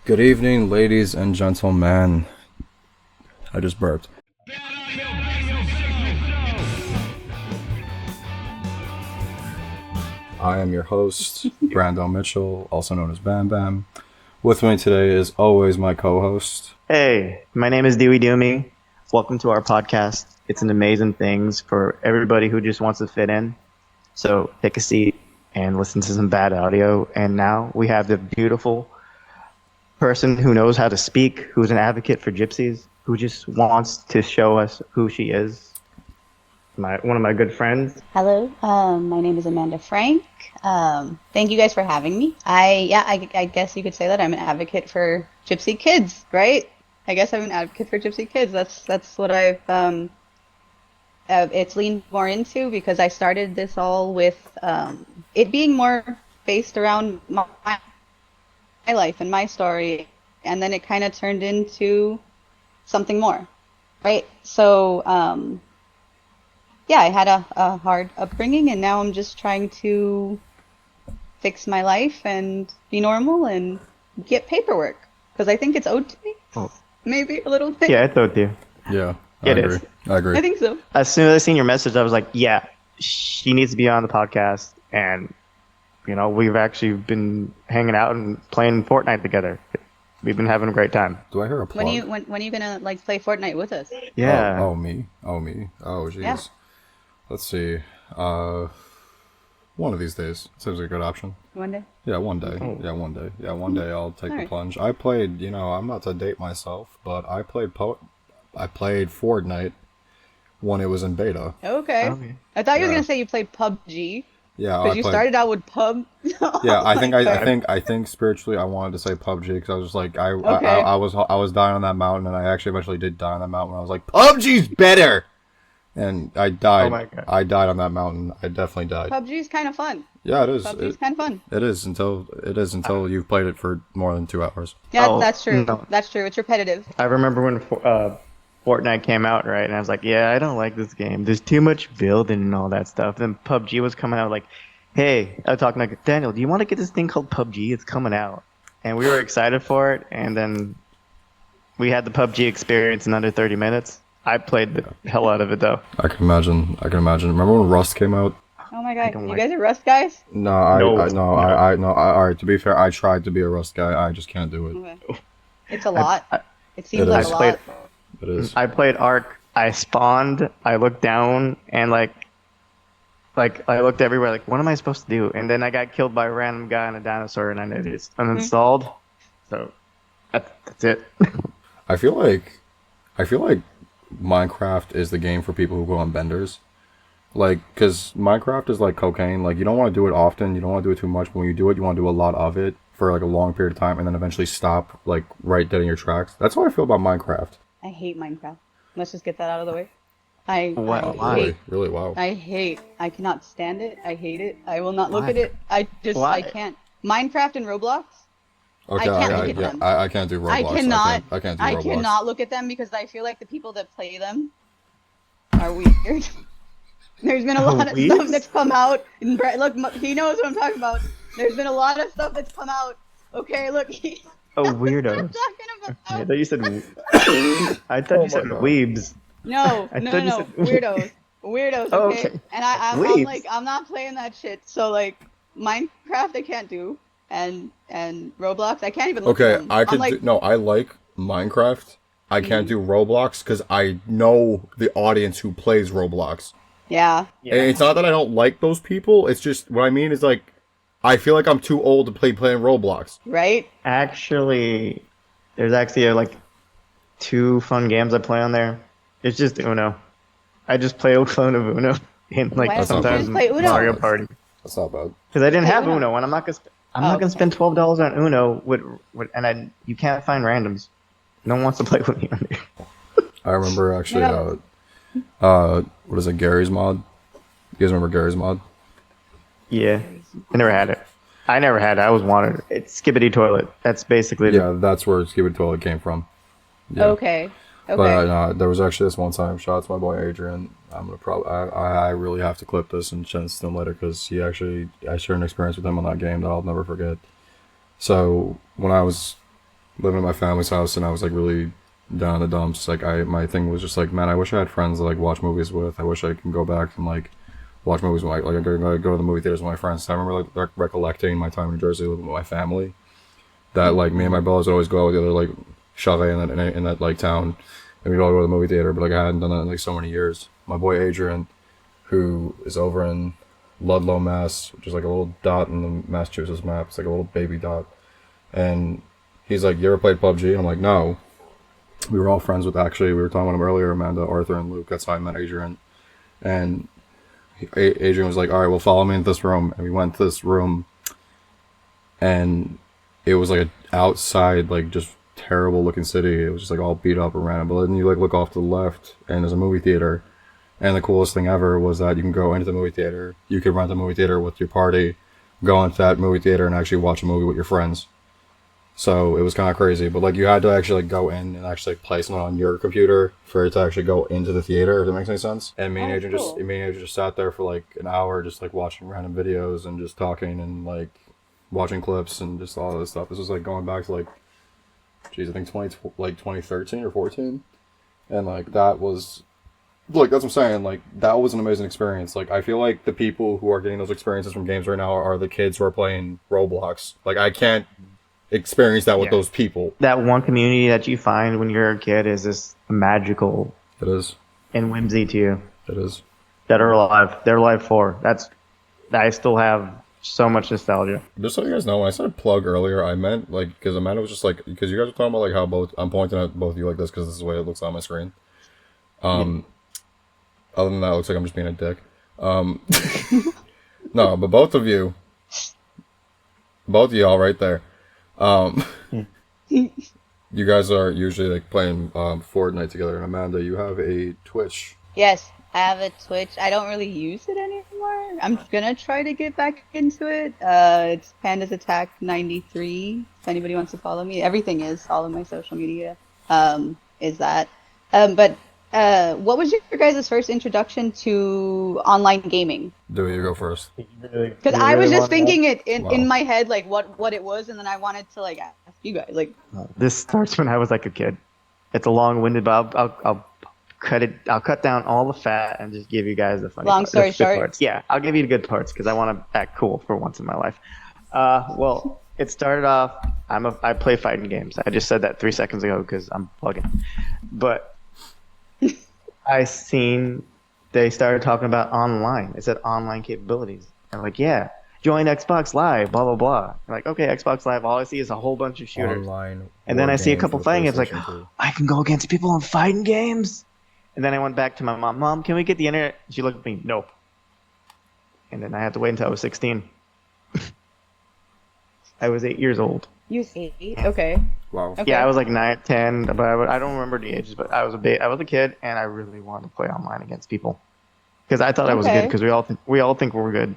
Good evening, ladies and gentlemen. I just burped. I am your host, Brando Mitchell, also known as Bam Bam. With me today is always my co-host. Hey, my name is Dewey Do Me. Welcome to our podcast. It's an amazing things for everybody who just wants to fit in. So take a seat and listen to some bad audio. And now we have the beautiful person who knows how to speak, who's an advocate for gypsies, who just wants to show us who she is. One of my good friends. Hello, my name is Amanda Frank. Thank you guys for having me. I guess you could say that I'm an advocate for gypsy kids, right? I guess I'm an advocate for gypsy kids. That's what I've it's leaned more into because I started this all with it being more based around my life and my story, and then it kind of turned into something more, right? So I had a hard upbringing, and now I'm just trying to fix my life and be normal and get paperwork because I think it's owed to me. Oh. Maybe a little bit. Yeah, it's owed to you. Yeah, I agree. I agree. I think so. As soon as I seen your message, I was like, yeah, she needs to be on the podcast. And, we've actually been hanging out and playing Fortnite together. We've been having a great time. Do I hear a plug? When are you gonna play Fortnite with us? Yeah. Oh, me. Oh, jeez. Yeah. Let's see. One of these days. Seems like a good option. One day. Yeah, one day. Oh. Yeah, one day. Yeah, one day I'll take the Alright. plunge. I played, I'm not to date myself, but I played Fortnite when it was in beta. Okay. Okay. I thought you were Yeah. gonna say you played PUBG Yeah, because you started out with pub. Yeah, I think Oh my God. I think spiritually I wanted to say PUBG because I was just like Okay. I was dying on that mountain, and I actually eventually did die on that mountain. I was like, PUBG's better, and I died. Oh my God. I died on that mountain. I definitely died. PUBG's kind of fun. Yeah, it is. PUBG's kind of fun. It is until you've played it for more than 2 hours. Yeah, Oh, that's true. no. That's true. It's repetitive. I remember when Fortnite came out, right? And I was like, yeah, I don't like this game. There's too much building and all that stuff. Then PUBG was coming out like, hey, I was talking like, Daniel, do you want to get this thing called PUBG? It's coming out. And we were excited for it. And then we had the PUBG experience in under 30 minutes. I played the hell out of it, though. I can imagine. Remember when Rust came out? Oh my God, don't you like guys are Rust guys? No, No. All right. To be fair, I tried to be a Rust guy. I just can't do it. Okay. It's a lot. It seems It like is. a lot. It is. I played Ark. I spawned. I looked down and like I looked everywhere. Like, what am I supposed to do? And then I got killed by a random guy on a dinosaur, and I just uninstalled. So that's it. I feel like Minecraft is the game for people who go on benders. Like, because Minecraft is like cocaine. Like, you don't want to do it often. You don't want to do it too much. But when you do it, you want to do a lot of it for like a long period of time, and then eventually stop, like, right dead in your tracks. That's how I feel about Minecraft. I hate Minecraft. Let's just get that out of the way. I Wow. hate. Really? Wow. I cannot stand it. I hate it. I will not look Why? at it. I Why? can't. Minecraft and Roblox. Okay, I can't look at them. I can't do Roblox. I cannot. I can't do I Roblox. cannot look at them because I feel like the people that play them are weird. There's been a lot of Weird? stuff that's come out. And Brett, look, he knows what I'm talking about. There's been a lot of stuff that's come out. Okay, look. He Oh, knows what I'm weirdo. talking I about. thought you said. I thought Oh you said my God. weebs. No, I no, thought you no, said- weirdos. Weirdos, Oh, okay? okay. And I'm Weebs. like, I'm not playing that shit. So, like, Minecraft I can't do. And Roblox, I can't even look Okay, at them. I I'm could like, no. I like Minecraft. I can't do Roblox because I know the audience who plays Roblox. yeah. Yeah. And it's not that I don't like those people. It's just what I mean is like, I feel like I'm too old to playing Roblox. Right? Actually, there's actually like 2 fun games I play on there. It's just Uno. I just play a clone of Uno in like Why don't you sometimes just play Uno? Mario Party That's not bad. because I didn't Play have Uno. Uno, and I'm not gonna. I'm Oh, not gonna okay. spend $12 on Uno with and you can't find randoms. No one wants to play with me on there. I remember actually. No. What is it? Gary's mod. You guys remember Gary's mod? Yeah, I never had it. I never had it. I was wanted. It's Skibbity Toilet. That's basically Yeah, that's where Skibidi Toilet came from. Yeah. Okay. Okay. But there was actually this one time. Shout out to my boy Adrian. I'm gonna probably. I really have to clip this and send it to him later because I shared an experience with him on that game that I'll never forget. So when I was living at my family's house, and I was like really down in the dumps. Like my thing was just like, man, I wish I had friends to like watch movies with. I wish I could go back and like watch movies with I go to the movie theaters with my friends. So I remember like recollecting my time in New Jersey living with my family. That like me and my brothers would always go out with the other like chalet in that like town, and we'd all go to the movie theater. But like I hadn't done that in like so many years. My boy Adrian, who is over in Ludlow, Mass, which is like a little dot in the Massachusetts map. It's like a little baby dot, and he's like, "You ever played PUBG?" And I'm like, "No." We were all friends with, actually, we were talking about him earlier, Amanda, Arthur, and Luke. That's how I met Adrian. And Adrian was like, all right, well, follow me into this room. And we went to this room, and it was like an outside, like, just terrible looking city. It was just like all beat up and random. But then you like look off to the left, and there's a movie theater. And the coolest thing ever was that you can go into the movie theater. You could rent a movie theater with your party, go into that movie theater, and actually watch a movie with your friends. So it was kind of crazy, but like you had to actually like go in and actually like, play something on your computer for it to actually go into the theater, if that makes any sense. And me and Adrian just sat there for like an hour, just like watching random videos and just talking and like watching clips and just all this stuff. This was like going back to like, geez, I think 2013 or 14, and like that was, like that's what I'm saying. Like that was an amazing experience. Like I feel like the people who are getting those experiences from games right now are the kids who are playing Roblox. Like I can't experience that with those people. That one community that you find when you're a kid is just magical. It is. And whimsy to you. It is. That are alive. They're alive for. I still have so much nostalgia. Just so you guys know, when I said plug earlier, I meant like, because Amanda was just like, because you guys were talking about like how I'm pointing at both of you like this because this is the way it looks on my screen. Other than that, it looks like I'm just being a dick. No, but both of y'all right there. You guys are usually like playing Fortnite together, and Amanda, you have a Twitch. Yes, I have a Twitch. I don't really use it anymore. I'm gonna try to get back into it. It's Pandas Attack 93. If anybody wants to follow me, everything is all of my social media. Is that? But what was your guys' first introduction to online gaming? Dewey, you go first. Because I was just thinking it in my head, like what it was, and then I wanted to like ask you guys. Like this starts when I was like a kid. It's a long-winded, but I'll cut down all the fat and just give you guys the funny long story short. parts. Yeah, I'll give you the good parts because I want to act cool for once in my life. Well, it started off. I play fighting games. I just said that 3 seconds ago because I'm plugging, but. I seen they started talking about online. It said online capabilities. I'm like, yeah, join Xbox Live, blah, blah, blah. I'm like, okay, Xbox Live, all I see is a whole bunch of shooters. Online. And then I see a couple fighting games like, I can go against people in fighting games? And then I went back to my mom. Mom, can we get the internet? She looked at me, nope. And then I had to wait until I was 16. I was 8 years old. You was 8? Okay. Wow. Okay. Yeah, I was like 9, 10, but I don't remember the ages. But I was a kid, and I really wanted to play online against people because I thought I was good. Because we all think we're good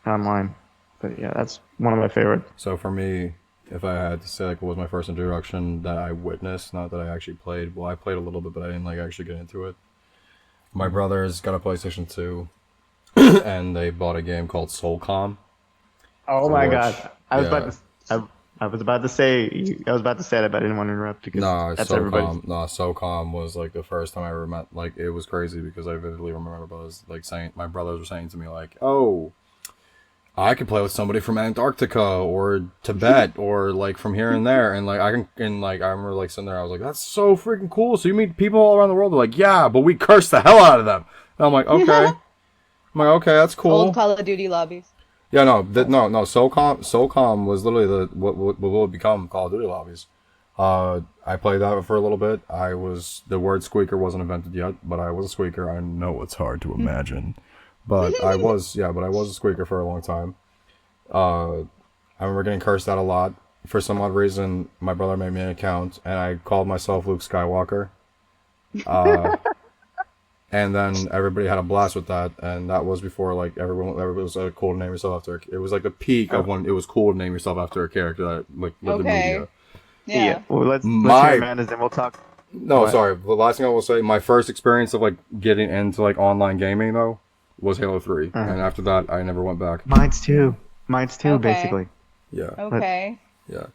online. But yeah, that's one of my favorites. So for me, if I had to say like what was my first introduction that I witnessed, not that I actually played. Well, I played a little bit, but I didn't like actually get into it. My brother's got a PlayStation 2, and they bought a game called Soulcom. Oh my god! I was about to say it, but I didn't want to interrupt because that's everybody. No, SOCOM was like the first time I ever met. Like it was crazy because I vividly remember my brothers were saying to me like, "Oh, I could play with somebody from Antarctica or Tibet or like from here and there," and like I remember like sitting there, I was like, "That's so freaking cool!" So you meet people all around the world. They're like, "Yeah, but we curse the hell out of them." And I'm like, "Okay." "Okay, that's cool." Old Call of Duty lobbies. Yeah, no. SOCOM was literally what would become Call of Duty lobbies. I played that for a little bit. The word squeaker wasn't invented yet, but I was a squeaker. I know it's hard to imagine, but I was a squeaker for a long time. I remember getting cursed out a lot. For some odd reason, my brother made me an account, and I called myself Luke Skywalker. And then everybody had a blast with that, and that was before like everybody was cool to name yourself after. It was like the peak of when it was cool to name yourself after a character that like lived in media. Yeah. Well, let's hear Amanda's, and we'll talk. No, sorry. The last thing I will say, my first experience of like getting into like online gaming though was Halo 3, and after that I never went back. Mine's too, Okay. basically. Yeah. Okay. Yeah.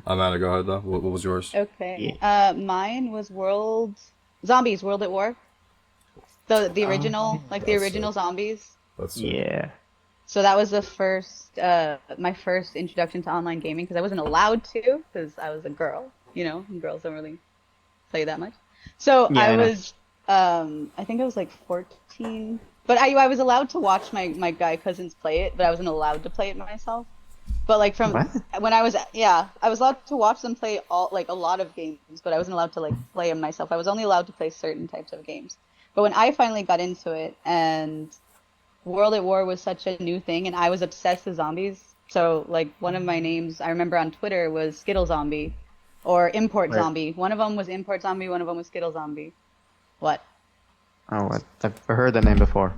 Amanda, go ahead though. What was yours? Okay. Yeah. Mine was Zombies, World at War. The original, like the That's sick. original zombies. That's sick. Yeah. So that was the first, my first introduction to online gaming because I wasn't allowed to because I was a girl, and girls don't really play that much. So Yeah, I I know. was, I think I was like 14, but I was allowed to watch my guy cousins play it, but I wasn't allowed to play it myself. But like from What? when I was, yeah, I was allowed to watch them play like a lot of games, but I wasn't allowed to like play them myself. I was only allowed to play certain types of games. But when I finally got into it and World at War was such a new thing, and I was obsessed with zombies. So, like, one of my names I remember on Twitter was Skittle Zombie or Import Wait. Zombie. One of them was Import Zombie, one of them was Skittle Zombie. What? Oh, I've heard that name before.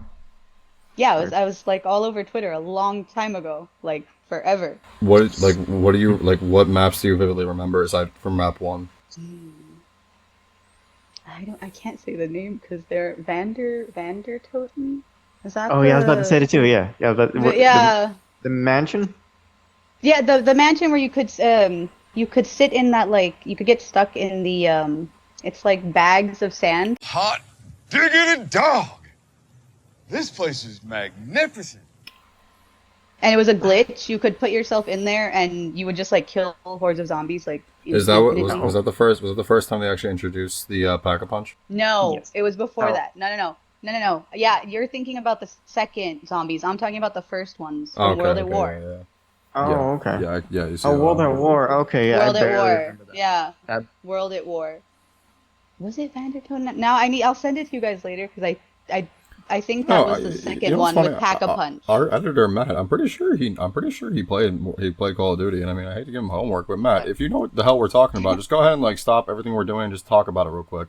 Yeah, Weird. I was like all over Twitter a long time ago, like forever. What do you like? What maps do you vividly remember aside from map one? I can't say the name because they're Vandertoten. Is that Oh yeah, I was about to say it too. Yeah, yeah. Yeah. The mansion. Yeah, the mansion where you could sit in that, like, you could get stuck in the it's like bags of sand. Hot diggity dog! This place is magnificent. And it was a glitch. You could put yourself in there, and you would just like kill hordes of zombies. Like Is that what infinitely. was that the first? Was it the first time they actually introduced the Pack-a-Punch? No, Yes. it was before Oh. that. No. Yeah, you're thinking about the second zombies. I'm talking about the first ones Oh, from okay, World at okay, War. yeah. Oh, okay. Yeah. You see Oh, that World one. at War. Okay, yeah. World I at barely War. remember that. Yeah, That- World at War. Was it Vandertoten? Now I'll send it to you guys later because I think that No, was the you second know what's one funny? with Pack-a-Punch. Our editor Matt, I'm pretty sure he played Call of Duty, and I mean I hate to give him homework, but Matt, if you know what the hell we're talking about, just go ahead and like stop everything we're doing and just talk about it real quick.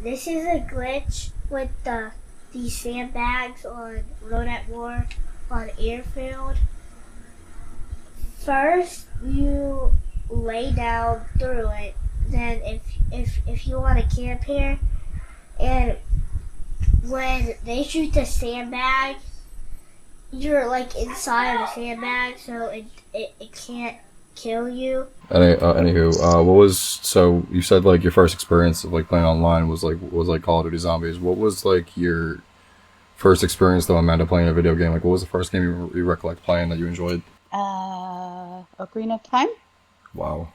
This is a glitch with these sandbags on Road at War on Airfield. First, you lay down through it. Then, if you want to camp here, and when they shoot the sandbag, you're like inside of the sandbag, so it can't kill you. Anywho, what was so you said like your first experience of like playing online was like Call of Duty Zombies. What was like your first experience though, Amanda, playing a video game? Like, what was the first game you recollect playing that you enjoyed? Ocarina of Time. Wow,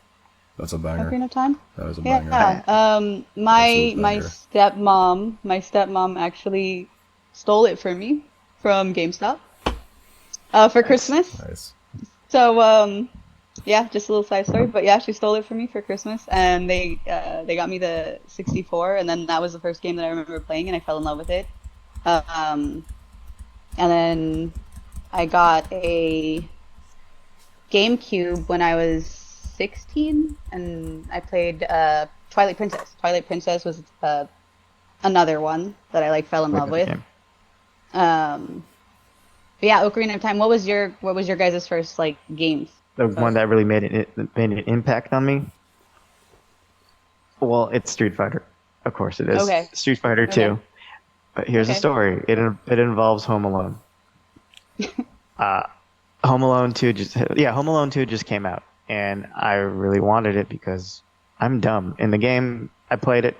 that's a banger. Ocarina of Time. That is a banger. Yeah. My Absolute my banger. stepmom actually stole it from me from GameStop for Christmas. Nice. So yeah, just a little side story, but yeah, she stole it from me for Christmas, and they got me the 64, and then that was the first game that I remember playing, and I fell in love with it. And then I got a GameCube when I was 16, and I played Twilight Princess. Twilight Princess was another one that I like fell in love with. game. But yeah, Ocarina of Time. What was your guys' first like games? The one that really made an impact on me. Well, it's Street Fighter. Of course it is. Okay. Street Fighter Okay. 2. But here's the Okay. story. It involves Home Alone. Home Alone 2 Home Alone 2 just came out, and I really wanted it because I'm dumb. In the game, I played it,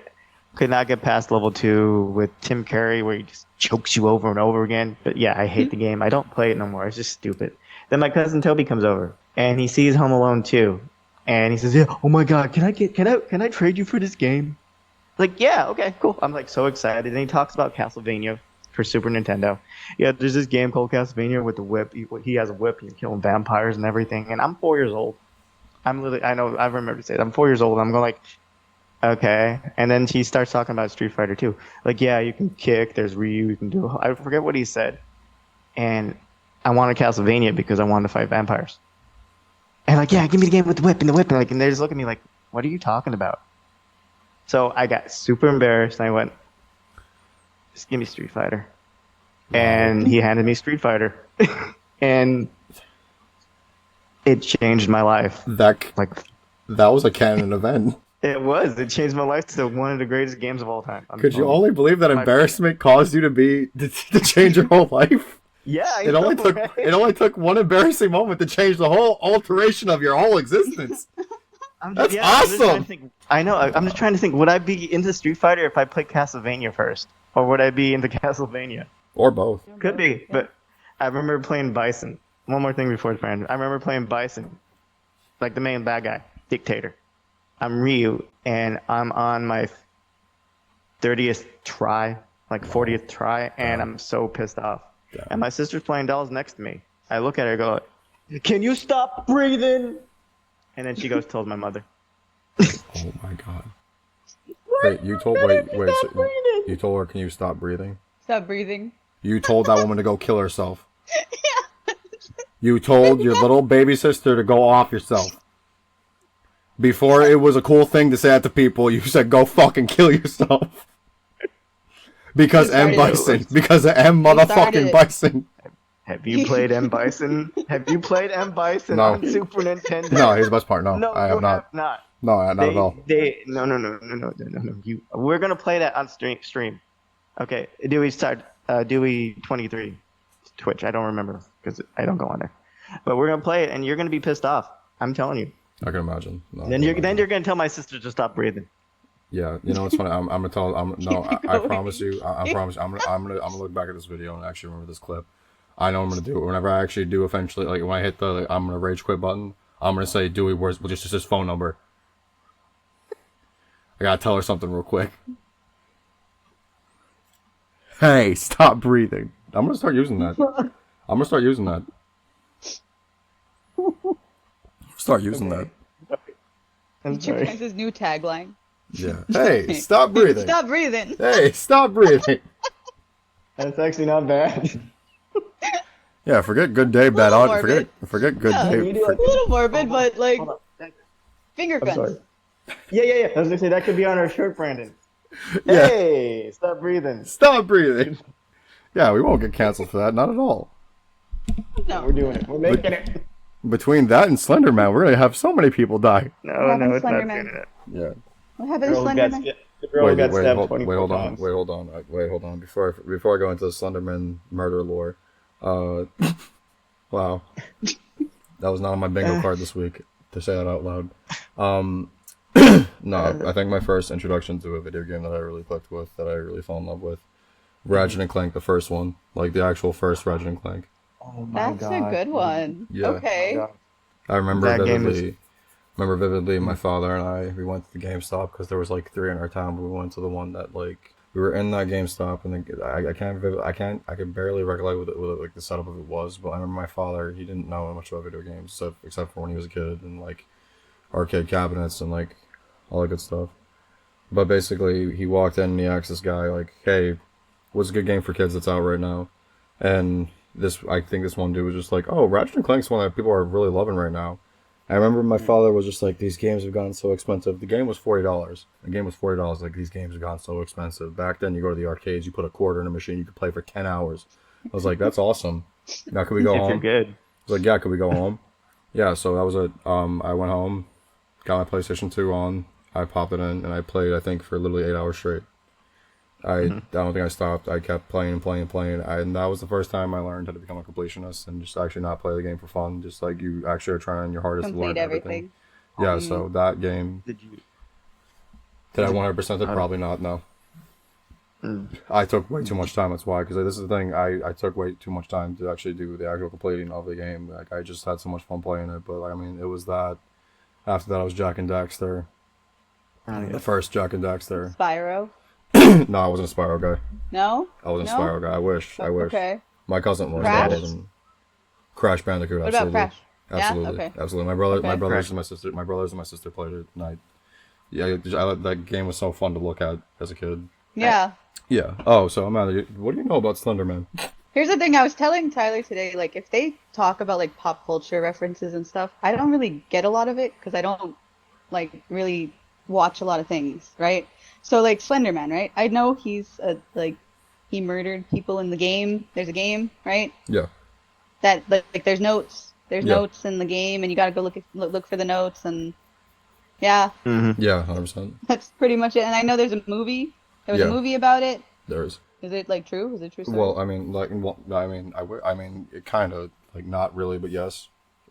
could not get past level 2 with Tim Curry, where he just chokes you over and over again. But yeah, I hate the game. I don't play it no more. It's just stupid. Then my cousin Toby comes over, and he sees Home Alone 2, and he says, "Yeah, oh my God, can I trade you for this game?" Like, yeah, okay, cool. I'm like so excited. And he talks about Castlevania for Super Nintendo. Yeah, there's this game called Castlevania with the whip. He has a whip. You're killing vampires and everything. And I'm 4 years old. I remember to say that. I'm 4 years old. I'm going like, okay. And then she starts talking about Street Fighter 2. Like, yeah, you can kick. There's Ryu. You can do. I forget what he said. And I wanted Castlevania because I wanted to fight vampires. And like, yeah, give me the game with the whip and the whip. And they just look at me like, what are you talking about? So I got super embarrassed, and I went, just give me Street Fighter. And he handed me Street Fighter. And it changed my life. That Like, was a canon event. it was. It changed my life to one of the greatest games of all time. Could you only believe that embarrassment caused you to change your whole life? Yeah, I It know, only took right? it only took one embarrassing moment to change the whole alteration of your whole existence. That's I'm just trying awesome. to think. I know. I'm just trying to think. Would I be into Street Fighter if I played Castlevania first, or would I be into Castlevania? Or both. Could be, but I remember playing Bison. One more thing before it's Brandon. I remember playing Bison, like the main bad guy, Dictator. I'm Ryu, and I'm on my 30th try, like 40th try, and I'm so pissed off. Damn. And my sister's playing dolls next to me. I look at her and go, "Can you stop breathing?" And then she goes, tells my mother. Oh my god. Wait, you told so you told her, can you stop breathing? Stop breathing. You told that woman to go kill herself. You told your little baby sister to go off yourself. Before it was a cool thing to say that to people, you said go fucking kill yourself. Because M. Bison. Because of M. motherfucking Bison. Have you played M. Bison? Have you played M. Bison No. on Super Nintendo? No, here's the best part. No, No, I have you not. have not. No, not at all. No. We're gonna play that on stream. Okay, Dewey start. Dewey 23, Twitch. I don't remember because I don't go on there. But we're gonna play it, and you're gonna be pissed off. I'm telling you. I can imagine. No, Then you're gonna tell my sister to stop breathing. Yeah, you know what's funny? I'm gonna tell. I promise you. I promise. I'm gonna look back at this video and actually remember this clip. I know I'm gonna do it. Whenever I actually do eventually, like when I hit the I'm gonna rage quit button, I'm gonna say Dewey, where's just his phone number. I gotta tell her something real quick. Hey, stop breathing. I'm gonna start using that. I'm gonna start using that. Start using that. I'm sorry. That's his new tagline. Yeah. Hey, stop breathing. Stop breathing. Hey, stop breathing. That's actually not bad. Yeah, forget good day, bad little audio. morbid. Forget good Yeah, day. you do like- A little morbid, but like Hold on. finger I'm guns. sorry. Yeah. I was gonna say that could be on our shirt, Brandon. Yeah. Hey, stop breathing. Stop breathing. Yeah, we won't get canceled for that. Not at all. No. We're doing it. We're making it. Between that and Slender Man, we're gonna have so many people die. No, happened to it's not Slender Man? doing it. Yeah. What happened to Slenderman? The girl got stabbed 24 hold on. times. Wait, hold on. Before I go into the Slenderman murder lore, wow, that was not on my bingo card this week to say that out loud. No, I think my first introduction to a video game that I really clicked with, that I really fell in love with, Ratchet and Clank, the first one, like the actual first Ratchet and Clank. Oh my That's a good one. Yeah. Okay. God. I remember That game vividly. My father and we went to the GameStop because there was like 3 in our town. But we went to the one that like we were in that GameStop, and then I can barely recollect what like the setup of it was. But I remember my father, he didn't know much about video games except for when he was a kid, and like arcade cabinets and like all that good stuff. But basically, he walked in and he asked this guy like, "Hey, what's a good game for kids that's out right now?" And I think this one dude was just like, "Oh, Ratchet and Clank's one that people are really loving right now." I remember my father was just like, "These games have gotten so expensive." The game was $40. Like, these games have gotten so expensive. Back then, you go to the arcades, you put a quarter in a machine, you could play for 10 hours. I was like, "That's awesome." Now, could we go If home? you're good. I was like, "Yeah, could we go home?" Yeah, so that was it. I went home, got my PlayStation 2 on, I popped it in, and I played, I think, for literally 8 hours straight. I don't think I stopped. I kept playing, and that was the first time I learned how to become a completionist and just actually not play the game for fun. Just like you actually are trying your hardest to learn Complete everything. everything. Yeah, so that game, Did you? did I 100% it? Probably not, no. I took way too much time, that's why, because this is the thing, I took way too much time to actually do the actual completing of the game. Like, I just had so much fun playing it, but I mean, it was that. After that, I was Jack and Daxter. The first Jack and Daxter. Spyro. No, I wasn't a Spyro guy. No? I wasn't No? a Spyro guy. I wish. Okay. My cousin was. Crash? But I wasn't. Crash Bandicoot. What Absolutely. about Crash? Absolutely. Yeah? Okay. Absolutely. My brothers and my sister played it. And that game was so fun to look at as a kid. Yeah. Yeah. Oh, so Amanda, what do you know about Slenderman? Here's the thing, I was telling Tyler today, like, if they talk about, like, pop culture references and stuff, I don't really get a lot of it, because I don't, like, really watch a lot of things, right? So, like, Slenderman, right? I know he murdered people in the game. There's a game, right? Yeah. That, like, there's notes. There's Yeah. notes in the game, and you gotta go look for the notes, and, yeah, Yeah, 100%. that's pretty much it. And I know there's a movie. There was Yeah. a movie about it. There is. Is it like true? Is it true story? Well, I mean, like, I mean, it kind of like not really, but yes.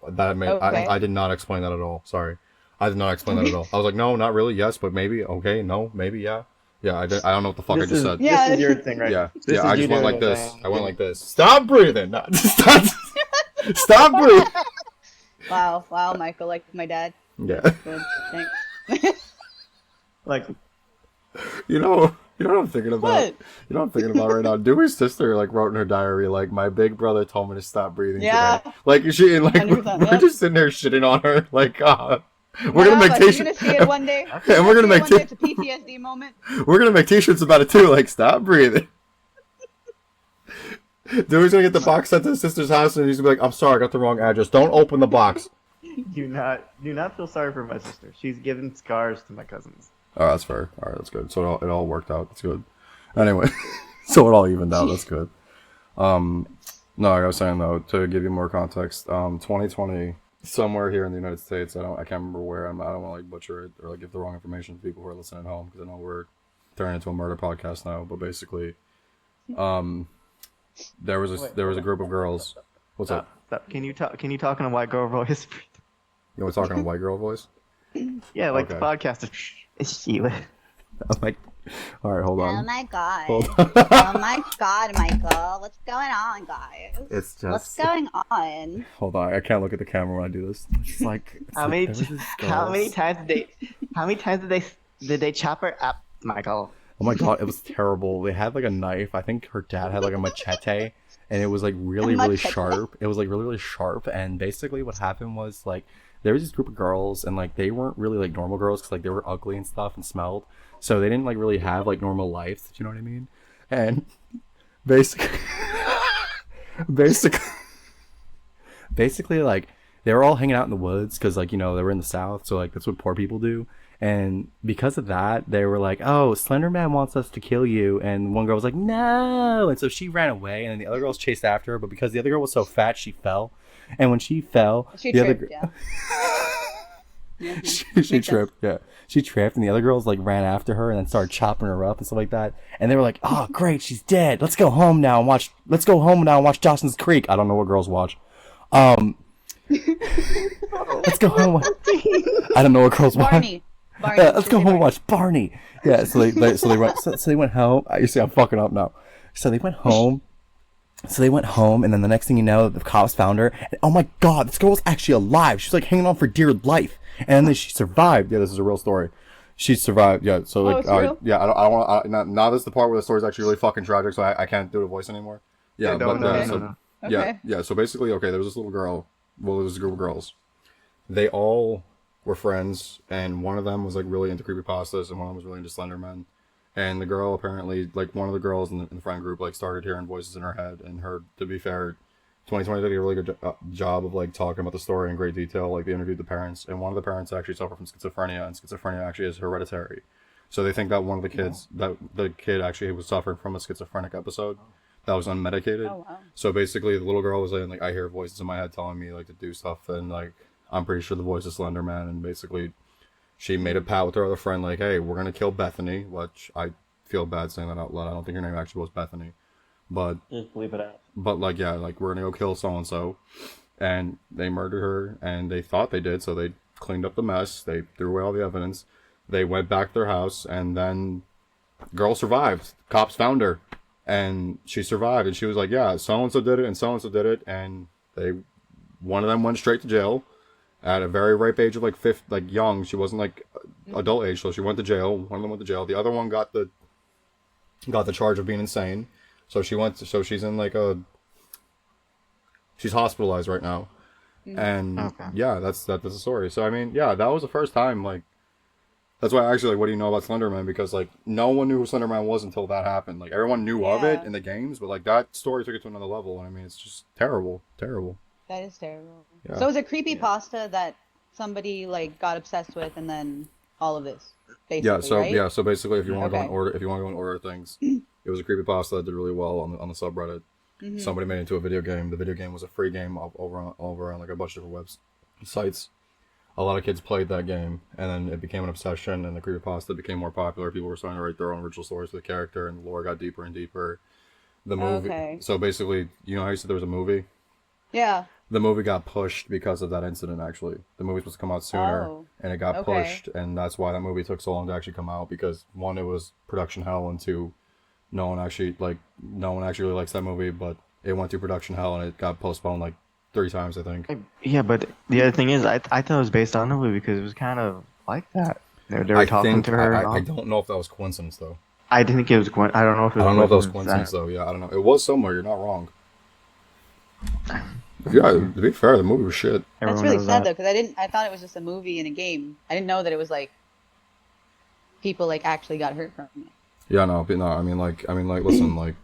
That made Okay. I did not explain that at all. Sorry, I did not explain that at all. I was like, no, not really. Yes, but maybe. Okay, no, maybe. Yeah, yeah. I don't know what the fuck I just said. Yeah. This is your thing, right? Yeah, This yeah. is I you just went doing like the this. thing. I went like this. Stop breathing. No, stop. Stop breathing. Wow, Michael, like my dad. Yeah. Good. Thanks. Like, You know what I'm thinking about? What? You know what I'm thinking about right now? Dewey's sister like wrote in her diary like my big brother told me to stop breathing Yeah. today. Like she and like 100%, we're yeah. just sitting there shitting on her like we're Yeah, gonna make but you're t-shirts. gonna see it one day. And we're gonna make one day. It's a PTSD moment. we're gonna make t-shirts about it too. Like stop breathing. Dewey's gonna get the box sent to his sister's house and he's gonna be like, I'm sorry, I got the wrong address. Don't open the box. do not feel sorry for my sister. She's given scars to my cousins. Oh, that's fair. All right, that's good. So it all worked out. That's good. Anyway, so it all evened out. That's good. No, like I was saying though, to give you more context, 2020, somewhere here in the United States, I can't remember where. I don't want to like butcher it or like give the wrong information to people who are listening at home because I know we're turning into a murder podcast now. But basically, there was a group of girls. What's up? Stop. Can you talk in a white girl voice? You know, we're talking in a white girl voice. Yeah, like Okay. the podcast is. It's Sheila. I'm like, all right, hold Oh on. my god. Hold Oh my god, Michael. What's going on, guys? It's just What's going on? hold on. I can't look at the camera when I do this. It's like How many girls. times did they chop her up, Michael? Oh my god, it was terrible. They had like a knife. I think her dad had like a machete, and it was like really, A really machete? sharp. It was like really, really sharp. And basically, what happened was like there was this group of girls, and like they weren't really like normal girls because like they were ugly and stuff and smelled, so they didn't like really have like normal lives. You know what I mean? And basically, basically, basically, like they were all hanging out in the woods because like you know they were in the South, so like that's what poor people do. And because of that, they were like, "Oh, Slender Man wants us to kill you." And one girl was like, "No!" And so she ran away, and then the other girls chased after her. But because the other girl was so fat, she fell. And when she fell, She the tripped, other yeah. she tripped, yeah. She tripped, and the other girls like ran after her and then started chopping her up and stuff like that. And they were like, "Oh, great, she's dead. Let's go home now and watch. Let's go home now and watch Dawson's Creek." I don't know what girls watch. Let's go home. I don't know what girls watch. Barney. Let's go home and watch Barney. Yeah, so they went home. You see, I'm fucking up now. So they went home. And then the next thing you know, the cops found her. And, oh my god, this girl was actually alive. She was like hanging on for dear life, and then she survived. Yeah, this is a real story. She survived. Yeah, so like, it's real? yeah, I don't want. Now this is the part where the story's actually really fucking tragic, so I can't do the voice anymore. Yeah, Yeah, but no. yeah. So basically, okay, there was this little girl. Well, there was a group of girls. They all were friends, and one of them was like really into creepypastas, and one of them was really into Slenderman. And the girl apparently, like one of the girls in the friend group, like started hearing voices in her head. And her, to be fair, 2020 did a really good job of like talking about the story in great detail. Like they interviewed the parents, and one of the parents actually suffered from schizophrenia, and schizophrenia actually is hereditary. So they think that one of the kids, that the kid actually was suffering from a schizophrenic episode that was unmedicated. Oh, wow. So basically, the little girl was saying like, I hear voices in my head telling me like to do stuff, and like I'm pretty sure the voice is Slender Man. And basically, she made a pact with her other friend like, hey, we're gonna kill Bethany, which I feel bad saying that out loud. I don't think her name actually was Bethany, but Just leave it out. but like yeah, like we're gonna go kill so and so, and they murdered her, and they thought they did, so they cleaned up the mess, they threw away all the evidence, they went back to their house, and then girl survived. Cops found her, and she survived, and she was like, yeah, so and so did it, and so and so did it, and one of them went straight to jail at a very ripe age of like young. She wasn't like adult age, so she went to jail. One of them went to jail. The other one got the charge of being insane. So she's in like she's hospitalized right now. And Okay. yeah, that's the story. So I mean, yeah, that was the first time like that's why actually like, what do you know about Slenderman? Because like no one knew who Slenderman was until that happened. Like everyone knew of it Yeah. in the games, but like that story took it to another level. And I mean, it's just terrible. That is terrible. Yeah. So it was a creepypasta that somebody like got obsessed with, and then all of this, basically, Yeah, so right? yeah, so basically, if you want to go Okay. in order, of things, it was a creepypasta that did really well on the subreddit. Mm-hmm. Somebody made it into a video game. The video game was a free game over on like a bunch of different sites. a lot of kids played that game, and then it became an obsession, and the creepypasta became more popular. People were starting to write their own original stories for the character, and the lore got deeper and deeper. The movie. Okay. So basically, you know how you said there was a movie? Yeah. The movie got pushed because of that incident, actually. The movie was supposed to come out sooner, Oh, and it got okay. pushed, and that's why that movie took so long to actually come out, because one, it was production hell, and two, no one actually really likes that movie, but it went through production hell, and it got postponed like 3 times, I think. Yeah, but the other thing is, I thought it was based on a movie because it was kind of like that. They were talking to her. I don't know if that was coincidence, though. I think it was. I don't know if it was. I don't know if that was coincidence, though. Yeah, I don't know. It was somewhere. You're not wrong. Yeah, to be fair, the movie was shit. That's really sad though, because I thought it was just a movie and a game. I didn't know that it was like people like actually got hurt from it. Yeah, no, but no. I mean, like, listen, like,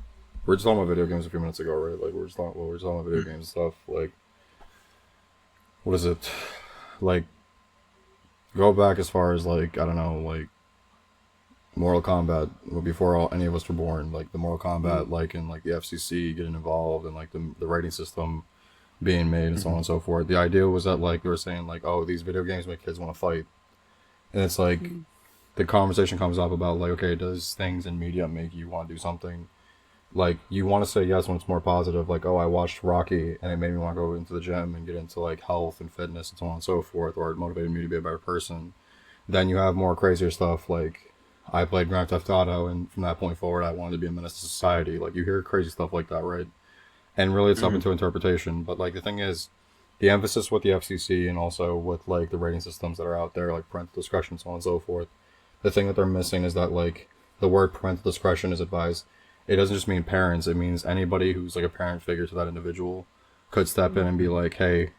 we're just talking about video games a few minutes ago, right? Like, we're just talking about video games and stuff. Like, what is it? Like, go back as far as like, I don't know, like Mortal Kombat, before any of us were born. Like the Mortal Kombat, like, and like the FCC getting involved, and like the rating system being made, and so on and so forth. The idea was that like they were saying like, oh, these video games make kids want to fight, and it's like the conversation comes up about like, okay, does things in media make you want to do something? Like, you want to say yes when it's more positive, like, oh, I watched Rocky and it made me want to go into the gym and get into like health and fitness and so on and so forth, or it motivated me to be a better person. Then you have more crazier stuff like, I played Grand Theft Auto, and from that point forward, I wanted to be a menace to society. Like, you hear crazy stuff like that, right? And really, it's up to interpretation. But like, the thing is, the emphasis with the FCC and also with like the rating systems that are out there, like parental discretion, so on and so forth. The thing that they're missing is that like the word parental discretion is advised. It doesn't just mean parents. It means anybody who's like a parent figure to that individual could step in and be like, hey,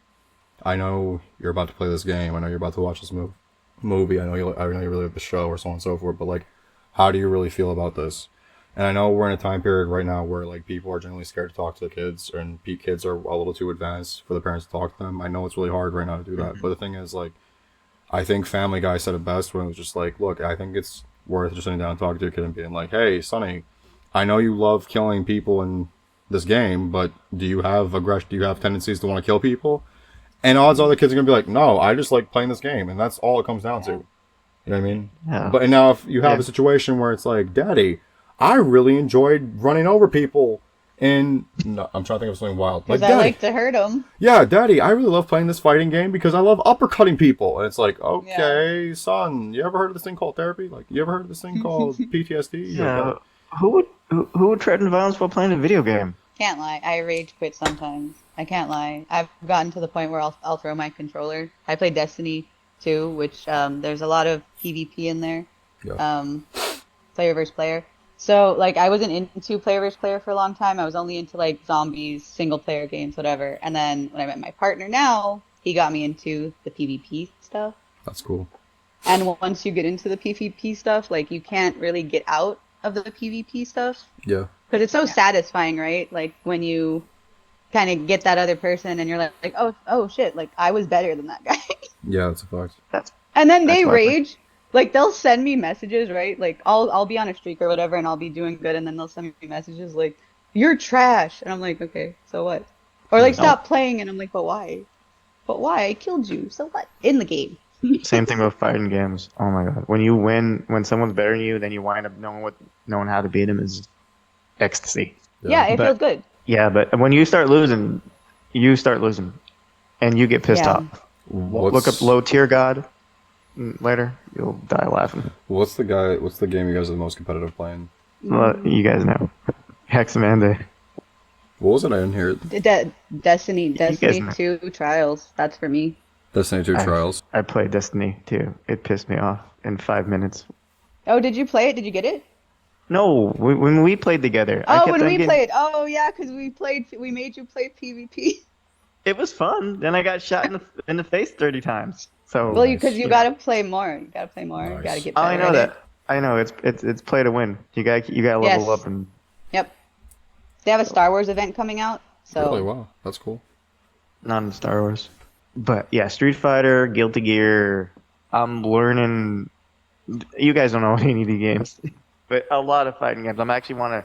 I know you're about to play this game. I know you're about to watch this movie. I know you really like the show, or so on and so forth. But like, how do you really feel about this? And I know we're in a time period right now where like people are generally scared to talk to the kids, and kids are a little too advanced for the parents to talk to them. I know it's really hard right now to do that. But the thing is, like, I think Family Guy said it best when it was just like, look, I think it's worth just sitting down and talking to your kid and being like, hey, Sonny, I know you love killing people in this game, but do you have aggression? Do you have tendencies to want to kill people? And odds are the kids are going to be like, no, I just like playing this game. And that's all it comes down to. You know what I mean? Yeah. But now if you have a situation where it's like, Daddy, I really enjoyed running over people. And no, I'm trying to think of something wild. Because like, I like to hurt them. Yeah, Daddy, I really love playing this fighting game because I love uppercutting people. And it's like, okay, son, you ever heard of this thing called therapy? Like, you ever heard of this thing called PTSD? Yeah. Who would threaten violence while playing a video game? Can't lie. I rage quit sometimes. I can't lie. I've gotten to the point where I'll throw my controller. I play Destiny 2, which there's a lot of PvP in there. Yeah. Player versus player. So, like, I wasn't into player versus player for a long time. I was only into, like, zombies, single-player games, whatever. And then when I met my partner now, he got me into the PvP stuff. That's cool. And once you get into the PvP stuff, like, you can't really get out of the PvP stuff. Yeah. Because it's so satisfying, right? Like, when you kind of get that other person and you're like, oh, shit, like, I was better than that guy. Yeah, that's a fact. And then they rage. Like, they'll send me messages, right? Like, I'll be on a streak or whatever, and I'll be doing good, and then they'll send me messages like, you're trash. And I'm like, okay, so what? Or, like, stop playing, and I'm like, but why? But why? I killed you. So what? In the game. Same thing with fighting games. Oh my god. When you win, when someone's better than you, then you wind up knowing how to beat them is ecstasy. Yeah, it feels good. Yeah, but when you start losing, and you get pissed off. Look up Low Tier God. Later, you'll die laughing. What's the game you guys are the most competitive playing? Well, you guys know. Hexamande. What was it I didn't hear it? Destiny 2 Trials. That's for me. Destiny 2 Trials. I played Destiny 2. It pissed me off in 5 minutes. Oh, did you play it? Did you get it? No, when we played together. Oh, when we played. Oh, yeah, because we made you play PvP. It was fun. Then I got shot in the face 30 times. So well, because you gotta play more. You gotta play more. Nice. You gotta get better. I know that. I know it's play to win. You got level up and. Yep. They have a Star Wars event coming out. So. Really? Wow, that's cool. Not in Star Wars, but yeah, Street Fighter, Guilty Gear. I'm learning. You guys don't know any of the games, but a lot of fighting games. I'm actually want to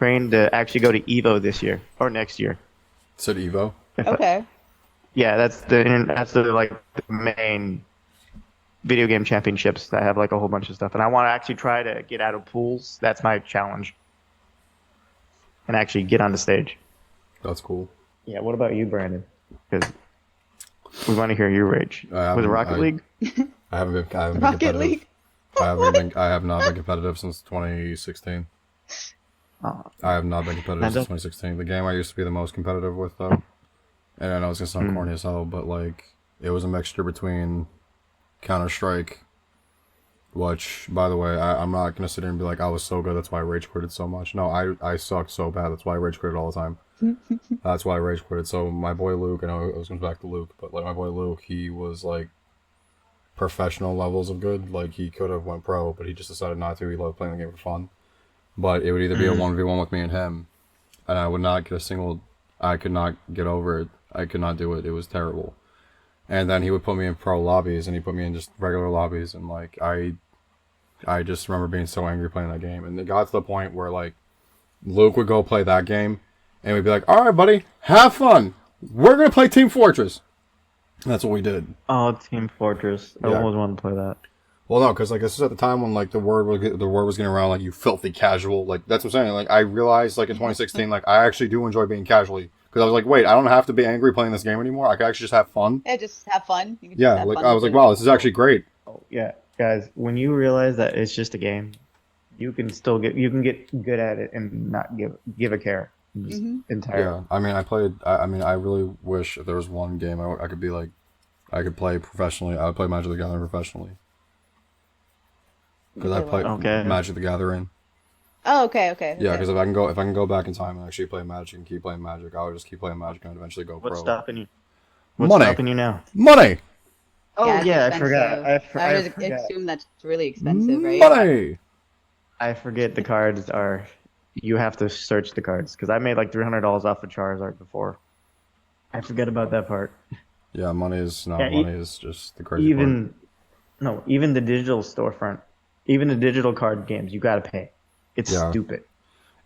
train to actually go to Evo this year or next year. Said Evo. Okay. Yeah, that's the like the main video game championships that have like a whole bunch of stuff. And I want to actually try to get out of pools. That's my challenge. And actually get on the stage. That's cool. Yeah. What about you, Brandon? Because we want to hear your rage. Was it Rocket League? I haven't been Rocket competitive. League. I have not been competitive since 2016. Oh, I have not been competitive since 2016. The game I used to be the most competitive with, though, and I know it's gonna sound corny as hell, but like it was a mixture between Counter-Strike, which, by the way, I'm not gonna sit here and be like I was so good, that's why I rage quitted so much. No, I sucked so bad, that's why I rage quitted all the time. That's why I rage quitted. So my boy Luke, I know it comes back to Luke, but like my boy Luke, he was like professional levels of good. Like he could have went pro, but he just decided not to. He loved playing the game for fun. But it would either be a 1v1 with me and him, and I would not get a single. I could not get over it. I could not do it. It was terrible. And then he would put me in pro lobbies, and he put me in just regular lobbies, and like I just remember being so angry playing that game. And it got to the point where like Luke would go play that game, and we'd be like, "All right, buddy, have fun. We're gonna play Team Fortress." And that's what we did. Oh, Team Fortress. I Yeah. always wanted to play that. Well, no, because like this is at the time when like the word was getting around like you filthy casual. Like that's what I'm saying. Like I realized like in 2016, like I actually do enjoy being casually because I was like, wait, I don't have to be angry playing this game anymore. I can actually just have fun. Yeah, just have fun. You can just Yeah, have like fun I was with like, it. wow, this is actually great. Oh, yeah, guys. When you realize that it's just a game, you can still get good at it and not give a care. Just entirely. Yeah, I mean, I really wish if there was one game I could be like, I could play professionally. I would play Magic the Gathering professionally. Because I play Magic the Gathering. Oh, okay. Yeah, because if I can go back in time and actually play Magic and keep playing Magic, I would just keep playing Magic and eventually go What's pro. stopping you? What's Money. stopping you now? Money. Oh it's yeah, I expensive. forgot. I I forgot. assume that's really expensive, right? Money. I forget the cards are. You have to search the cards because I made like $300 off of Charizard before. I forget about that part. Yeah, money is just the crazy part. Even the digital storefront, even the digital card games, you gotta pay. It's stupid.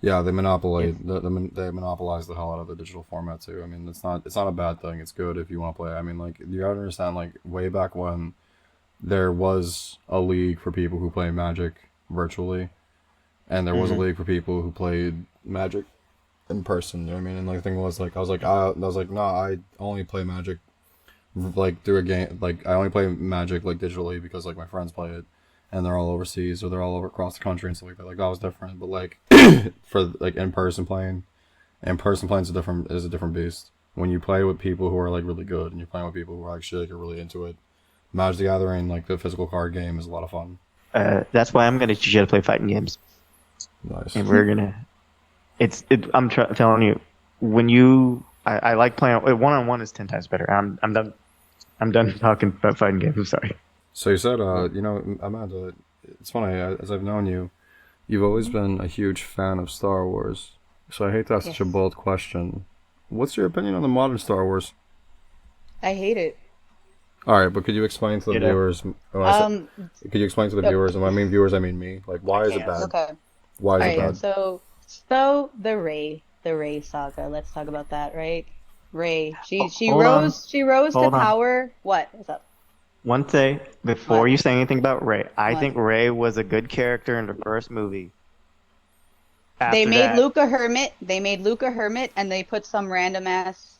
Yeah, they monopolize the hell out of the digital format too. I mean, it's not a bad thing. It's good if you want to play. I mean, like you gotta understand, like way back when there was a league for people who play Magic virtually, and there was a league for people who played Magic in person. You know what I mean? And like the thing was like I was like, no, I only play Magic like through a game. Like I only play Magic like digitally because like my friends play it. And they're all overseas or they're all over across the country and stuff like that. Like that was different, but like for like in person playing is a different beast. When you play with people who are like really good and you're playing with people who are actually like are really into it, Magic the Gathering, like the physical card game, is a lot of fun. That's why I'm gonna teach you how to play fighting games, Nice. and we're gonna. I'm telling you, I like playing 1-on-1 is 10 times better. I'm done. I'm done talking about fighting games. I'm sorry. So you said, Amanda, it's funny, as I've known you, you've always been a huge fan of Star Wars. So I hate to ask such a bold question. What's your opinion on the modern Star Wars? I hate it. Alright, but could you explain to the viewers, could you explain to the viewers, and when I mean viewers, I mean me, like why is it bad? Okay. Why is it bad? So the Rey saga. Let's talk about that, right? Rey. She Hold on. rose to Hold on. power. What? What's up? One thing before What? you say anything about Rey, I What? think Rey was a good character in the first movie. They After made that- Luke a hermit. They made Luke a hermit, and they put some random ass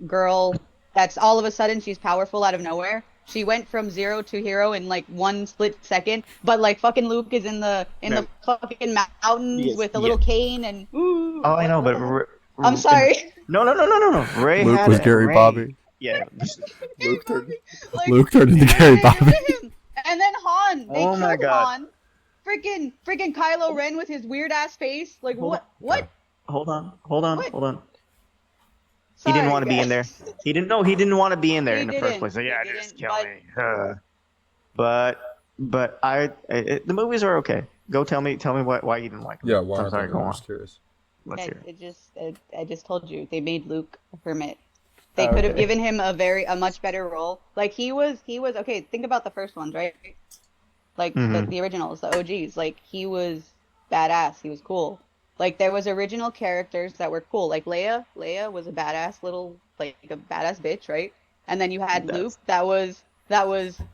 girl that's all of a sudden she's powerful out of nowhere. She went from 0 to hero in like 1 split second. But like fucking Luke is in the fucking mountains Yes, with a little cane and. Ooh, Oh, I know, but I'm sorry. No. Ray Luke had was it. Gary Ray- Bobby. Yeah. Luke turned, Like, Luke turned into what Gary are you Bobby. doing? And then Han, they Oh my killed God. Han. Freaking Kylo Ren with his weird ass face. Like what? What? Hold on. What? He didn't Sorry, want to be in there. guys. He didn't want to be in there He in the first didn't. place. So, yeah, He just didn't, kill me. But the movies are okay. Go tell me why you didn't like them. Yeah, why? I'm sorry, go I'm on. just curious. Let's hear it. I just told you they made Luke a hermit. They could have given him a much better role. Like he was okay. Think about the first ones, right? Like the originals, the OGs. Like he was badass. He was cool. Like there was original characters that were cool. Like Leia was a badass little, like a badass bitch, right? And then you had Luke. That was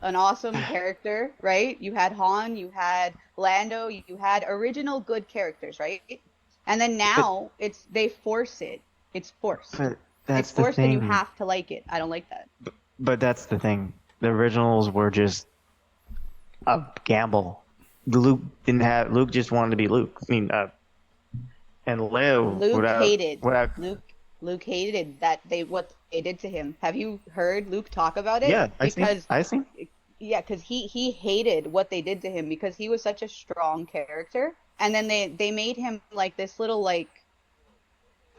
an awesome character, right? You had Han, you had Lando, you had original good characters, right? And then now they force it. It's forced. But that's It's forced the and you thing. have to like it. I don't like that. But that's the thing. The originals were just a gamble. Luke just wanted to be Luke. I mean, and Leo. Luke hated that what they did to him. Have you heard Luke talk about it? Yeah, I see. Yeah, because he hated what they did to him because he was such a strong character, and then they made him like this little like,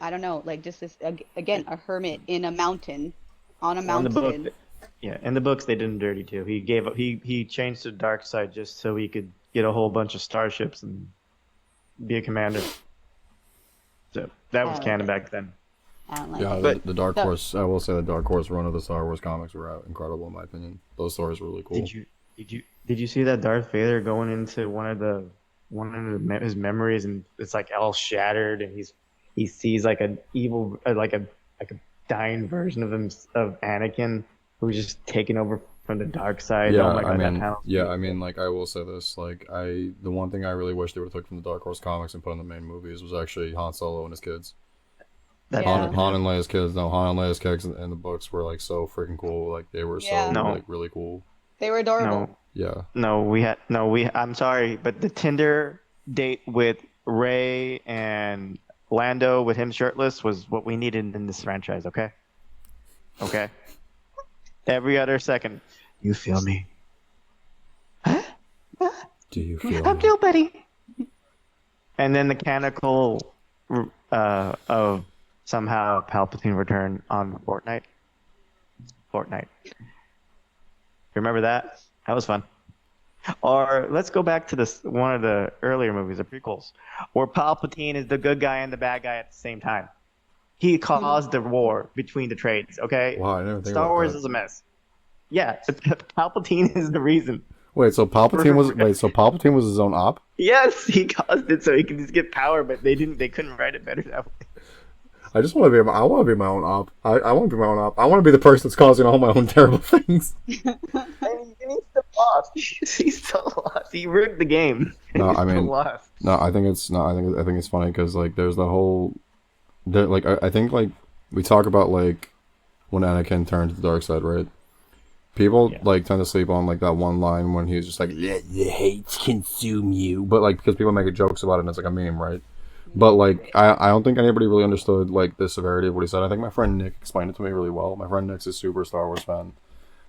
I don't know, like just this again a hermit in a mountain, on a mountain. In the books they did him dirty too. He changed to the dark side just so he could get a whole bunch of starships and be a commander. So that was canon back then. I don't like Yeah, it. the Dark Horse. I will say the Dark Horse run of the Star Wars comics were incredible in my opinion. Those stories were really cool. Did you see that Darth Vader going into one of his memories and it's like all shattered and he sees like an evil like a dying version of Anakin who's just taken over from the dark side. Yeah, oh my God, I mean, like I will say this, like the one thing I really wish they would have took from the Dark Horse comics and put in the main movies was actually Han Solo and his kids. Han and Leia's kids. No, Han and Leia's kids in the books were like so freaking cool. Like they were like really cool. They were adorable. I'm sorry, but the Tinder date with Rey and Lando with him shirtless was what we needed in this franchise. Okay. Every other second, you feel me? Do you feel? I'm nobody. And then the canonical of somehow Palpatine return on Fortnite. Remember that? That was fun. Or let's go back to this one of the earlier movies, the prequels, where Palpatine is the good guy and the bad guy at the same time. He caused the war between the trades. Okay. Wow, I never think Star about Wars that. is a mess. Yeah, Palpatine is the reason. Wait, so Palpatine was his own op? Yes, he caused it so he could just get power, but they couldn't write it better that way. I just want to be. I want to be my own op. I want to be my own op. I want to be the person that's causing all my own terrible things. He's still lost. He's still lost. He rigged the game. No, I mean, lost. no. I think it's funny because like there's the whole, like I think like we talk about like when Anakin turned to the dark side, right? People like tend to sleep on like that one line when he's just like let the hate consume you, but like because people make jokes about it and it's like a meme, right? But like I don't think anybody really understood like the severity of what he said. I think my friend Nick explained it to me really well. My friend Nick's a super Star Wars fan.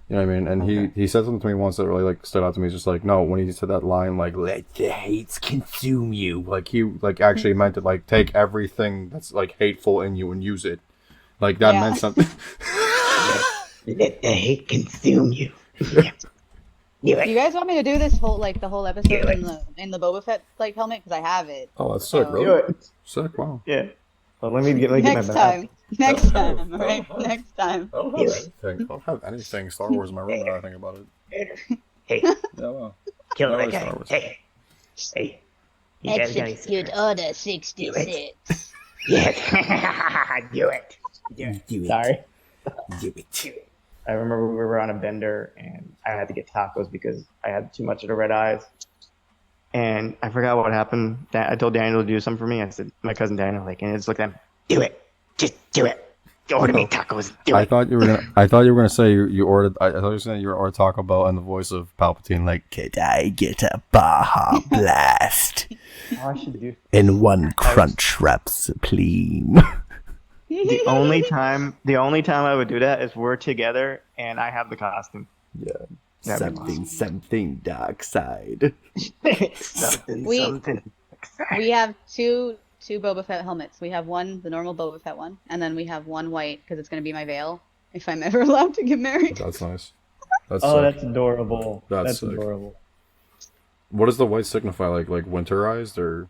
You know what I mean? And he said something to me once that really like stood out to me. He's just like, no, when he said that line like let the hates consume you, like he like actually meant to like take everything that's like hateful in you and use it. Like that meant something. Let the hate consume you. Do you guys want me to do this whole like the whole episode in the Boba Fett like helmet because I have it. Oh, that's sick, really. Do it. Sick, wow. Yeah. Well, let me get my Next bag. Next time, right? Next time. I don't have anything Star Wars in my room now I think about it. Hey, Yeah, wow. kill Not that really guy. Star Wars. Hey. You guys gotta Execute Order 66. Yes. Do it. Sorry. Do it. I remember we were on a bender and I had to get tacos because I had too much of the red eyes. And I forgot what happened. I told Daniel to do something for me. I said, my cousin Daniel, like, and it's looked at him, do it. Just do it. Order me tacos. Do I it. thought you were gonna say you ordered. I thought you were saying you ordered Taco Bell and the voice of Palpatine, like, could I get a Baja Blast I should do. and one Crunch Wrap Supreme? The only time I would do that is we're together and I have the costume. Yeah. That'd be Something dark side. something. We have two Boba Fett helmets. We have one, the normal Boba Fett one, and then we have one white because it's going to be my veil if I'm ever allowed to get married. That's nice. That's Oh, sick. that's adorable. That's sick. Adorable. What does the white signify? Like winterized or?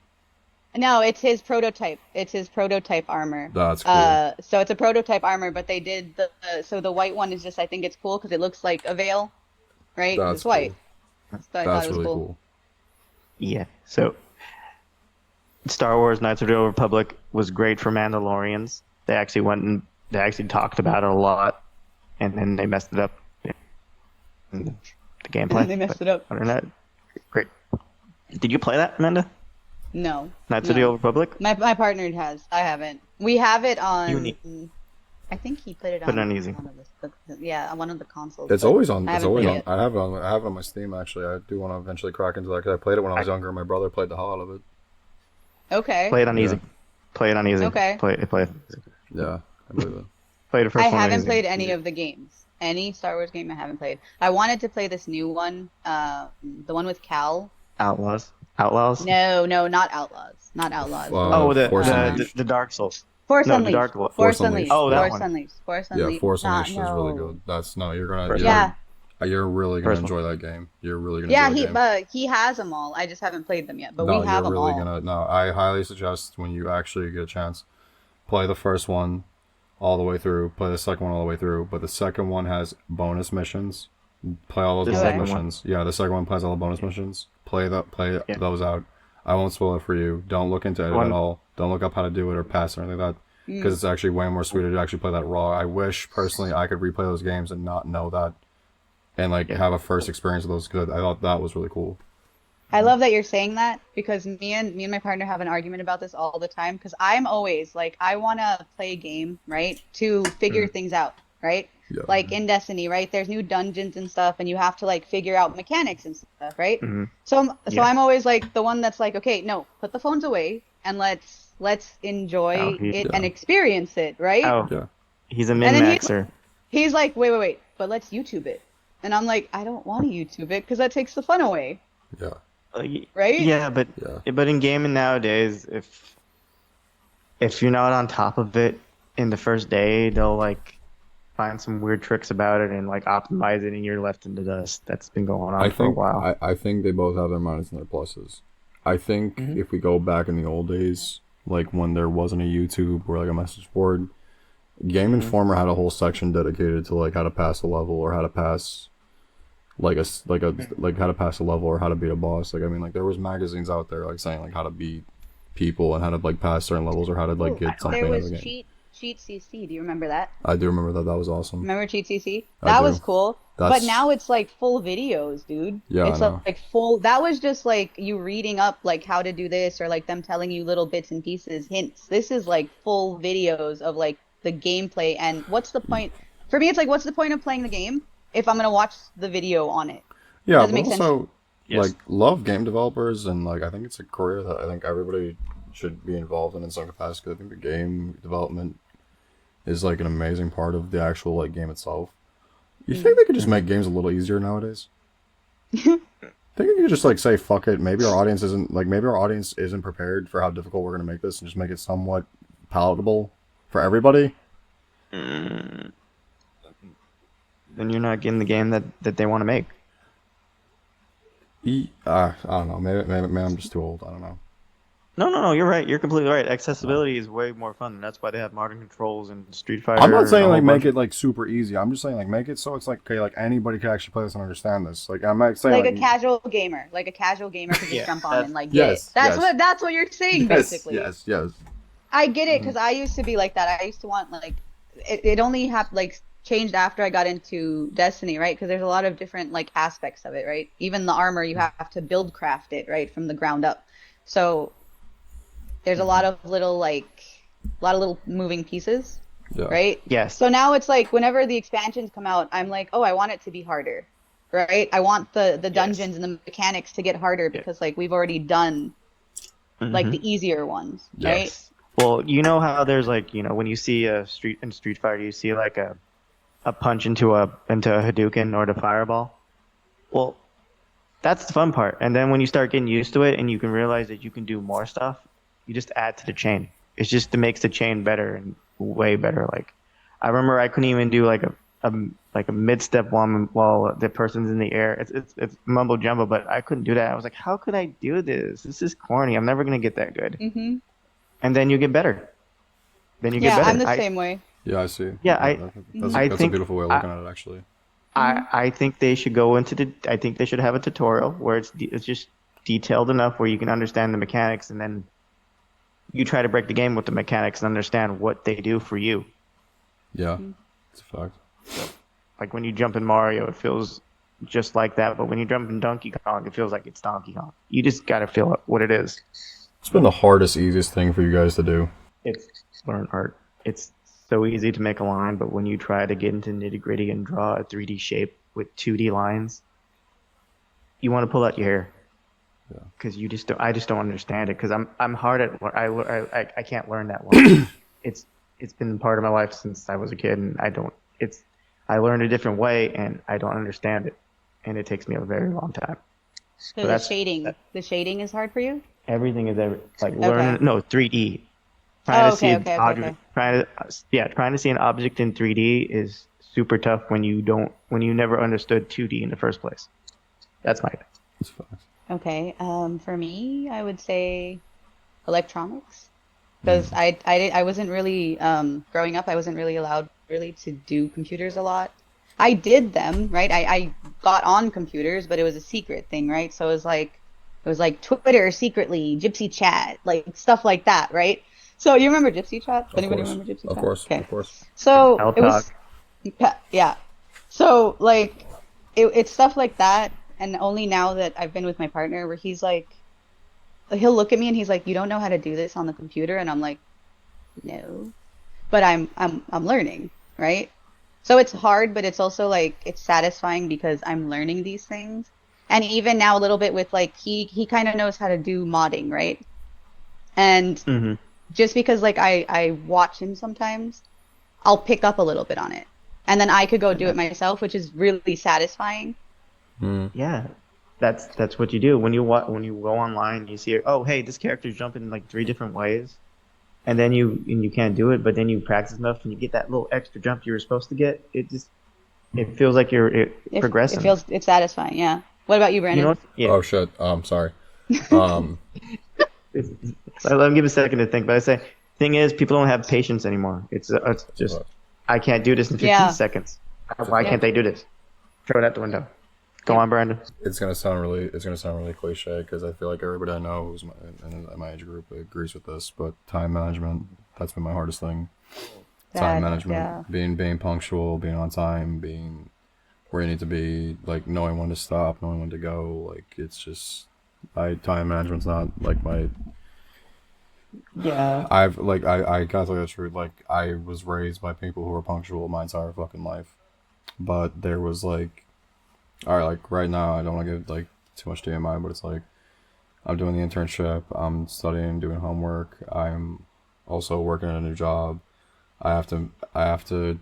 No, it's his prototype. It's his prototype armor. That's cool. So it's a prototype armor, but they did so the white one is just I think it's cool because it looks like a veil, right? That's It's white. cool. So I thought That's it was really cool. cool. Yeah. So, Star Wars: Knights of the Old Republic was great for Mandalorians. They actually talked about it a lot, and then they messed it up in the gameplay. They messed But it up. other than that, great. Did you play that, Amanda? No. Knights of the no. Old Republic? My partner has. I haven't. We have it on. You need- I think he put it Put on. it on easy. One of on one of the consoles. It's but always on. I It's haven't always played on. it. I have it on. I have it on my Steam actually. I do want to eventually crack into that because I played it when I was younger. My brother played the hell out of it. Okay. Play it on Yeah. easy. Play it on easy. Okay. Play it. Yeah, I believe it. Play the first I one. on haven't easy. played any of the games. Any Star Wars game I haven't played. I wanted to play this new one, the one with Cal. Outlaws. No, not Outlaws. Not Outlaws. Oh, Force Unleashed. the Dark Souls. Force no, the Unleashed. Dark Force Force Unleashed. Unleashed. Oh, that Force one. Unleashed. Force Yeah, Unleashed. Force Not- Unleashed is really no. good. That's no, you're gonna. First You're, Yeah. You're really gonna First one. enjoy that game. You're really gonna. Yeah, enjoy that game. he has them all. I just haven't played them yet, but No, we have you're them really all. gonna. No, I highly suggest when you actually get a chance, play the first one all the way through. Play the second one all the way through. But the second one has bonus missions. Play all those The bonus second one. missions. Yeah, the second one plays all the bonus missions. Play Yeah. those out. I won't spoil it for you. Don't look into it One- at all. Don't look up how to do it or pass or anything like that. Because it's actually way more sweeter to actually play that raw. I wish personally I could replay those games and not know that, and like have a first experience of those. Because I thought that was really cool. I love that you're saying that because me and my partner have an argument about this all the time because I'm always like I want to play a game, right? To figure things out, right? Yeah. Like in Destiny, right? There's new dungeons and stuff and you have to like figure out mechanics and stuff, right? Mhm. So Yeah. I'm always like the one that's like, okay, no, put the phones away and let's enjoy Oh, it yeah. and experience it, right? Oh, Yeah. he's a then min-maxer. He's like, wait, but let's YouTube it. And I'm like, I don't want to YouTube it because that takes the fun away, Yeah. right? Yeah, but Yeah. but in gaming nowadays, if you're not on top of it in the first day, they'll like find some weird tricks about it and like optimize it, and you're left in the dust. That's been going on for a while. I think they both have their minuses and their pluses. I think if we go back in the old days, like when there wasn't a YouTube or like a message board, Game Informer had a whole section dedicated to like how to pass a level or how to pass like how to pass a level or how to beat a boss. Like I mean, like there was magazines out there like saying like how to beat people and how to like pass certain levels or how to like get something There out of was the game. Cheat CC. Do you remember that? I do remember that. That was awesome. Remember Cheat CC? I That do. was cool. That's- But now it's like full videos, dude. Yeah, It's I know. like full. That was just like you reading up like how to do this or like them telling you little bits and pieces, hints. This is like full videos of like the gameplay and what's the point? For me, it's like what's the point of playing the game if I'm gonna watch the video on it? Yeah, Doesn't but make sense. also Yes. like love game developers and like I think it's a career that I think everybody should be involved in some capacity. I think the game development is like an amazing part of the actual like game itself. You think they could just make games a little easier nowadays? Think you could just like say fuck it. Maybe our audience isn't prepared for how difficult we're gonna make this and just make it somewhat palatable for everybody. Then you're not getting the game that they want to make. I don't know. Maybe I'm just too old. I don't know. No, you're right. You're completely right. Accessibility is way more fun, and that's why they have modern controls and Street Fighter. I'm not and saying a whole like make bunch it like super easy. I'm just saying like make it so it's like okay, like anybody can actually play this and understand this. Like I'm not saying Like a casual gamer. Like a casual gamer could just Yeah, jump on that's- and like yes, get it. yes. That's what you're saying basically. Yes. I get it because I used to be like that. I used to want like it only changed after I got into Destiny, right? Because there's a lot of different like aspects of it, right? Even the armor you have to build craft it right from the ground up. So there's a lot of little moving pieces, Yeah. right? Yes. So now it's like whenever the expansions come out, I'm like, oh, I want it to be harder, right? I want the dungeons and the mechanics to get harder because like we've already done like the easier ones, right? Yes. Well, you know how there's like, you know, when you see a Street Fighter, you see like a punch into a Hadouken or the fireball. Well, that's the fun part. And then when you start getting used to it and you can realize that you can do more stuff, you just add to the chain. It makes the chain better and way better. Like I remember I couldn't even do like a mid-step while the person's in the air. It's mumbo jumbo, but I couldn't do that. I was like, how could I do this? This is corny. I'm never gonna get that good. Mm-hmm. And then you get better. Then you get Yeah, better. I'm the same way. Yeah, I see. Yeah, that's I a think- beautiful way of looking at it, actually. I think they should I think they should have a tutorial where it's just detailed enough where you can understand the mechanics, and then you try to break the game with the mechanics and understand what they do for you. Yeah, it's a fact. Like when you jump in Mario, it feels just like that. But when you jump in Donkey Kong, it feels like it's Donkey Kong. You just gotta feel what it is. It's been the hardest, easiest thing for you guys to do. It's learn art. It's so easy to make a line, but when you try to get into nitty gritty and draw a 3D shape with 2D lines, you want to pull out your hair. Because you just don't, I just don't understand it. Because I'm hard at I can't learn that well. it's been part of my life since I was a kid, and I learned a different way, and I don't understand it, and it takes me a very long time. So the shading is hard for you? Everything is learning. No, 3D. Trying to see an object. Trying to see an object in 3D is super tough when you never understood 2D in the first place. That's my thing. Okay. For me, I would say electronics, because I wasn't really growing up. I wasn't really allowed really to do computers a lot. I did them, right? I got on computers, but it was a secret thing, right? So it was like Twitter secretly, Gypsy Chat, like stuff like that, right? So you remember Gypsy Chat? Does anybody remember Gypsy Chat? Of course, okay. Of course. So it was, yeah. So like, it's stuff like that, and only now that I've been with my partner, where he's like, he'll look at me and he's like, "You don't know how to do this on the computer," and I'm like, "No," but I'm learning, right? So it's hard, but it's also like it's satisfying because I'm learning these things, and even now a little bit with like he kind of knows how to do modding, right? And just because like I watch him sometimes, I'll pick up a little bit on it, and then I could go do it myself, which is really satisfying. Yeah, that's what you do when you go online. You see, oh hey, this character's jumping like 3 different ways, and then you can't do it, but then you practice enough and you get that little extra jump you were supposed to get. It feels like you're progressing. It's satisfying. Yeah. What about you, Brandon? You know what? Yeah. Oh shit. Sorry. Let me give a second to think. But I say, thing is, people don't have patience anymore. It's just, I can't do this in 15 seconds. Why can't they do this? Throw it out the window. Go on, Brandon. It's gonna sound really cliche because I feel like everybody I know who's in my age group agrees with this. But time management, that's been my hardest thing. Time management, being punctual, being on time, being where you need to be, like knowing when to stop, knowing when to go. Like it's just, time management's not like my. Yeah. I gotta tell you the truth. Like I was raised by people who were punctual my entire fucking life, but there was like. Alright, like right now I don't want to give like too much TMI, but it's like I'm doing the internship, I'm studying, doing homework, I'm also working at a new job. I have to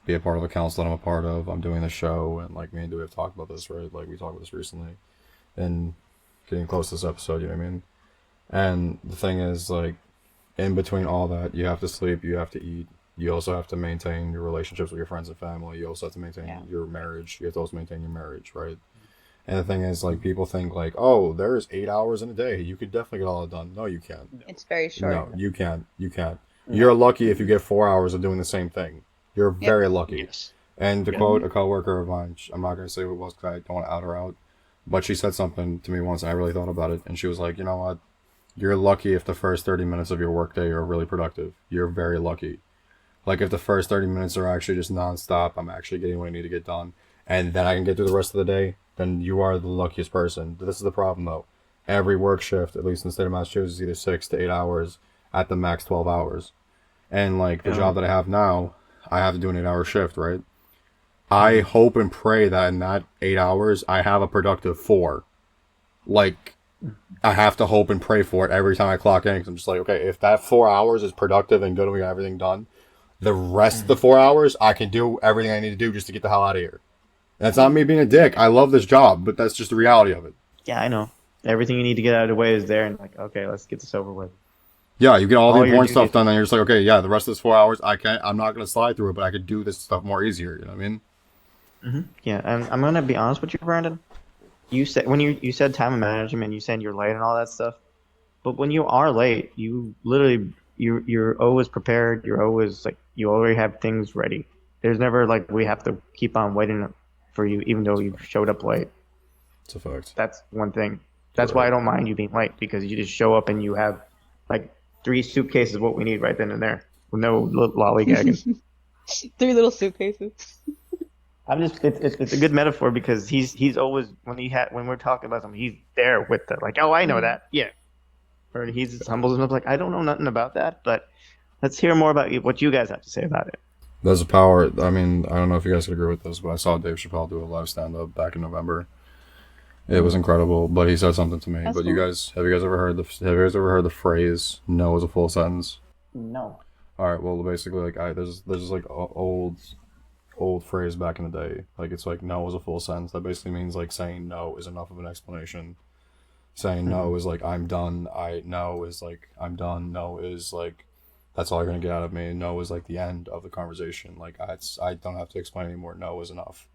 be a part of the council that I'm a part of. I'm doing the show, and like me and Dewey have talked about this, right? Like we talked about this recently, and getting close to this episode, you know what I mean? And the thing is, like, in between all that, you have to sleep, you have to eat. You also have to maintain your relationships with your friends and family. You also have to maintain your marriage. You have to also maintain your marriage, right? And the thing is, like, people think, like, oh, there's 8 hours in a day. You could definitely get all that done. No, you can't. It's very short. No, you can't. You can't. You're lucky if you get 4 hours of doing the same thing. You're very lucky. Yes. And to quote a coworker of mine, I'm not going to say who it was because I don't want to out her out, but she said something to me once and I really thought about it. And she was like, you know what? You're lucky if the first 30 minutes of your workday are really productive. You're very lucky. Like, if the first 30 minutes are actually just nonstop, I'm actually getting what I need to get done, and then I can get through the rest of the day, then you are the luckiest person. This is the problem, though. Every work shift, at least in the state of Massachusetts, is either 6 to 8 hours, at the max 12 hours. And, like, the job that I have now, I have to do an 8-hour shift, right? I hope and pray that in that 8 hours, I have a productive 4. Like, I have to hope and pray for it every time I clock in, because I'm just like, okay, if that 4 hours is productive and good and we got everything done, the rest of the 4 hours, I can do everything I need to do just to get the hell out of here. And that's not me being a dick. I love this job, but that's just the reality of it. Yeah, I know. Everything you need to get out of the way is there, and like, okay, let's get this over with. Yeah, you get all the important stuff done, and you're just like, okay, yeah, the rest of this 4 hours, I'm not going to slide through it, but I could do this stuff more easier, you know what I mean? Mm-hmm. Yeah, and I'm going to be honest with you, Brandon. You said, when you said time management, you said you're late and all that stuff, but when you are late, you literally, you're always prepared, you're always like, you already have things ready. There's never like we have to keep on waiting for you even though you showed up late. It's a fact. That's one thing. That's why I don't mind you being late, because you just show up and you have like 3 suitcases of what we need right then and there with no lollygagging. 3 little suitcases. I'm just it's a good metaphor because he's always when we're talking about something, he's there with the like, oh, I know that, yeah. Or he just humbles himself like, I don't know nothing about that, but let's hear more about what you guys have to say about it. There's a power. I mean, I don't know if you guys could agree with this, but I saw Dave Chappelle do a live stand up back in November. It was incredible, but he said something to me. That's But you cool. guys, have you guys ever heard the phrase "no" is a full sentence? No. All right. Well, basically, like there's this like old phrase back in the day. Like it's like "no" is a full sentence. That basically means like saying no is enough of an explanation. Saying no is like I'm done. No is like I'm done. No is like that's all you're gonna get out of me. No is like the end of the conversation. Like I don't have to explain anymore. No is enough.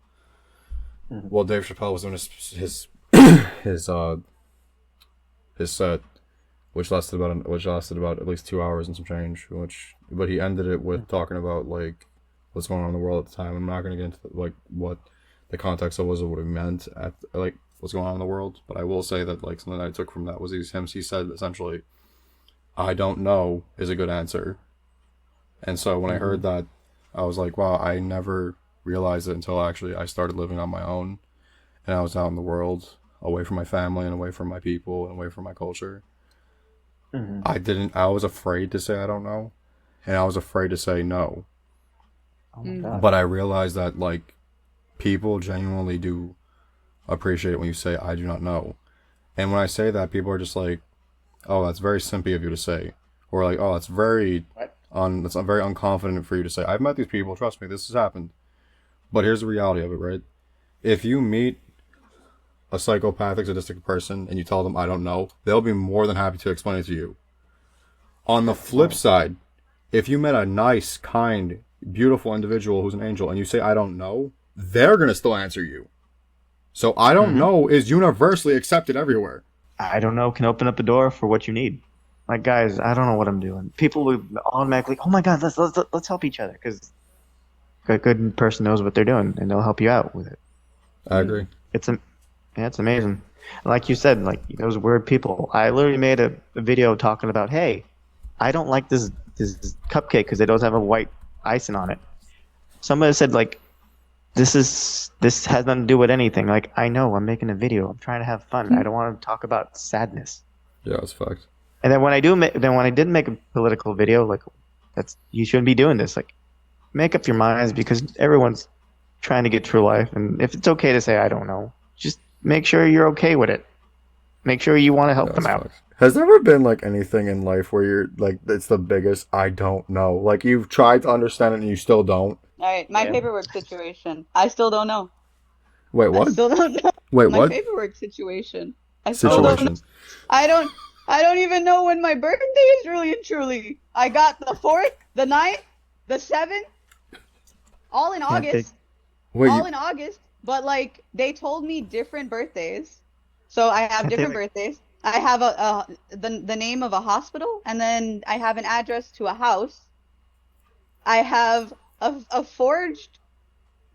Well, Dave Chappelle was doing his his set, which lasted about at least 2 hours and some change. But he ended it with talking about like what's going on in the world at the time. I'm not gonna get into like what the context of was or what it meant at like what's going on in the world. But I will say that like something I took from that was he said essentially, "I don't know" is a good answer. And so when I heard that, I was like, wow, I never realized it until actually I started living on my own, and I was out in the world, away from my family and away from my people and away from my culture. I was afraid to say I don't know, and I was afraid to say no. Oh my god. But I realized that like people genuinely do appreciate it when you say I do not know. And when I say that, people are just like, oh, that's very simpy of you to say. Or like, oh, that's not very unconfident for you to say. I've met these people, trust me, this has happened. But here's the reality of it, right? If you meet a psychopathic, sadistic person and you tell them I don't know, they'll be more than happy to explain it to you. On the flip side, if you met a nice, kind, beautiful individual who's an angel and you say I don't know, they're gonna still answer you. So I don't know is universally accepted everywhere. I don't know can open up the door for what you need. Like, guys, I don't know what I'm doing. People will automatically, oh my god, let's help each other because a good person knows what they're doing and they'll help you out with it. I agree. It's amazing. Like you said, like those weird people. I literally made a video talking about, hey, I don't like this cupcake because it doesn't have a white icing on it. Somebody said like, this has nothing to do with anything. Like, I know I'm making a video. I'm trying to have fun. I don't want to talk about sadness. Yeah, it's fact. And then when I did make a political video, like you shouldn't be doing this. Like, make up your minds because everyone's trying to get through life, and if it's okay to say I don't know, just make sure you're okay with it. Make sure you want to help them out. Fact. Has there ever been like anything in life where you're like it's the biggest I don't know? Like you've tried to understand it and you still don't? All right, my paperwork situation. I still don't know. Wait, what? I still don't know. Wait, My what? paperwork situation. I still don't know. Situation. I don't even know when my birthday is really and truly. I got the 4th, the 9th, the 7th, all in August. Wait, All in August, but like they told me different birthdays. So I have different birthdays. I have the name of a hospital, and then I have an address to a house. I have a forged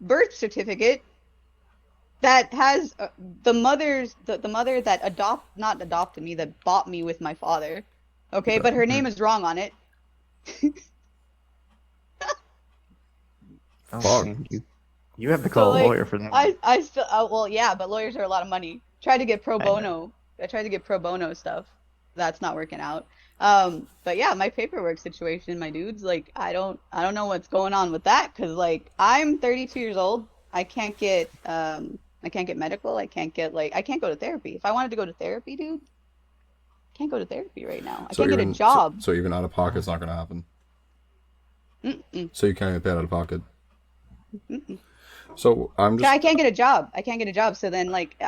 birth certificate that has the mother that not adopted me, that bought me with my father. Okay, but her name is wrong on it. Fuck. You have to call a lawyer for that. I still well, yeah, but lawyers are a lot of money. Tried to get pro bono. I tried to get pro bono stuff. That's not working out. But yeah, my paperwork situation, my dudes, like I don't know what's going on with that, because like I'm 32 years old. I can't get medical. I can't go to therapy. If I wanted to go to therapy, dude, I can't go to therapy right now. I can't get a job. So even out of pocket's not gonna happen. Mm-mm. So you can't get paid out of pocket. Mm-mm. So I can't get a job. So then like,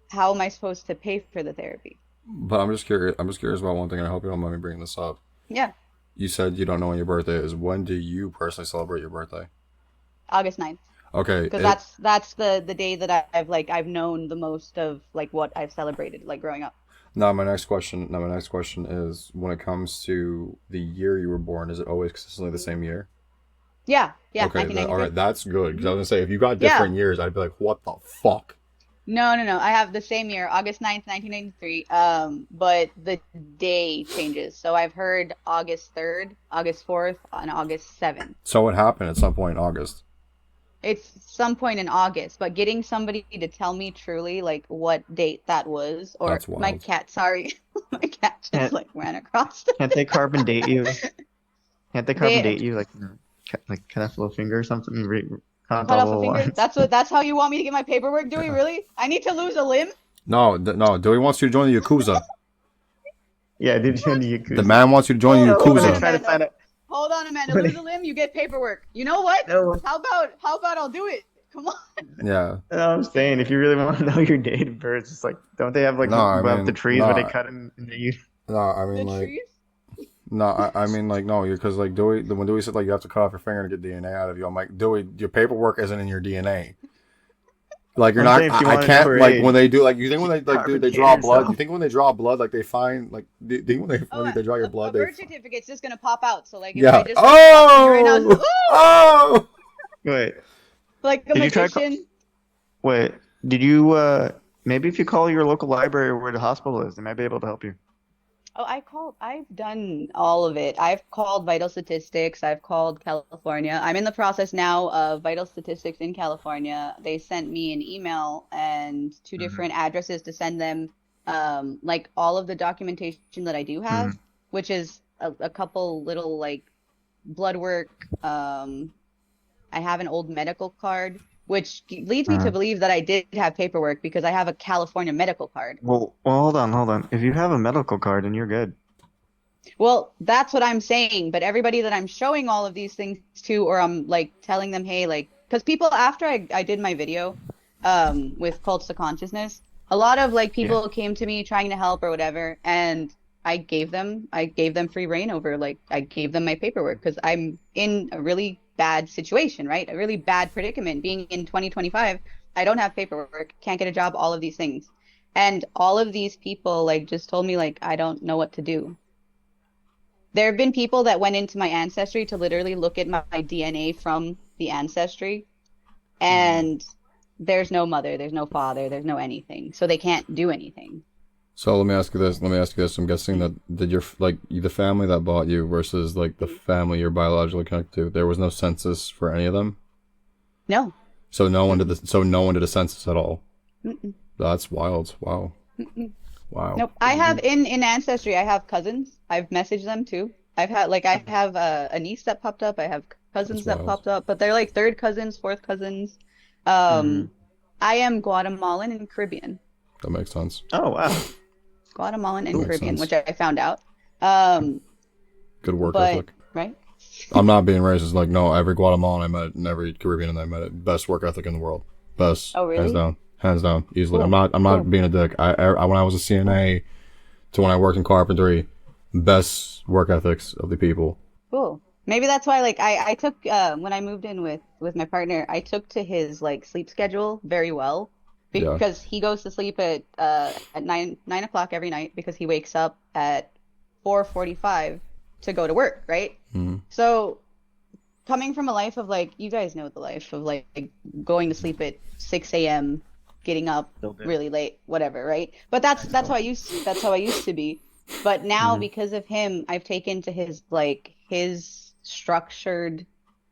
how am I supposed to pay for the therapy? But I'm just curious about one thing, and I hope you don't mind me bringing this up. Yeah. You said you don't know when your birthday is. When do you personally celebrate your birthday? August 9th. Okay. Because that's the day that I've known the most of like what I've celebrated like growing up. Now my next question is, when it comes to the year you were born, is it always consistently the same year? Yeah. Okay. All right. That's good. Because I was gonna say if you got different years, I'd be like, what the fuck? No. I have the same year, August 9th, 1993. But the day changes. So I've heard August 3rd, August 4th, and August 7th. So what happened at some point in August? It's some point in August, but getting somebody to tell me truly like what date that was, or That's my wild. cat, sorry, my cat just Can't like ran across the can't they carbon date you? Can't they carbon they date you like cut off a little finger or something? Cut cut off off a little finger. lines. That's how you want me to get my paperwork, Dewey? Yeah. Really? I need to lose a limb? No, no. Dewey wants you to join the Yakuza. Yeah, did you in the The Yakuza? man wants you to join the No, Hold when they on, Yakuza. try to Amanda. sign up. Hold on, Amanda. When Lose a they, limb, you get paperwork. You know what? no, How about I'll do it? Come on. Yeah. no, I'm saying if you really want to know your date of birth, it's like don't they have like No, I above the mean, trees where they no, cut in the no. I The mean, like, trees? no. I mean, like, no. You're because like Dewey. When Dewey said like you have to cut off your finger to get DNA out of you, I'm like, Dewey, your paperwork isn't in your DNA. Like you're I'm not. saying if you I want to know can't her like when age, they do like you think when they like do carbon they date draw blood. You yourself. think when they draw blood like they find like do you think Oh, when they draw your a blood they birth certificate's just gonna pop out. So like if I yeah. just like put my finger right now, it's Oh. ooh, Oh. Wait, like a did you try? magician. Wait, did you? Maybe if you call your local library where the hospital is, they might be able to help you. Oh, I've done all of it. I've called Vital Statistics. I've called California. I'm in the process now of Vital Statistics in California. They sent me an email and two Hmm. different addresses to send them, like all of the documentation that I do Hmm. have, which is a couple little like blood work. I have an old medical card, which leads me to Hmm. believe that I did have paperwork because I have a California medical card. Well, hold on. If you have a medical card, then you're good. Well, that's what I'm saying. But everybody that I'm showing all of these things to, or I'm like telling them, hey, like, because people after I did my video, with Cults to Consciousness, a lot of like Yeah. people came to me trying to help or whatever, and I gave them free reign over, like, I gave them my paperwork because I'm in a really bad situation, right? A really bad predicament. Being in 2025, I don't have paperwork, can't get a job, all of these things. And all of these people like just told me like I don't know what to do. There have been people that went into my ancestry to literally look at my DNA from the ancestry, Hmm. and there's no mother, there's no father, there's no anything. So they can't do anything. So let me ask you this. Let me ask you this. I'm guessing that did your like the family that bought you versus like the family you're biologically connected to, there was no census for any of them. No. So no one did Mm-mm, the so no one did a census at all. mm-mm, That's wild. Wow. mm-mm. Wow. Nope. I have in ancestry, I have cousins. I've messaged them too. I have a niece that popped up. I have That's cousins that wild. popped up, but they're like third cousins, fourth cousins. Hmm. Um, I am Guatemalan and Caribbean. That makes sense. Oh wow. Guatemalan That and makes Caribbean, sense. which I found out. Um, Good work but ethic. right? I'm not being racist. Like no, every Guatemalan I met and every Caribbean I met, best work ethic in the world. Best, Oh, really? hands down, easily. Cool. I'm not Cool. being a dick. I when I was a CNA to when I worked in carpentry, best work ethics of the people. Cool. Maybe that's why like I took when I moved in with my partner, I took to his like sleep schedule very well Yeah. because he goes to sleep at nine o'clock every night because he wakes up at 4:45 to go to work, right? Mm-hmm. So coming from a life of like you guys know the life of like going to sleep at 6 a.m., getting up Still do. really late, whatever, right? But I that's still. how I used to be. But now Hmm. because of him, I've taken to his structured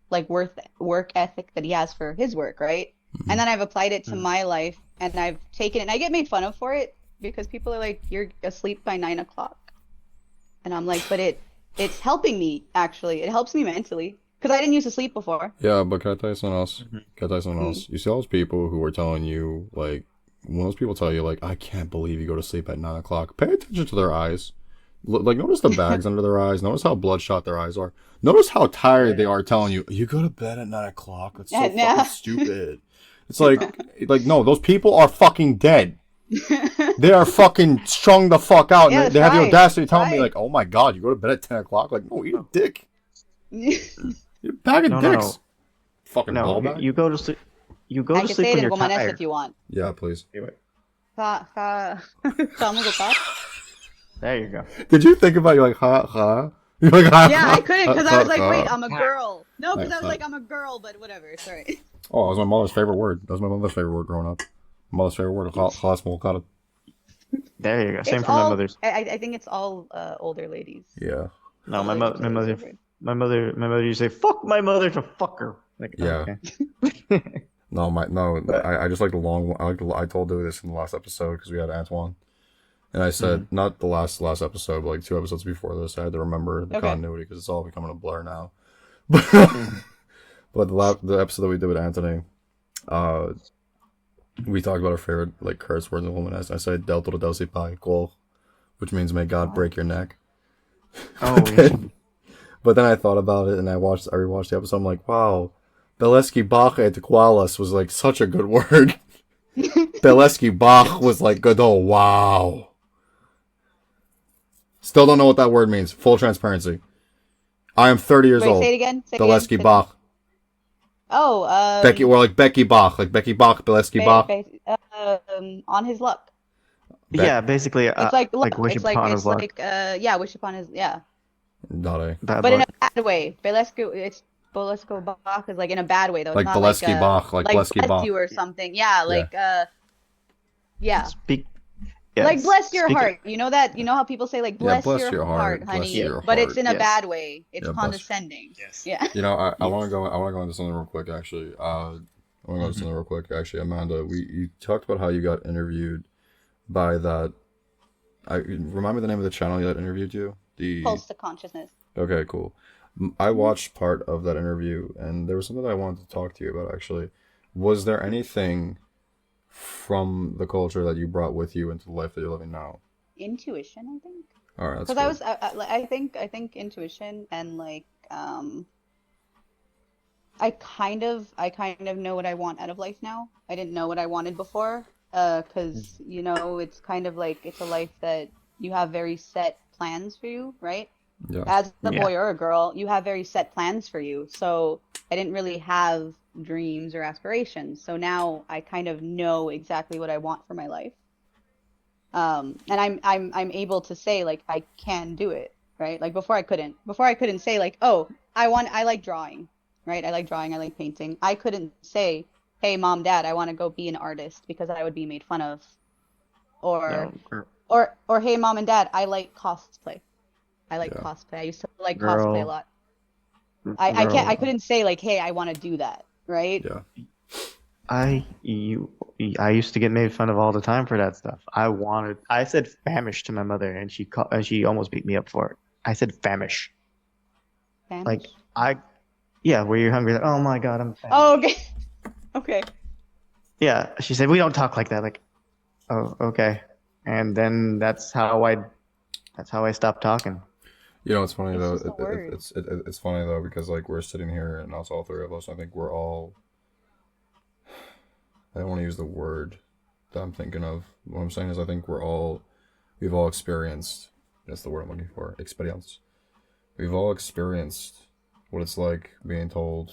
like work ethic that he has for his work, right? And then I've applied it to Hmm. my life and I've taken it and I get made fun of for it because people are like, you're asleep by 9 o'clock. And I'm like, but it's helping me actually. It helps me mentally because I didn't used to sleep before. Yeah, but can I tell you something else? Hmm. Can I tell you something Mm. else? You see all those people who are telling you like when those people tell you like I can't believe you go to sleep at 9 o'clock. Pay attention to their eyes. Like notice the bags under their eyes. Notice how bloodshot their eyes are. Notice how tired they Yeah. are telling you you go to bed at 9 o'clock. That's so And fucking now, stupid. It's like no, those people are fucking dead. They are fucking strung the fuck out, yeah, and that's they have the right. audacity to That's tell me right. like, "Oh my god, you go to bed at 10 o'clock?" Like, no, eat a dick. I You're a bag of No, no, dicks. no, Fucking no. ball bag. You go to sleep. You go to can sleep say it when in you're Romanes if tired. you want. Yeah, please. Anyway, Estamos ocupados? there you go. Did you think about you're like ha ha? You're like ha Yeah, ha I couldn't because I was like, wait, I'm a Ha. girl. No, because ha, I was ha. like, I'm a girl, but whatever. Sorry. Oh, that was my mother's favorite word. That was my mother's favorite word growing up. My mother's favorite word. Halas molkada. There you go. Same It's for my all. mother's. I think it's all older ladies. Yeah. No, Older, older favorite. my mother used to say, "Fuck my mother to fuck her." Like, Yeah. okay. No. But I just like the long one. I told Dewey this in the last episode because we had Antoine, and I said not the last episode, but like 2 episodes before this. I had to remember the Okay. continuity because it's all becoming a blur now. But the episode that we did with Anthony, uh, we talked about our favorite like curse words in womanize. I said "Del todo del si pai kol," which means "May God break your neck." oh, yeah. But then I thought about it and I rewatched the episode. I'm like, wow, Beleski Bach et Qualis was like such a good word. Beleski Bach was like good. Oh wow. Still don't know what that word means. Full transparency. I am 30 years Wait, old. say it again. Say it Beleski again. Bach. Oh, Becky, or like Becky Bach, like Becky Bach, Beleski Bach. on his luck. Yeah, basically, It's like luck. wish It's upon like his it's luck. like yeah, wish upon his yeah. Not a Bad But in a luck. bad way. Bolesco Bach is like in a bad way though. It's like not like Beleski Bach, like Beleski bless Bach. you or something. Yeah, like yeah. Speak. Yeah, Like bless your speak- heart. You know that? You know how people say like bless, bless your your heart, heart, honey. bless your But it's heart. in a Yes. bad way. It's Yeah, bless- condescending. Yes. Yeah. You know, I Yes. want to go into something real quick. Actually, I want to go into something real quick. Actually, Amanda, you talked about how you got interviewed by that. Remind me the name of the channel that interviewed you. Pulse to consciousness. Okay, cool. I watched part of that interview, and there was something that I wanted to talk to you about. Actually, was there anything from the culture that you brought with you into the life that you're living now? Intuition, I think. All right, that's Because good. I think intuition and like I kind of know what I want out of life now. I didn't know what I wanted before. Because you know, it's kind of like it's a life that you have very set plans for you, right? Yeah. As a Yeah. boy or a girl, you have very set plans for you. So I didn't really have dreams or aspirations. So now I kind of know exactly what I want for my life. And I'm able to say like I can do it, right? Like before I couldn't. Before I couldn't say like, oh, I like drawing, right? I like drawing, I like painting. I couldn't say, hey, mom, dad, I want to go be an artist because I would be made fun of. Or No, or hey, mom and dad, I like cosplay. I like Yeah. cosplay. I used to like Girl. cosplay a lot. I girl, couldn't say like, hey, I want to do that, right? Yeah. I used to get made fun of all the time for that stuff. I said famish to my mother, and she almost beat me up for it. I said famish. Like Spanish? yeah, where you're hungry. Like, oh my God, I'm famished. Oh, okay. Okay. Yeah, she said we don't talk like that. Like, oh, okay. And then that's how I stopped talking. You know, it's funny It's though. just a word. It's funny though because like we're sitting here and us all three of us. I think we're all. I don't want to use the word that I'm thinking of. What I'm saying is, I think we've all experienced. That's the word I'm looking for. Experience. We've all experienced what it's like being told,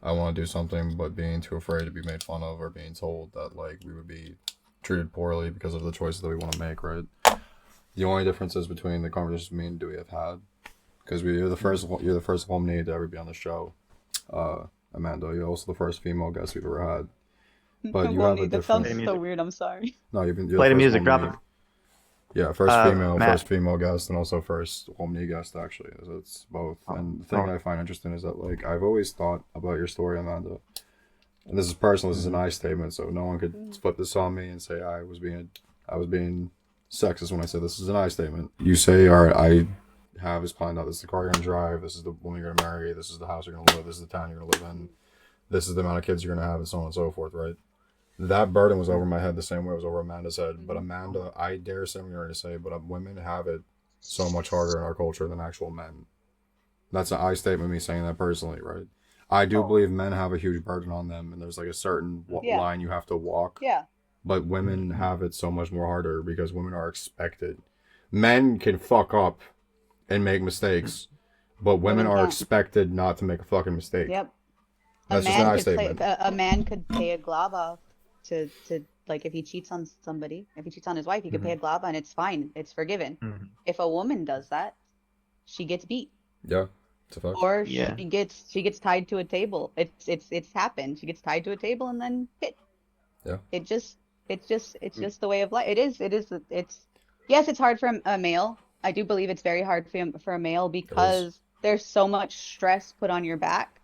"I want to do something," but being too afraid to be made fun of, or being told that like we would be treated poorly because of the choices that we want to make. Right. The only differences between the conversations me and Dewey have had, because you're the first homie to ever be on the show, Amanda. You're also the first female guest we've ever had. But you have a That sounds different. so weird. I'm sorry. No, you're Play the first music, homie. drop it. Yeah, Matt. first female guest, and also first homie guest. Actually, so it's both. And the thing that I find interesting is that like I've always thought about your story, Amanda. And this is personal. This is an I statement, so no one could flip this on me and say I was being sexist when I said this is an I statement. You say, all right, I have this planned out. This is the car you're gonna drive. This is the woman you're gonna marry. This is the house you're gonna live. This is the town you're gonna live in. This is the amount of kids you're gonna have, and so on and so forth. Right? That burden was over my head the same way it was over Amanda's head. But Amanda, I dare say what you're going to say, but women have it so much harder in our culture than actual men. That's an I statement, me saying that personally, right? I do believe men have a huge burden on them, and there's like a certain Yeah. line you have to walk. Yeah. But women have it so much more harder because women are expected. Men can fuck up and make mistakes, but women are can't. expected not to make a fucking mistake. Yep. That's just an I statement. A man could pay a glava to like if he cheats on somebody, if he cheats on his wife, he could pay a glava and it's fine. It's forgiven. Mhm. If a woman does that, she gets beat. Yeah, it's a fact. Or Yeah. she gets tied to a table. It's happened. She gets tied to a table and then hit. Yeah. It's just the way of life. It's yes, it's hard for a male. I do believe it's very hard for a male because there's so much stress put on your back.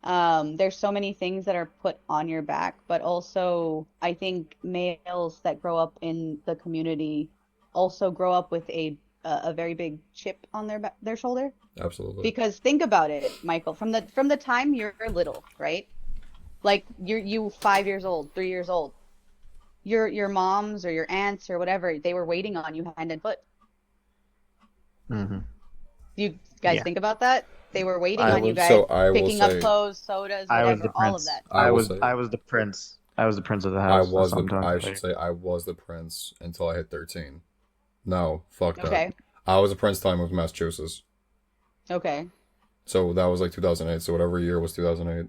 There's so many things that are put on your back, but also I think males that grow up in the community also grow up with a very big chip on their shoulder. Absolutely. Because think about it, Michael, from the time you're little, right? Like you 5 years old, 3 years old, your moms or your aunts or whatever, they were waiting on you hand and foot. Hmm. You guys Yeah. think about that? They were waiting I on you was guys, So I will picking up say, clothes, sodas, I was the whatever, all of prince. that. I will say, I was the prince. I was the prince of the I house. That's was what I'm the, telling I you should later. say, I was the prince until I hit 13. No, fuck that. Okay. I was a prince till I moved to Massachusetts. Okay. So that was like 2008. So whatever year was 2008,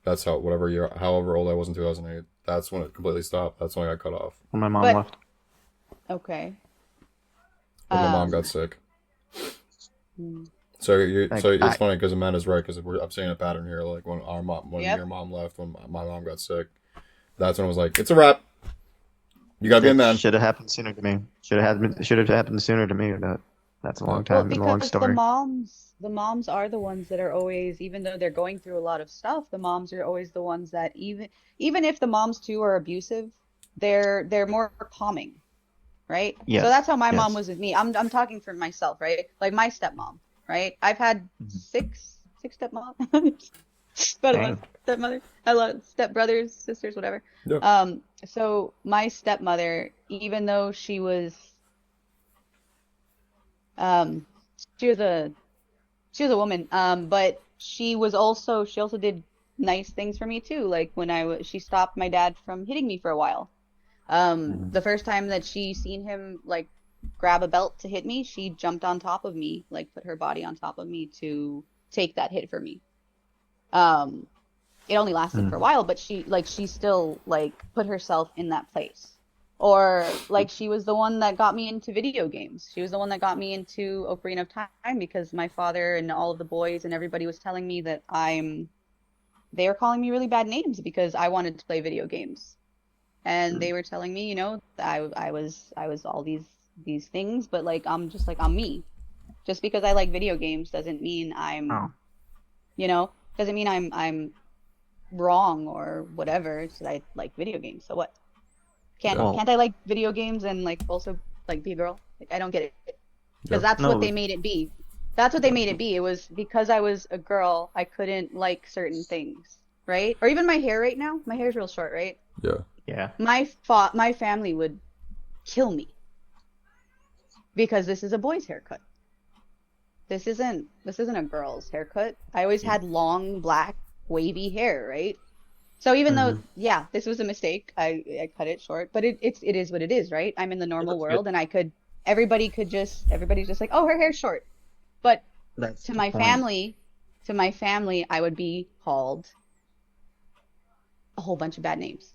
that's how, whatever year, however old I was in 2008, that's when it completely stopped. That's when I got cut off. When my mom But left. okay. When my mom Um, got sick. mm, So Like it's I, funny because Amanda's right because I'm seeing a pattern here. Like when yep. your mom left, when my mom got sick, that's when it was like, it's a wrap. You gotta be a that man. should have happened sooner to me. Should have happened sooner to me. That's a Yeah. long Well, time and a long because story. the moms are the ones that are always, even though they're going through a lot of stuff, the moms are always the ones that even if the moms too are abusive, they're more calming, right? So Yes. that's how my mom Yes. was with me. I'm talking for myself, right? Like my stepmom, right? I've had Mhm. six stepmoms, but a lot of Dang. stepmothers, a lot of stepbrothers, sisters, whatever. Yeah. So my stepmother, even though um, she was a woman, but she also did nice things for me too. Like when she stopped my dad from hitting me for a while. Mhm. The first time that she seen him like grab a belt to hit me, she jumped on top of me, like put her body on top of me to take that hit for me. Um, it only lasted for a Mhm. while, but she still like put herself in that place. Or like she was the one that got me into video games. She was the one that got me into Ocarina of Time because my father and all of the boys and everybody was telling me that they were calling me really bad names because I wanted to play video games. And they were telling me, I was all these things, but like I'm me. Just because I like video games doesn't mean Oh. doesn't mean I'm wrong or whatever. It's that I like video games. So what? Can't Yeah. Well, can't I like video games and like also like be a girl? Like, I don't get it. Yeah. Because that's what no. they made it be. That's what they made it be. It was because I was a girl, I couldn't like certain things, right? Or even my hair right now. My hair's real short, right? Yeah. Yeah. My family would kill me because this is a boy's haircut. This isn't a girl's haircut. I always Yeah. had long black wavy hair, right? So even though, Hmm. yeah, this was a mistake, I cut it short, but it is what it is, right? I'm in the It normal looks good. world, and everybody's just like, oh, her hair's short. But That's to the my point. family, I would be called a whole bunch of bad names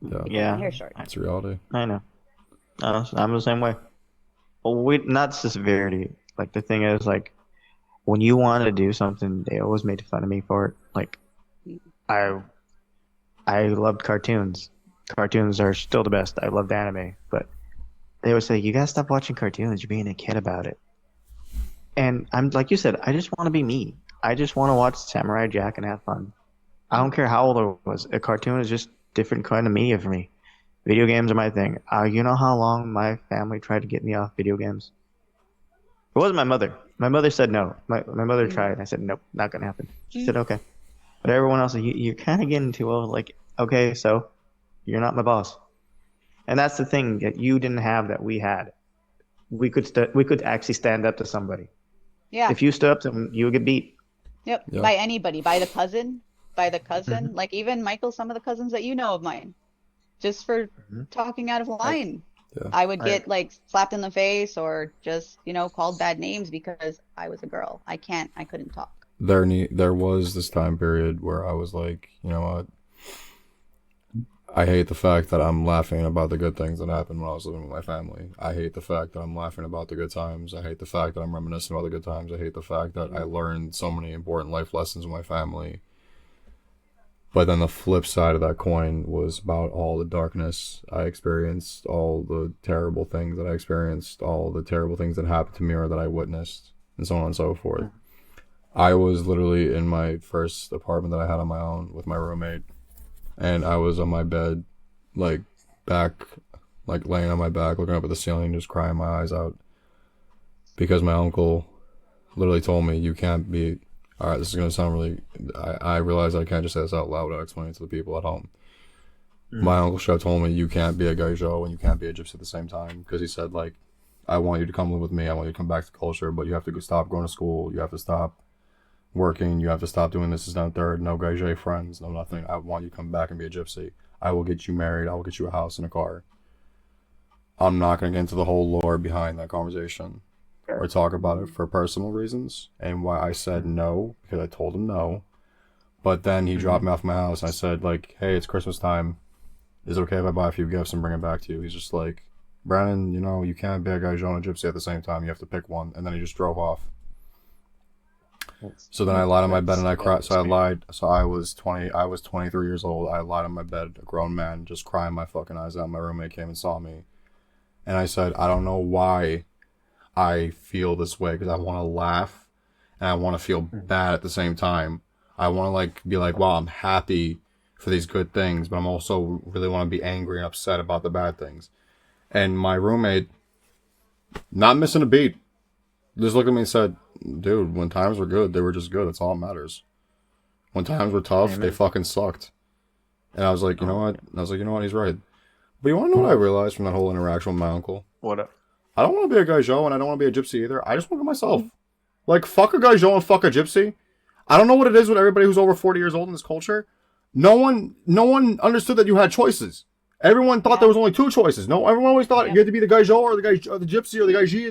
Yeah. because my Yeah. hair's short. It's reality. I know. I'm the same way. Well, not the severity. Like the thing is, like when you want to do something, they always made fun of me for it. Like I I loved cartoons. Cartoons are still the best. I loved anime, but they would say you gotta stop watching cartoons. You're being a kid about it. And I'm like you said, I just want to be me. I just want to watch Samurai Jack and have fun. I don't care how old I was. A cartoon is just different kind of media for me. Video games are my thing. You know how long my family tried to get me off video games? It wasn't my mother. My mother said no. My mother Mm-hmm. tried, and I said nope, not gonna happen. She said okay. But everyone else, you're kind of getting too old. Like okay, so you're not my boss. And that's the thing that you didn't have that we had. We could actually stand up to somebody. Yeah. If you stood up to them, you would get beat. Yep. Yeah. By anybody, by the cousin, Hmm. like even Michael, some of the cousins that you know of mine, just for Hmm. talking out of Like line. Yeah. I would I get like slapped in the face or just, called bad names because I was a girl. I couldn't talk. There was this time period where I was like, you know what? I hate the fact that I'm laughing about the good things that happened when I was living with my family. I hate the fact that I'm laughing about the good times. I hate the fact that I'm reminiscing about the good times. I hate the fact that I learned so many important life lessons with my family. But then the flip side of that coin was about all the darkness I experienced, all the terrible things that I experienced, all the terrible things that happened to me or that I witnessed, and so on and so forth. I was literally in my first apartment that I had on my own with my roommate, and I was on my bed, like back, like laying on my back, looking up at the ceiling, just crying my eyes out because my uncle literally told me, "You can't be." All right, this is gonna sound really. I realize I can't just say this out loud without explaining it to the people at home. My uncle should have told me, "You can't be a gaijou and you can't be a gypsy at the same time," because he said, like, "I want you to come live with me. I want you to come back to culture, but you have to stop going to school. You have to stop working. You have to stop doing this, and third. No gaijou friends, no nothing. I want you to come back and be a gypsy. I will get you married. I will get you a house and a car." I'm not gonna get into the whole lore behind that conversation or talk about it for personal reasons and why I said no, because I told him no. But then he dropped me off my house and I said, like, "Hey, it's Christmas time. Is it okay if I buy a few gifts and bring it back to you?" He's just like, "Brandon, you know, you can't be a gaijou and a gypsy at the same time. You have to pick one." And then he just drove off. So then I lied on my bed and I cried. So I lied. So I was 23 years old. I lied on my bed, a grown man, just crying my fucking eyes out. My roommate came and saw me. And I said, "I don't know why I feel this way, because I want to laugh and I want to feel bad at the same time. I want to like be like, wow, I'm happy for these good things, but I'm also really want to be angry and upset about the bad things." And my roommate, not missing a beat, just looked at me and said, "Dude, when times were good, they were just good. That's all that matters. When times were tough, they fucking sucked." And I was like, you know what? He's right. But you want to know what I realized from that whole interaction with my uncle? What up? I don't want to be a gaijou and I don't want to be a gypsy either. I just want to be myself. Like, fuck a gaijou and fuck a gypsy. I don't know what it is with everybody who's over 40 years old in this culture. No one understood that you had choices. Everyone thought there was only two choices. No, everyone always thought you had to be the gaijou or the gypsy or the gaiji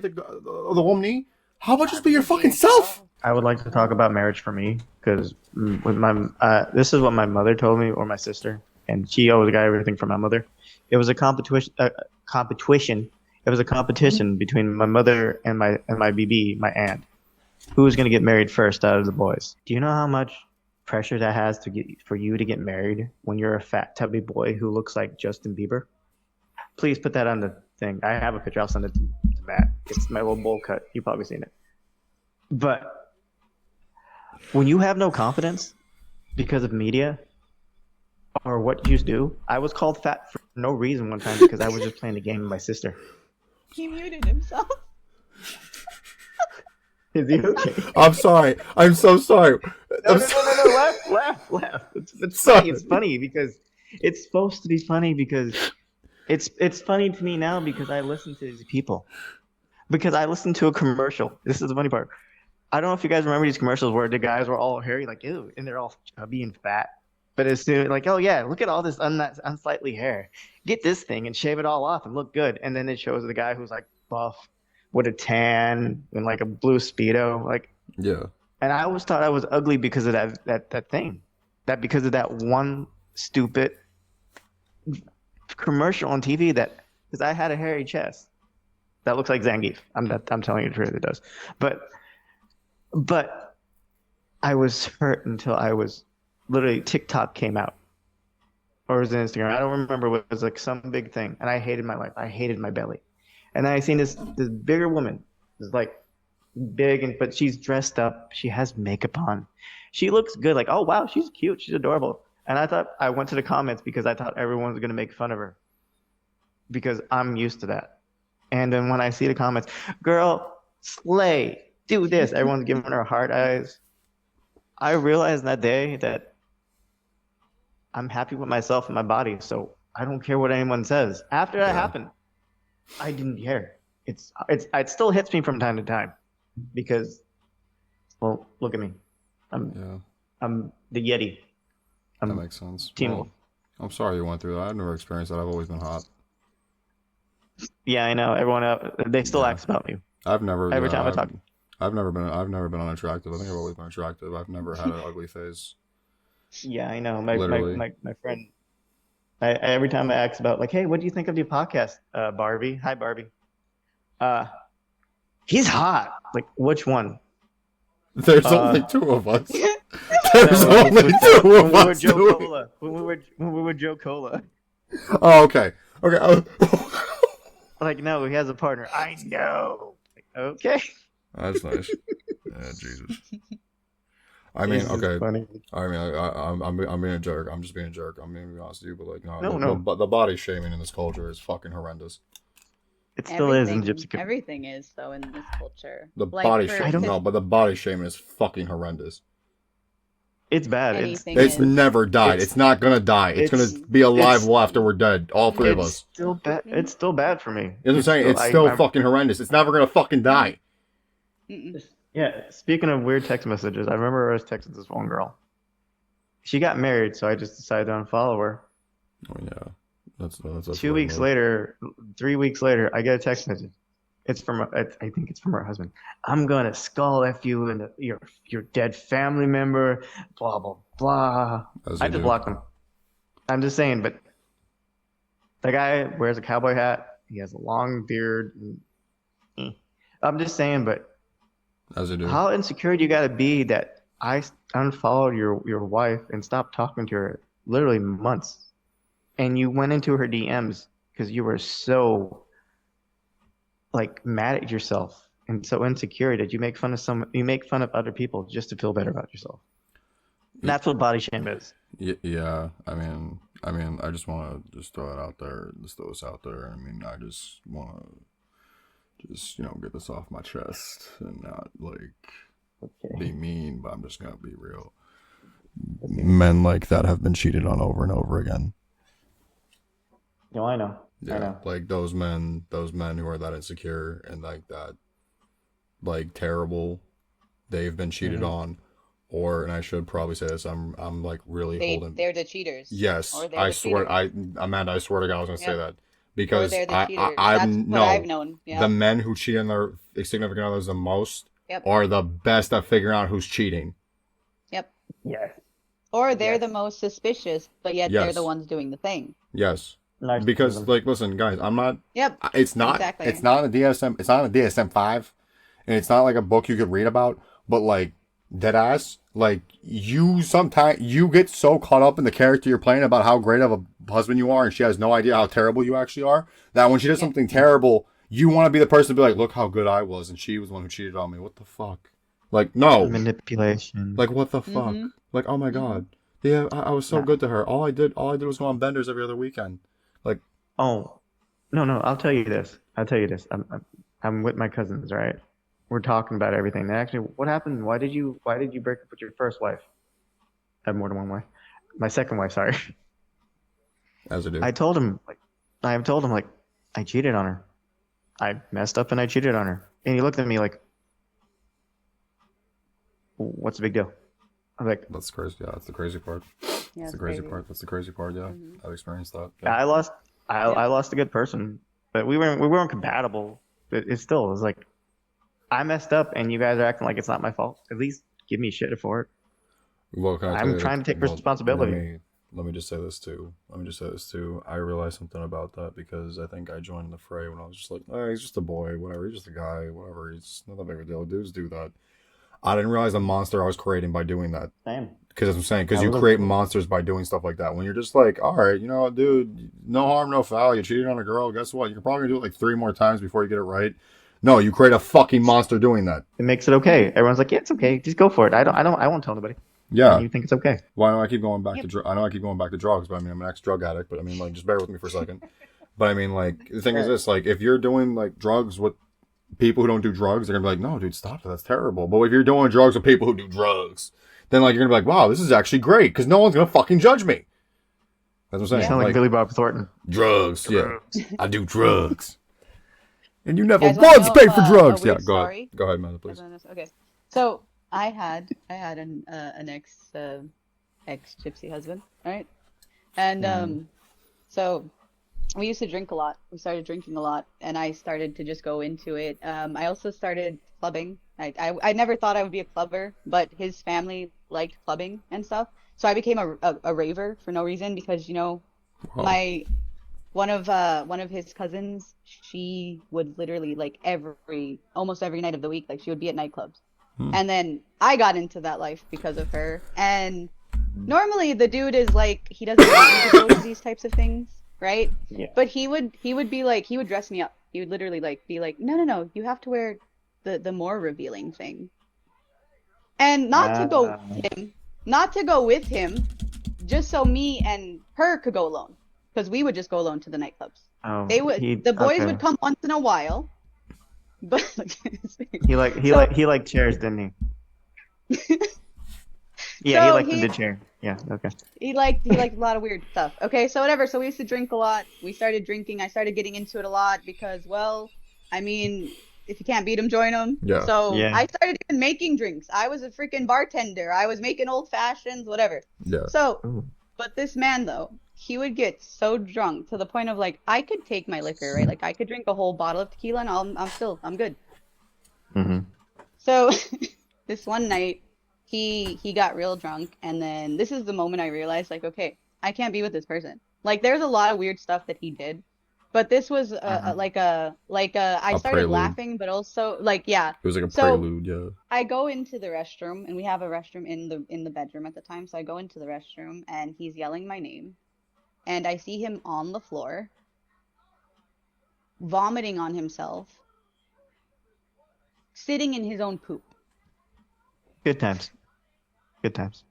or the womni. How about just be your fucking self? I would like to talk about marriage for me, because with this is what my mother told me, or my sister, and she always got everything from my mother. It was a competition. It was a competition between my mother and my BB, my aunt, who was going to get married first out of the boys. Do you know how much pressure that has for you to get married when you're a fat, tubby boy who looks like Justin Bieber? Please put that on the thing. I have a picture. I'll send it to Matt. It's my little bowl cut. You've probably seen it. But when you have no confidence because of media or what you do, I was called fat for no reason one time because I was just playing a game with my sister. He muted himself. Is he okay? I'm sorry. I'm so sorry. No. Laugh. It's funny. It's funny because it's supposed to be funny because it's funny to me now because I listen to these people. Because I listened to a commercial. This is the funny part. I don't know if you guys remember these commercials where the guys were all hairy, like, ew, and they're all chubby and fat. But as soon, like, oh yeah, look at all this unsightly hair. Get this thing and shave it all off and look good. And then it shows the guy who's like buff with a tan and like a blue Speedo. Like, yeah. And I always thought I was ugly because of that thing. That because of that one stupid commercial on TV because I had a hairy chest. That looks like Zangief. I'm telling you the truth, it does. But I was hurt until I was literally TikTok came out. Or was it Instagram? I don't remember. It was like some big thing. And I hated my life. I hated my belly. And then I seen this bigger woman. It's like big, but she's dressed up. She has makeup on. She looks good. Like, oh wow, she's cute. She's adorable. And I went to the comments because I thought everyone was gonna make fun of her. Because I'm used to that. And then when I see the comments, girl, slay, do this. Everyone's giving her hard eyes. I realized that day that I'm happy with myself and my body, so I don't care what anyone says. After that happened, I didn't care. It still hits me from time to time because, well, look at me. I'm the Yeti. That makes sense. Team Well, Wolf. I'm sorry you went through that. I've never experienced that. I've always been hot. Yeah, I know. Everyone else, they still ask about me. I've never. Every time I talk. I've never been unattractive. I think I've always been attractive. I've never had an ugly face. Yeah, I know. Literally. My friend. Every time I ask about like, hey, what do you think of the podcast, Barbie? Hi, Barbie. He's hot. Like, which one? There's only two of us. There's only two of us. When we were Joe Cola. Oh, okay. Okay. Like, no, he has a partner. I know. Like, okay. That's nice. Yeah, Jesus. I mean, This is okay. funny. I mean, I'm being a jerk. I'm just being a jerk. I'm being honest with you, but like, no, No. the body shaming in this culture is fucking horrendous. It still is in gypsy. Everything is though in this culture. The Like body for shaming, no, but the body shaming is fucking horrendous. It's bad. anything It's is. never died. it's- It's not gonna die. It's it's- gonna be alive it's- after we're dead. All three of It's us. still bad. It's still bad for me. You know what I'm saying? It's still fucking horrendous. It's never gonna fucking die. Mm-mm. Yeah. Speaking of weird text messages, I remember I was texting this one girl. She got married, so I just decided to unfollow her. Oh yeah, that's 2 weeks later, 3 weeks later, I get a text message. It's from I think it's from her husband. I'm gonna skull f you and your dead family member. Blah blah blah. As I you just do. blocked him. I'm just saying, but the guy wears a cowboy hat. He has a long beard. I'm just saying, but As you do. how insecure do you gotta be that I unfollowed your wife and stopped talking to her literally months, and you went into her DMs because you were so like mad at yourself and so insecure that you make fun of other people just to feel better about yourself. And that's what body shame is. Yeah. I mean, I just want to just throw it out there. Just throw this out there. I mean, I just want to just get this off my chest and not like be mean, but I'm just gonna be real. Men like that have been cheated on over and over again. No, I know. Yeah, I know. like those men who are that insecure and like that, like terrible, they've been cheated on, and I should probably say this. I'm like really holding. They're the cheaters. Yes, Or they're I the swear. cheaters. Amanda, I swear to God, I was gonna say Yep. that Or because they're the I cheaters. I That's no, what I've known. Yeah. the men who cheat on their significant others the most Yep. are the best at figuring out who's cheating. Yep. Yes. Or they're Yes. the most suspicious, but yet they're Yes. the ones doing the thing. Yes, Narcissism. because like, listen, guys, I'm not. Yep. It's not. Exactly. It's not a DSM. It's not a DSM-5, and it's not like a book you could read about. But like dead ass, like sometimes you get so caught up in the character you're playing about how great of a husband you are, and she has no idea how terrible you actually are. That when she does something terrible, you want to be the person to be like, look how good I was, and she was the one who cheated on me. What the fuck? Like no. Manipulation. Like what the fuck? Like oh my god. Yeah, I was so good to her. All I did was go on benders every other weekend. Like Oh, no. I'll tell you this. I'm with my cousins, right? We're talking about everything. And actually, what happened? Why did you break up with your first wife? I have more than one wife. My second wife, sorry. as I do. I told him, I cheated on her. I messed up and I cheated on her. And he looked at me like, what's the big deal? I'm like, That's crazy. Yeah, that's the crazy part. Yeah, That's it's the crazy crazy. part. That's the crazy part. Yeah, I've experienced that. I lost a good person, but we weren't compatible. But it was like, I messed up and you guys are acting like it's not my fault. At least give me shit for it. Well, can I I'm tell you- trying to take responsibility. Let me just say this too. I realized something about that because I think I joined the fray when I was just like, oh, he's just a boy, whatever. He's just a guy, whatever. He's not that big of a deal. Dudes do that. I didn't realize the monster I was creating by doing that. Same. Because I'm saying, because I you was- create monsters by doing stuff like that. When you're just like, all right, dude, no harm, no foul. You cheated on a girl. Guess what? You're probably gonna do it like 3 more times before you get it right. No, you create a fucking monster doing that. It makes it okay. Everyone's like, yeah, it's okay. Just go for it. I won't tell anybody. Yeah. You think it's okay? Well, I know I keep going back to I know I keep going back to drugs, but I mean, I'm an ex-drug addict. But I mean, like, just bear with me for a second. But I mean, like, the thing is this: like, if you're doing like drugs with people who don't do drugs, they're gonna be like, no, dude, stop it. That's terrible. But if you're doing drugs with people who do drugs, then like you're gonna be like, wow, this is actually great because no one's gonna fucking judge me. That's what I'm You saying. sound like Billy Bob Thornton. Drugs, yeah. I do drugs. And you never Guys, wanna once know, paid for a drugs. Yeah, weird go story? ahead. Go ahead, man, please. Okay. So I had an ex gypsy husband, right? And so we used to drink a lot. We started drinking a lot, and I started to just go into it. I also started clubbing. I never thought I would be a clubber, but his family liked clubbing and stuff. So I became a raver for no reason because Wow. one of his cousins, she would literally like almost every night of the week, like she would be at nightclubs. And then I got into that life because of her. And normally the dude is like, he doesn't want me to go to these types of things, right? Yeah. But he would be like, he would dress me up. He would literally like be like, no, you have to wear the more revealing thing. And Ah. not to go with him, just so me and her could go alone. Because we would just go alone to the nightclubs. Oh, The boys okay. would come once in a while, but He liked chairs, didn't he? Yeah, he so liked the chair. Yeah, okay. he liked a lot of weird stuff. Okay, so whatever. So we used to drink a lot. We started drinking. I started getting into it a lot because, well, I mean, if you can't beat 'em, join 'em. Yeah. So Yeah. I started even making drinks. I was a freaking bartender. I was making old fashions, whatever. Yeah. So, Ooh. but this man though, he would get so drunk to the point of like I could take my liquor, right? Like I could drink a whole bottle of tequila and I'm good. Mm-hmm. So this one night, he got real drunk, and then this is the moment I realized, like, okay, I can't be with this person. Like, there's a lot of weird stuff that he did, but this was Uh-huh. I A started prelude. laughing, but also like, yeah. It was like a So prelude, yeah. I go into the restroom, and we have a restroom in the bedroom at the time. So I go into the restroom, and he's yelling my name, and I see him on the floor, vomiting on himself, sitting in his own poop. Good times. Good times.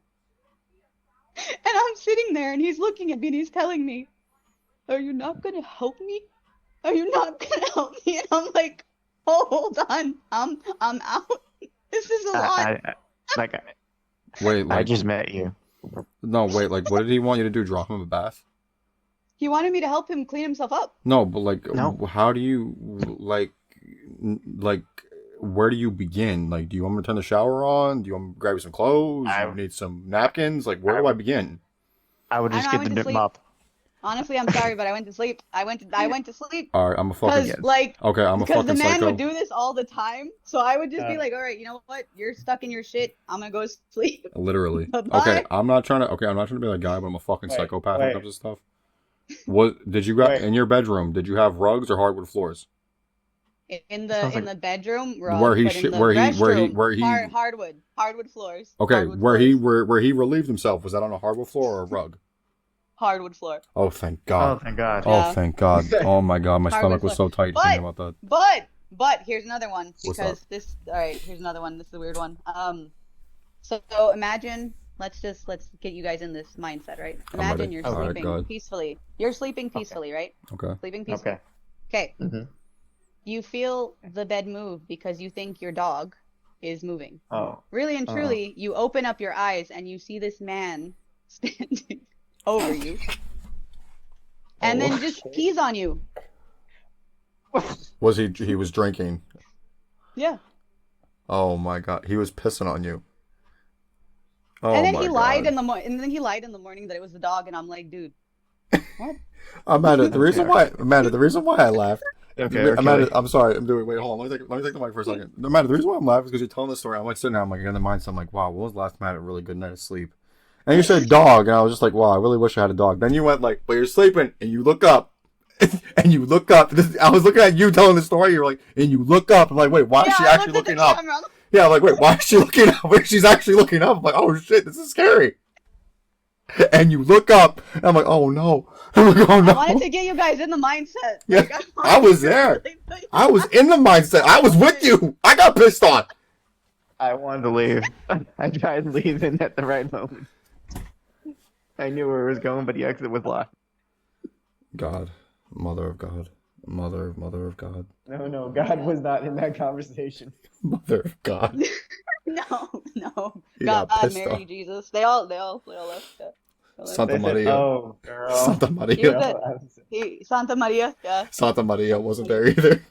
And I'm sitting there and he's looking at me and he's telling me, "Are you not gonna help me? Are you not gonna help me?" And I'm like, "Oh, hold on. I'm out. This is a lot." I like Wait, I like just met you. no, wait, like what did he want you to do? Drop him a bath? He wanted me to help him clean himself up. No, but like, No. how do you like? Where do you begin? Like, do you want me to turn the shower on? Do you want me to grab you some clothes? I- Do you need some napkins? Like, where do I begin? I would I just know, I get went the to sleep. mop. Honestly, I'm sorry, but I went to sleep. I went to sleep All right, I'm a because fucking like okay. I'm a because the fucking man psycho. would do this all the time. So I would just be Uh, like, "All right, you know what? You're stuck in your shit. I'm gonna go sleep. Literally. Bye-bye." Okay, I'm not trying to. Okay, I'm not trying to be that guy, but I'm a fucking Wait, psychopath when it wait. comes to stuff. What did you got Wait. in your bedroom? Did you have rugs or hardwood floors? In Sounds the like- bedroom, Where rug, he but shit- in the where restroom, he hardwood floors. okay, Hardwood where floors. where he relieved himself, was that on a hardwood floor or a rug? Hardwood floor. Oh, thank Oh, God. thank God. Oh, Yeah. thank God. Oh my God, my Hardwood stomach was floor. so tight thinking about that. But here's another one What's because this. All right, here's another one. This is a weird one. So imagine. Let's get you guys in this mindset, right? I'm Imagine ready. you're All right, sleeping go ahead. peacefully. You're sleeping peacefully, right? Okay. Sleeping peacefully. Okay. Okay. Mm-hmm. You feel the bed move because you think your dog is moving. Oh. Really and truly, you open up your eyes and you see this man standing over you, and then just pees on you. Was he was drinking? Yeah. Oh my God, he was pissing on you. Oh And then my he lied God. and then he lied in the morning that it was the dog, and I'm like, dude, what? Amanda, the reason why I laughed. Okay. Amanda, I'm sorry. I'm doing. Wait, hold on. Let me take the mic for a second. Amanda, the reason why I'm laughing is because you're telling this story. I'm like sitting there. I'm like in the mindset. I'm like, wow, when was the last time I had a really good night of sleep? And you said dog, and I was just like, wow, I really wish I had a dog. Then you went like, but you're sleeping, and you look up, and you look up. I was looking at you telling the story. You're like, and you look up. I'm like, wait, why is she I actually looked at looking the up? camera. Yeah, I'm like, wait, why is she looking up? Where she's actually looking up? I'm like, oh shit, this is scary. And you look up, and I'm like, oh no. I'm like, oh no. I wanted to get you guys in the mindset. Yeah, Like, I was there. I was in the mindset. I was with you. I got pissed on. I wanted to leave. I tried leaving at the right moment. I knew where it was going, but the exit was locked. God, mother of God, mother of God, No, God was not in that conversation. mother of God. No. You God, got pissed Mary, off. Jesus. They all left. Yeah. Santa Maria. Oh, girl. Santa He Maria. was Santa Maria, yeah. Santa Maria wasn't there either.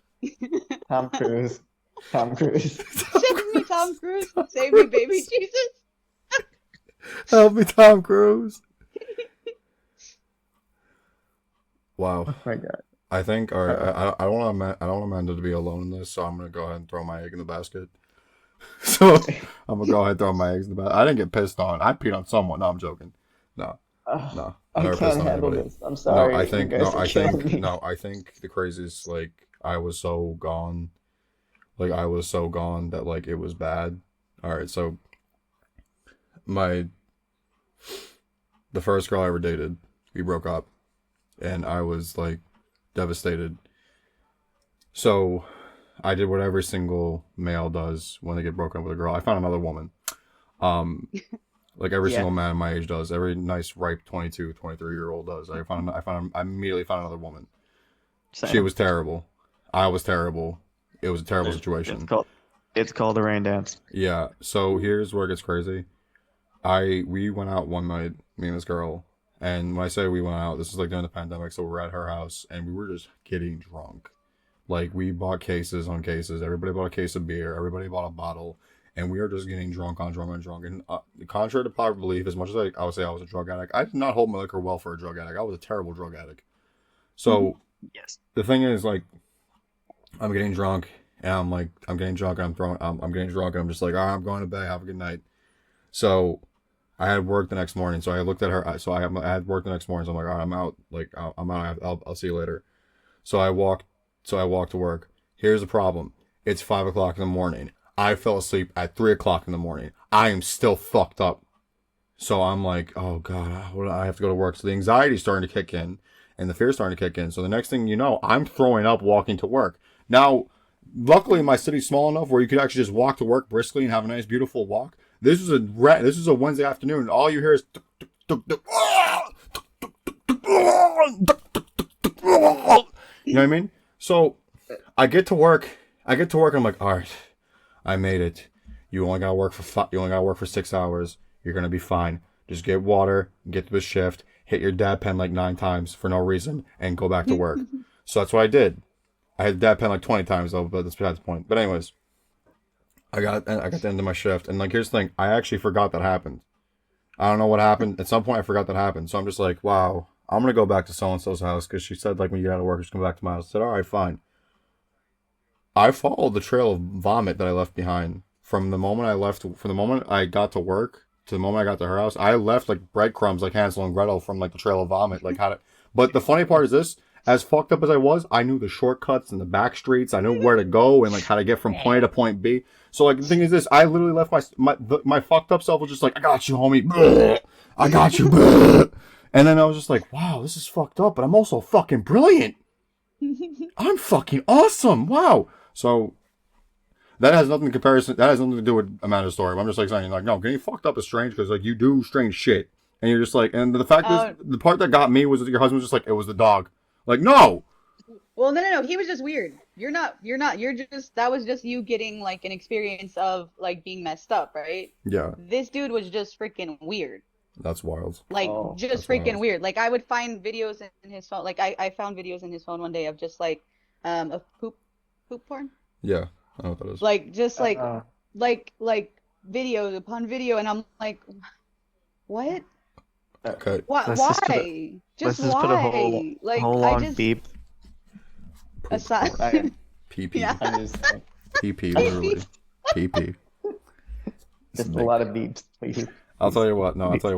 Tom Cruise. Save me, Tom Cruise. Save me, baby Jesus. Help me, Tom Cruise. Wow. Oh my God. I think, all right, I don't want Amanda to be alone in this, so I'm gonna go ahead and throw my egg in the basket. So I'm gonna go ahead and throw my eggs in the basket. I didn't get pissed on. I peed on someone. No, I'm joking. No, no, I I never can't pissed on handle anybody. this. I'm sorry. No, I think You guys are killing me. I think the craziest, like, I was so gone, like I was so gone that like it was bad. All right, so the first girl I ever dated, we broke up, and I was like devastated. So I did what every single male does when they get broken up with a girl. I found another woman. Like every Yeah. single man my age does. Every nice, ripe 22, 23-year-old does. I immediately found another woman. She Same. was terrible. I was terrible. It was a terrible It's situation. called it's called the rain dance. Yeah. So here's where it gets crazy. We went out one night, me and this girl, and when I say we went out, this is like during the pandemic, so we're at her house and we were just getting drunk. Like we bought cases on cases. Everybody bought a case of beer. Everybody bought a bottle, and we were just getting drunk on drunk on drunk. And contrary to popular belief, as much as I would say I was a drug addict, I did not hold my liquor well for a drug addict. I was a terrible drug addict. So Yes. the thing is, like, I'm getting drunk, and I'm getting drunk, and I'm getting drunk, and I'm just like, all right, I'm going to bed. Have a good night. So I had work the next morning, so I looked at her. So I had work the next morning, so I'm like, all right, I'm out. Like, I'm out. I'll see you later. So I walked to work. Here's the problem. It's 5 o'clock in the morning. I fell asleep at 3 o'clock in the morning. I am still fucked up. So I'm like, oh God, I have to go to work. So the anxiety's starting to kick in and the fear's starting to kick in. So the next thing you know, I'm throwing up walking to work. Now, luckily my city's small enough where you could actually just walk to work briskly and have a nice, beautiful walk. This was a Wednesday afternoon, and all you hear is you know what I mean? So I get to work. And I'm like, all right, I made it. You only gotta work for 6 hours. You're gonna be fine. Just get water, get to the shift, hit your dab pen like 9 times for no reason, and go back to work. So that's what I did. I had the dab pen like 20 times though, but that's besides the point. But anyways, I got the end of my shift, and like here's the thing, I actually forgot that happened. I don't know what happened. At some point, I forgot that happened. So I'm just like, wow, I'm gonna go back to so and so's house because she said like when you get out of work, just come back to my house. I said, all right, fine. I followed the trail of vomit that I left behind from the moment I got to work to the moment I got to her house. I left like breadcrumbs, like Hansel and Gretel, from like the trail of vomit, like how to. But the funny part is this: as fucked up as I was, I knew the shortcuts and the back streets. I knew where to go and like how to get from point A to point B. So like the thing is this: I literally left my fucked up self was just like, I got you, homie. I got you. And then I was just like, wow, this is fucked up, but I'm also fucking brilliant. I'm fucking awesome. Wow. So that has nothing to do with Amanda's story. I'm just like saying, like, no, getting fucked up is strange because like you do strange shit, and you're just like, and the fact is, the part that got me was that your husband was just like, it was the dog. Like, no. Well, no. He was just weird. You're not. You're just. That was just you getting like an experience of like being messed up, right? Yeah. This dude was just freaking weird. That's wild. Like just that's freaking wild. weird. Like I would find videos in his phone. Like I found videos in his phone one day of just like of poop porn. Yeah, I know what that is. Like just like video upon video, and I'm like, what? Okay. Why? Let's Why? let's Just just why? put a whole Like long I just beep. aside. PP. Yeah. I'm just saying. PP, literally. PP. Just a lot of beeps, please. I'll tell you what. No, I'll tell you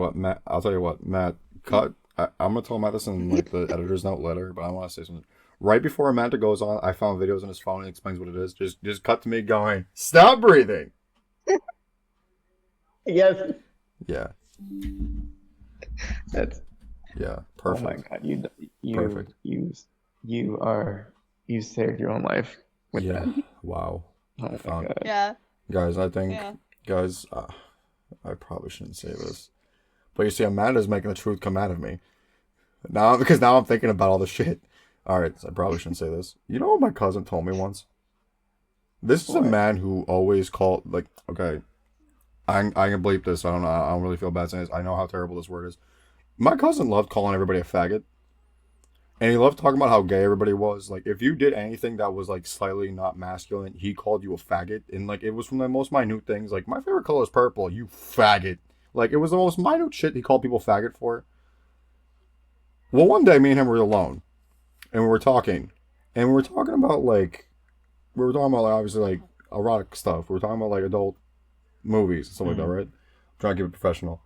what, Matt. Cut. I'm gonna tell Matt this in like the editor's note letter, but I want to say something. Right before Amanda goes on, I found videos on his phone and explains what it is. Just cut to me going, stop breathing. Yes. Yeah. That's. Yeah. Oh my Perfect. God! Perfect. You saved your own life with Yeah. that. Wow. Oh my Found- God. Yeah. Guys, I think, Yeah. I probably shouldn't say this, but you see, Amanda's making the truth come out of me now because now I'm thinking about all the shit. All right, so I probably shouldn't say this. You know what my cousin told me once? This is a What? man who always called like, okay, I can bleep this. I don't really feel bad saying this. I know how terrible this word is. My cousin loved calling everybody a faggot. And he loved talking about how gay everybody was. Like, if you did anything that was, like, slightly not masculine, he called you a faggot. And, like, it was from the most minute things. Like, my favorite color is purple, you faggot. Like, it was the most minute shit he called people faggot for. Well, one day, me and him were alone. And we were talking. And we were talking about, like, obviously, like, erotic stuff. We were talking about, like, adult movies and stuff like that, right? I'm trying to keep it professional.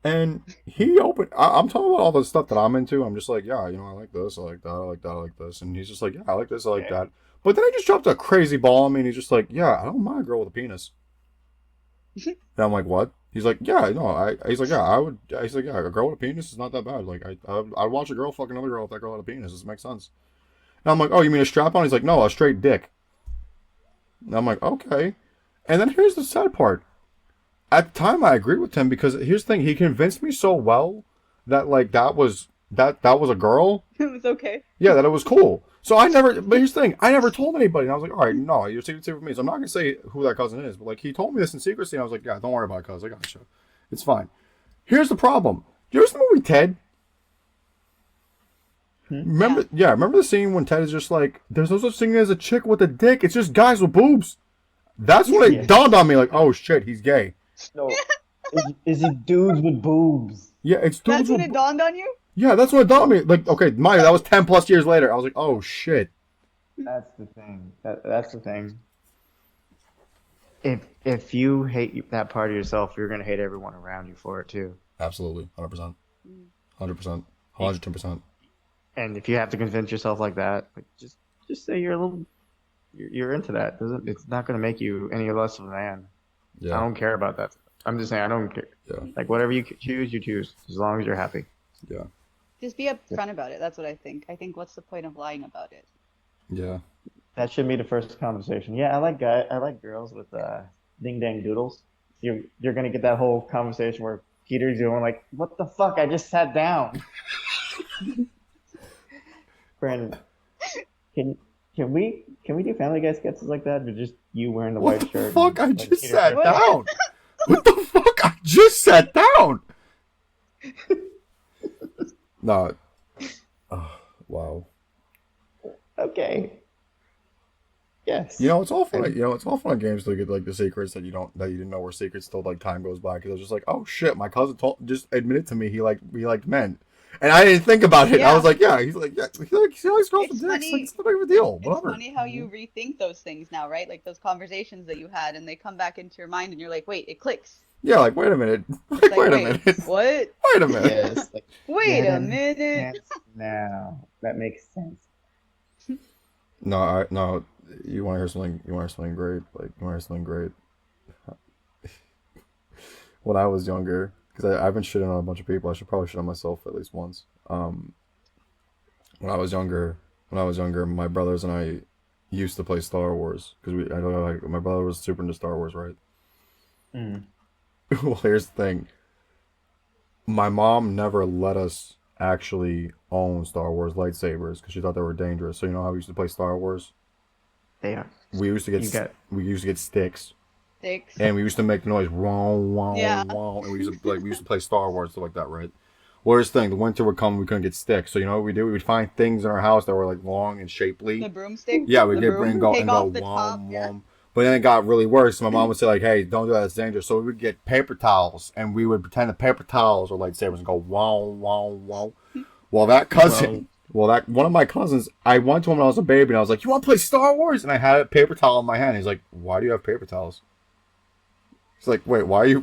And he opened. I'm talking about all the stuff that I'm into. I'm just like, yeah, you know, I like this, I like that, I like that, I like this. And he's just like, yeah, I like this, I like that. But then he just dropped a crazy ball on me, and he's just like, yeah, I don't mind a girl with a penis. And I'm like, what? He's like, yeah, no, he's like, yeah, I would. He's like, yeah, a girl with a penis is not that bad. Like, I'd watch a girl fuck another girl if that girl had a penis. Does it make sense? And I'm like, oh, you mean a strap on? He's like, no, a straight dick. And I'm like, okay. And then here's the sad part. At the time, I agreed with him because here's the thing: he convinced me so well that like that was a girl. It was okay. Yeah, that it was cool. So I never. But here's the thing: I never told anybody. And I was like, all right, no, you're secret for me. So I'm not gonna say who that cousin is. But like, he told me this in secrecy. And I was like, yeah, don't worry about it, cuz I got you. It's fine. Here's the problem. You ever see the movie Ted? Remember? Yeah, remember the scene when Ted is just like, "There's no such thing as a chick with a dick. It's just guys with boobs." That's when it dawned on me, like, oh shit, he's gay. No, is it dudes with boobs? Yeah, it's dudes That's when with it dawned on you? Yeah, that's what it dawned on me. Like, okay, mind you, that was 10 plus years later. I was like, oh shit. That's the thing. That's the thing. If you hate that part of yourself, you're gonna hate everyone around you for it too. Absolutely, 100%, 100%, 110%. And if you have to convince yourself like that, like just say you're into that. It's not gonna make you any less of a man. Yeah, I don't care about that. I'm just saying I don't care. Yeah. Like whatever you choose, you choose as long as you're happy. Yeah. Just be upfront about it. That's what I think. I think what's the point of lying about it? Yeah. That should be the first conversation. Yeah, I like girls with ding dang doodles. You're gonna get that whole conversation where Peter's going like, "What the fuck? I just sat down." Brandon, can we do Family Guy sketches like that, but just you wearing the What white shirt? the fuck? I and just Peter sat going, down. What the fuck? I just sat down. No. Wow. Okay. Yes. You know, it's all fun. You know, it's all fun games to get like the secrets that you didn't know were secrets till like time goes by. Because I was just like, oh shit, my cousin just admitted to me he liked men, and I didn't think about it. Yeah. I was like, yeah, he likes girls with It's dicks. funny- Like, it's not big of a deal. It's Whatever. funny how you rethink those things now, right? Like those conversations that you had, and they come back into your mind, and you're like, wait, it clicks. Yeah, like wait a minute. It's Like, like, wait a minute. What? Wait a minute. Yes. Like, Wait a Brandon, minute. yes, now that makes sense. No. You want to hear something? You want to hear something great? Like you want to hear something great? When I was younger, because I've been shitting on a bunch of people. I should probably shit on myself at least once. When I was younger, my brothers and I used to play Star Wars because my brother was super into Star Wars, right? Mm. Well, here's the thing. My mom never let us actually own Star Wars lightsabers because she thought they were dangerous. So you know how we used to play Star Wars? They are. We used to get sticks. Sticks. And we used to make the noise, wow, wow, Yeah. wow, and we used to play Star Wars stuff like that, right? Well, here's the thing: the winter would come, we couldn't get sticks, so you know what we do? We would find things in our house that were like long and shapely. The broomstick. Yeah, we the get broom, bring go take and go off the wom, top, wom. yeah. But then it got really worse. My mom would say like, "Hey, don't do that; it's dangerous." So we would get paper towels, and we would pretend the paper towels were lightsabers and go wow, wow, wow. Well, that cousin. Well, that one of my cousins, I went to him when I was a baby, and I was like, "You want to play Star Wars?" And I had a paper towel in my hand. He's like, "Why do you have paper towels?" He's like, "Wait, why do you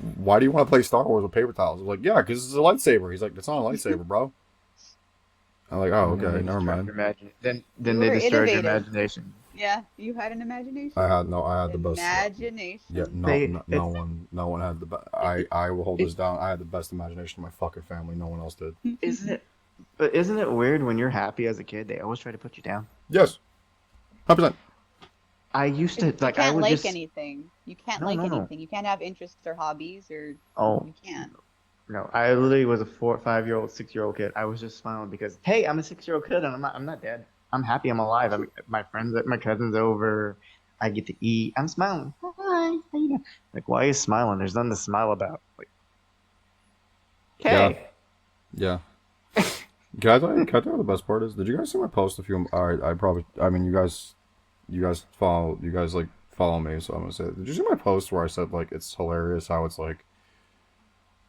want to play Star Wars with paper towels?" I was like, "Yeah, because it's a lightsaber." He's like, "That's not a lightsaber, bro." I'm like, "Oh, okay, never mind." Then You they were destroyed your innovative. imagination. Yeah, you had an imagination. I had the best. Imagination. Yeah, no one had the best. I will hold this down. I had the best imagination in my fucking family. No one else did. Isn't it weird when you're happy as a kid? They always try to put you down. Yes, 100%. I used to You like. can't I would like just. anything. You can't No, like no, no. anything. You can't have interests or hobbies, or Oh you can't. no! I literally was a 4, 5-year-old, 6-year-old kid. I was just smiling because hey, I'm a 6-year-old kid and I'm not dead. I'm happy. I'm alive. My cousins over. I get to eat. I'm smiling. Hi, how you doing? Like, why are you smiling? There's nothing to smile about. Like, okay. Yeah. Can I tell you what the best part is? Did you guys see my post a few? I mean, you guys follow me, so I'm gonna say, did you see my post where I said like it's hilarious how it's like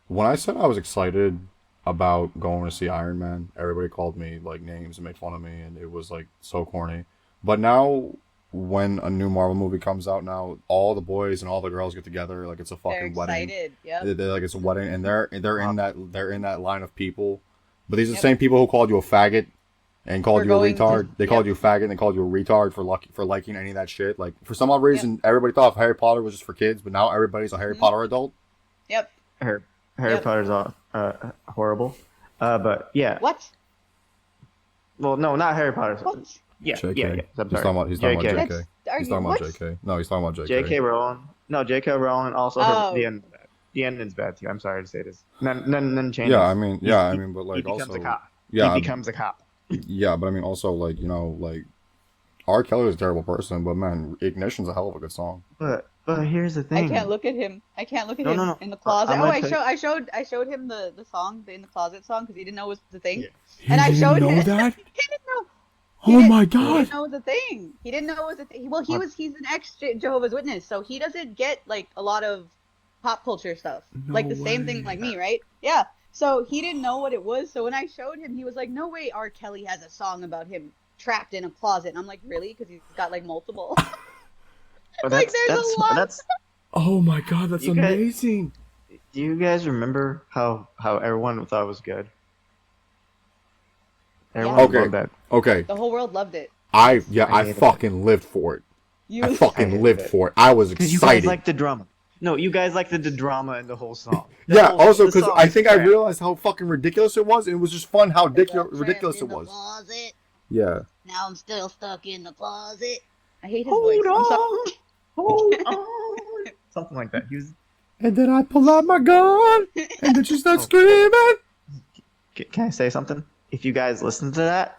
when I said I was excited about going to see Iron Man, everybody called me like names and made fun of me, and it was like so corny. But now, when a new Marvel movie comes out, now all the boys and all the girls get together like it's a They're fucking wedding. excited. Yep. They're like it's a wedding, and they're in that line of people. But these are the Yep. same people who called you a faggot and called For you a going to- retard. They called yep. you a faggot and they called you a retard for liking any of that shit. Like for some odd reason, everybody thought Harry Potter was just for kids, but now everybody's a Harry Potter adult. Yep. Harry Yep. Potter's horrible. But yeah. What? Well, no, not Harry Potter. What? Yeah, JK. yeah. I'm He's sorry. talking about JK. That's, are He's you, talking what? about JK. No, he's talking about JK. J.K. Rowling. No, J.K. Rowling also Oh. the end. the ending's bad too. I'm sorry to say this. None changes. Yeah, I mean, but He like becomes a also, cop. He yeah, becomes a cop. yeah, but I mean also like like R. Kelly is a terrible person, but man, Ignition's a hell of a good song. But here's the I thing. can't look at him. I can't look at No, him no, no. in the closet. I'm Oh, gonna tell you. I showed him the song, the in the closet song, because he didn't know it was the thing. Yeah. And I showed him. that? He didn't know. Oh my He god! didn't know it was a thing. He didn't know it was a thing. Well, he's an ex Jehovah's Witness, so he doesn't get like a lot of pop culture stuff. No Like the same thing way. like me, right? Yeah. So he didn't know what it was. So when I showed him, he was like, "No way, R. Kelly has a song about him trapped in a closet." And I'm like, "Really?" Because he's got like multiple. But Like, there's a lot. that's. Oh my god, that's You guys- amazing. Do you guys remember how everyone thought it was good? Everyone Okay. loved that. Okay, The whole world loved it. I I hated fucking lived for it. You I fucking hated lived it. for it. I was Because you guys excited. liked the drama. No, you guys liked the drama in the whole song. The Yeah, whole- also the because song I is think I crap. realized how fucking ridiculous it was, and it was just fun how ridiculous it was. Closet. Yeah. Now I'm still stuck in the closet. I hate his Hold voice. I'm sorry. on, hold on. Something like that. He was. And then I pull out my gun, and then she starts Oh. screaming. Can I say something? If you guys listen to that,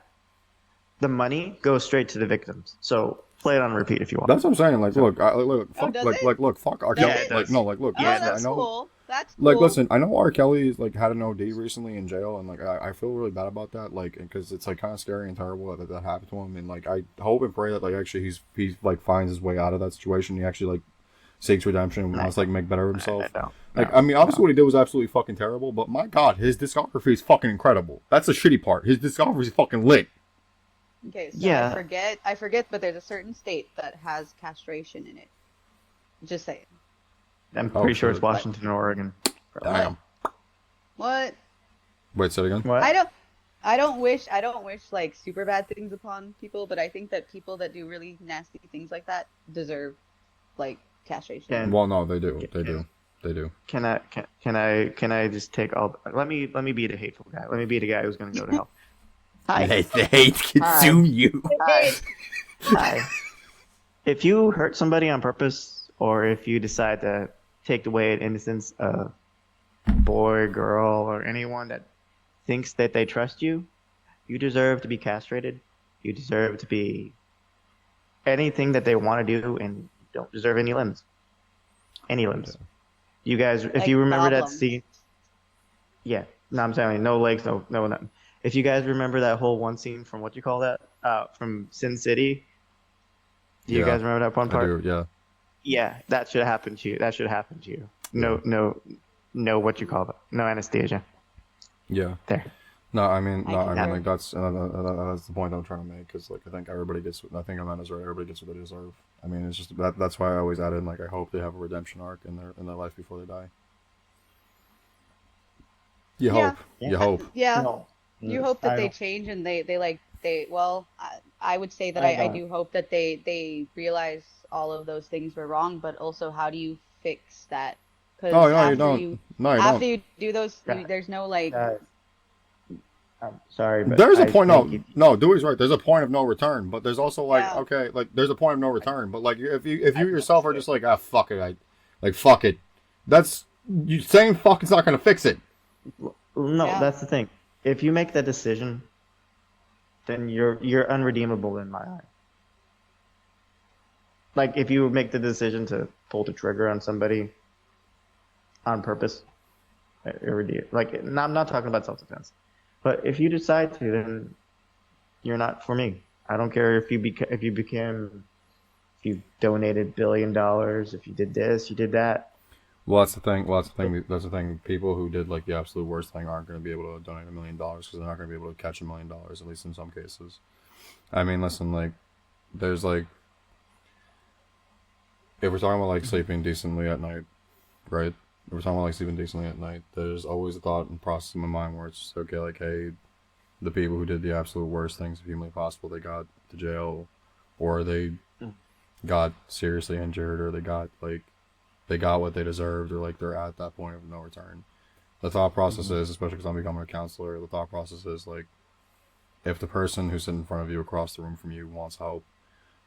the money goes straight to the victims. So play it on repeat if you want. That's what I'm saying. Like, look, look, fuck, does like, it? look, fuck R. Does Kelly. it? Like, no, like, look, Oh, listen, that's I know. cool. That's cool. Like, listen, I know R. Kelly's like had an OD recently in jail, and like I feel really bad about that, like, because it's like kind of scary and terrible that happened to him, and like I hope and pray that like actually he's like finds his way out of that situation. He actually like seeks redemption and wants to like make better of himself. Like, I mean, obviously what he did was absolutely fucking terrible, but my god, his discography is fucking incredible. That's the shitty part. His discography is fucking lit. Okay, so Yeah. I forget, but there's a certain state that has castration in it. Just saying. I'm Oh, pretty sure it's shit. Washington or Oregon. Damn. What? Wait, say it again. What? I don't wish like super bad things upon people, but I think that people that do really nasty things like that deserve like castration. Yeah. Well, no, they do. They Yeah. do. They do. Can I just take all? Let me be the hateful guy. Let me be the guy who's gonna go to hell. Hi. the hate consume you. Hi. Hi. If you hurt somebody on purpose, or if you decide to take away an innocence of boy, girl, or anyone that thinks that they trust you, you deserve to be castrated. You deserve to be anything that they want to do, and you don't deserve any limbs. Any limbs. You guys, if Like you remember that goblins. scene, yeah. No, I'm saying no legs, no nothing. If you guys remember that whole one scene from what you call that, from Sin City, do you Yeah, guys remember that one I part? do. Yeah. Yeah, that should happen to you. That should happen to you. No, what you call it? No anesthesia. Yeah. There. No, I mean, I no, I can mean, never- like that's the point I'm trying to make. Because like I think Amanda's right. Everybody gets what they deserve. I mean, it's just that's why I always add in like I hope they have a redemption arc in their life before they die. You Yeah. hope. You hope. Yeah. No. You hope that I they don't- change and I would say that I I don't. do hope that they realize all of those things were wrong, but also how do you fix that? Because Oh no, you don't. No, you after don't. you do those, Yeah. there's no like. I'm sorry, but There's a I point. think No, Dewey's right. There's a point of no return, but there's also like Yeah. okay, like there's a point of no return. But like if you yourself are just like fuck it, fuck it. That's you saying fuck. It's not gonna fix it. No, Yeah. that's the thing. If you make that decision, then you're unredeemable in my eye. Like if you make the decision to pull the trigger on somebody on purpose, like I'm not talking about self-defense, but if you decide to, then you're not for me. I don't care if you donated $1 billion, if you did this, you did that. Well, that's the thing. That's the thing. People who did like the absolute worst thing aren't going to be able to donate $1 million because they're not going to be able to catch $1 million, at least in some cases. I mean, listen, like, there's like, if we're talking about like sleeping decently at night, right? If we're talking about like sleeping decently at night, there's always a thought and process in my mind where it's just okay, like, hey, the people who did the absolute worst things humanly possible, they got to jail, or they got seriously injured, or they got what they deserved, or like they're at that point of no return. The thought process is, especially because I'm becoming a counselor, the thought process is like, if the person who's sitting in front of you across the room from you wants help,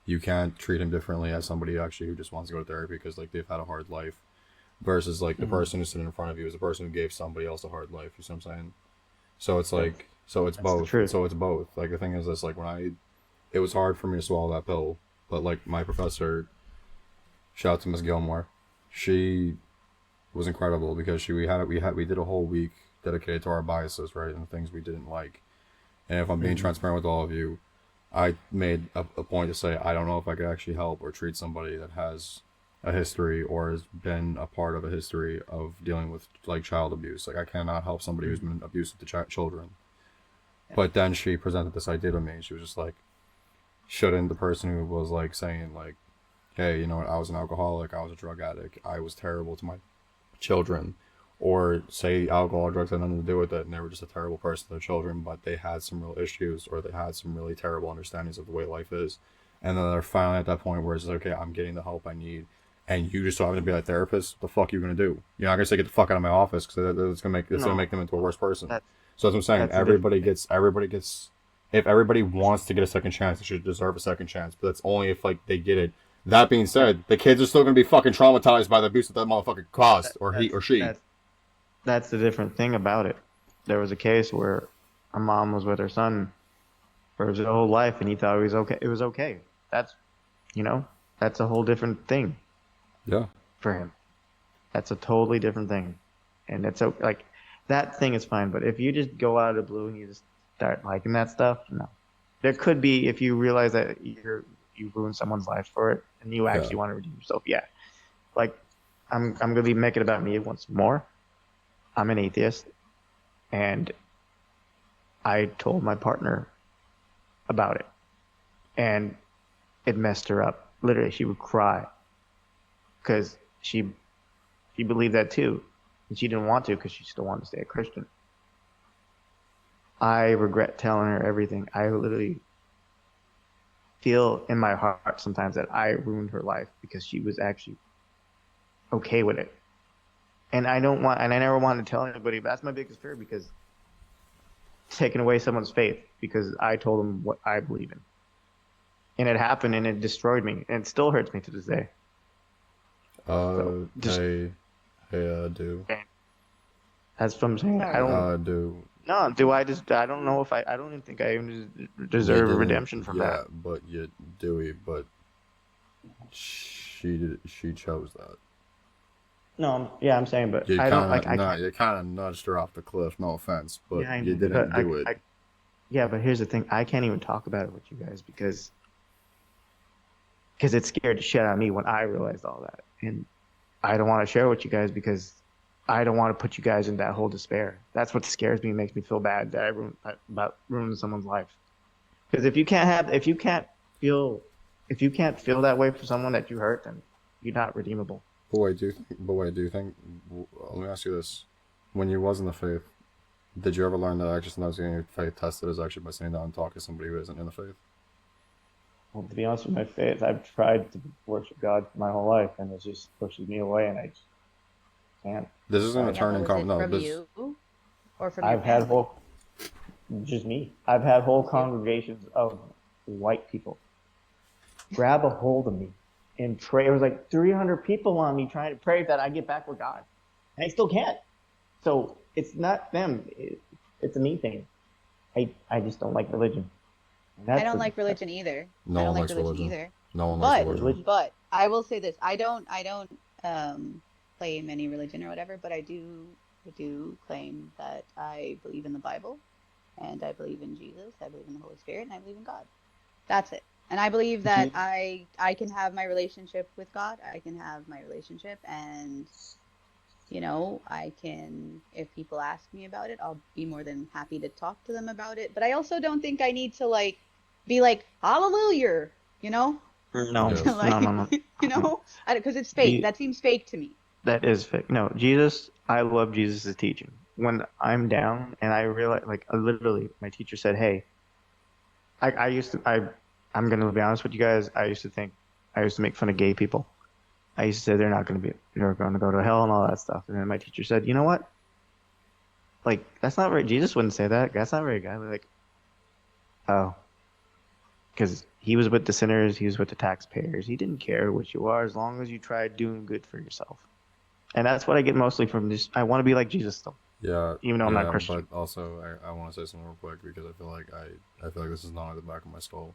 you can't treat him differently as somebody actually who just wants to go to therapy because like they've had a hard life. versus like the person who's sitting in front of you is the person who gave somebody else a hard life. You see what I'm saying? So it's like, so it's That's the both. truth. So it's both. Like the thing is this, like it was hard for me to swallow that pill, but like my professor, shout out to Miss Gilmore, she was incredible because we did a whole week dedicated to our biases, right, and the things we didn't like. And if I'm being transparent with all of you, I made a point to say I don't know if I could actually help or treat somebody that has a history or has been a part of a history of dealing with like child abuse. Like I cannot help somebody who's been abusive to children. But then she presented this idea to me. She was just like, shouldn't the person who was like saying like, hey, you know what, I was an alcoholic, I was a drug addict, I was terrible to my children, or say alcohol or drugs had nothing to do with it and they were just a terrible person to their children, but they had some real issues or they had some really terrible understandings of the way life is, and then they're finally at that point where it's like, okay, I'm getting the help I need, and you just so happen to be that therapist, what the fuck are you gonna do? You're not gonna say get the fuck out of my office because it's gonna make them into a worse person. So that's what I'm saying. Everybody gets. If everybody wants to get a second chance, they should deserve a second chance. But that's only if like they get it. That being said, the kids are still gonna be fucking traumatized by the abuse that motherfucker caused, or he or she. That's the different thing about it. There was a case where a mom was with her son for his whole life, and he thought it was okay. It was okay. That's, that's a whole different thing. Yeah. For him, that's a totally different thing, and it's like that thing is fine. But if you just go out of the blue and you just start liking that stuff, no. There could be, if you realize that you ruined someone's life for it, and you actually want to redeem yourself. Yeah, like I'm gonna be making it about me once more. I'm an atheist, and I told my partner about it, and it messed her up. Literally, she would cry because she believed that too, and she didn't want to because she still wanted to stay a Christian. I regret telling her everything. I literally feel in my heart sometimes that I ruined her life because she was actually okay with it. And I never wanted to tell anybody, but that's my biggest fear, because taking away someone's faith because I told them what I believe in. And it happened, and it destroyed me, and it still hurts me to this day. Do. That's what I'm saying. I don't. Do. No, do I just? I don't know if I don't even think I even deserve a redemption from that. Yeah, but you do. But she chose that. No, I'm saying, but you I don't kinda, like. no, you kind of nudged her off the cliff. No offense, but Yeah, you didn't do it. Yeah, but here's the thing: I can't even talk about it with you guys because it scared the shit out of me when I realized all that, and I don't want to share with you guys because I don't want to put you guys in that whole despair. That's what scares me, makes me feel bad that about ruining someone's life. Because if you can't feel that way for someone that you hurt, then you're not redeemable. But I do think. Let me ask you this: when you was in the faith, did you ever learn that actually sometimes getting your faith tested is actually by sitting down and talking to somebody who isn't in the faith? Well, to be honest with my faith, I've tried to worship God my whole life, and it just pushes me away, and I just can't. This isn't a turning comment. No, from this. You or from I've your had family? just me. I've had whole congregations of white people grab a hold of me and pray. It was like 300 people on me trying to pray that I get back with God, and I still can't. So it's not them; it's a me thing. I just don't like religion. I don't like religion either. No I one don't likes like religion religion. either. No one likes religion. But I will say this: I don't claim any religion or whatever, but I do claim that I believe in the Bible, and I believe in Jesus, I believe in the Holy Spirit, and I believe in God. That's it. And I believe that I can have my relationship with God. I can have my relationship, and I can, if people ask me about it, I'll be more than happy to talk to them about it. But I also don't think I need to be like hallelujah, No, Yes. no. because it's fake. That seems fake to me. That is fake. No, Jesus. I love Jesus' teaching. When I'm down and I realize, literally, my teacher said, "Hey," I'm gonna be honest with you guys. I used to make fun of gay people. I used to say they're going to go to hell and all that stuff. And then my teacher said, "You know what? That's not right. Jesus wouldn't say that. That's not very godly." Oh, because he was with the sinners. He was with the taxpayers. He didn't care what you are as long as you tried doing good for yourself. And that's what I get mostly from this. I want to be like Jesus still, Yeah, even though I'm not yeah, Christian. but also I want to say something real quick because I feel like this is not at the back of my skull.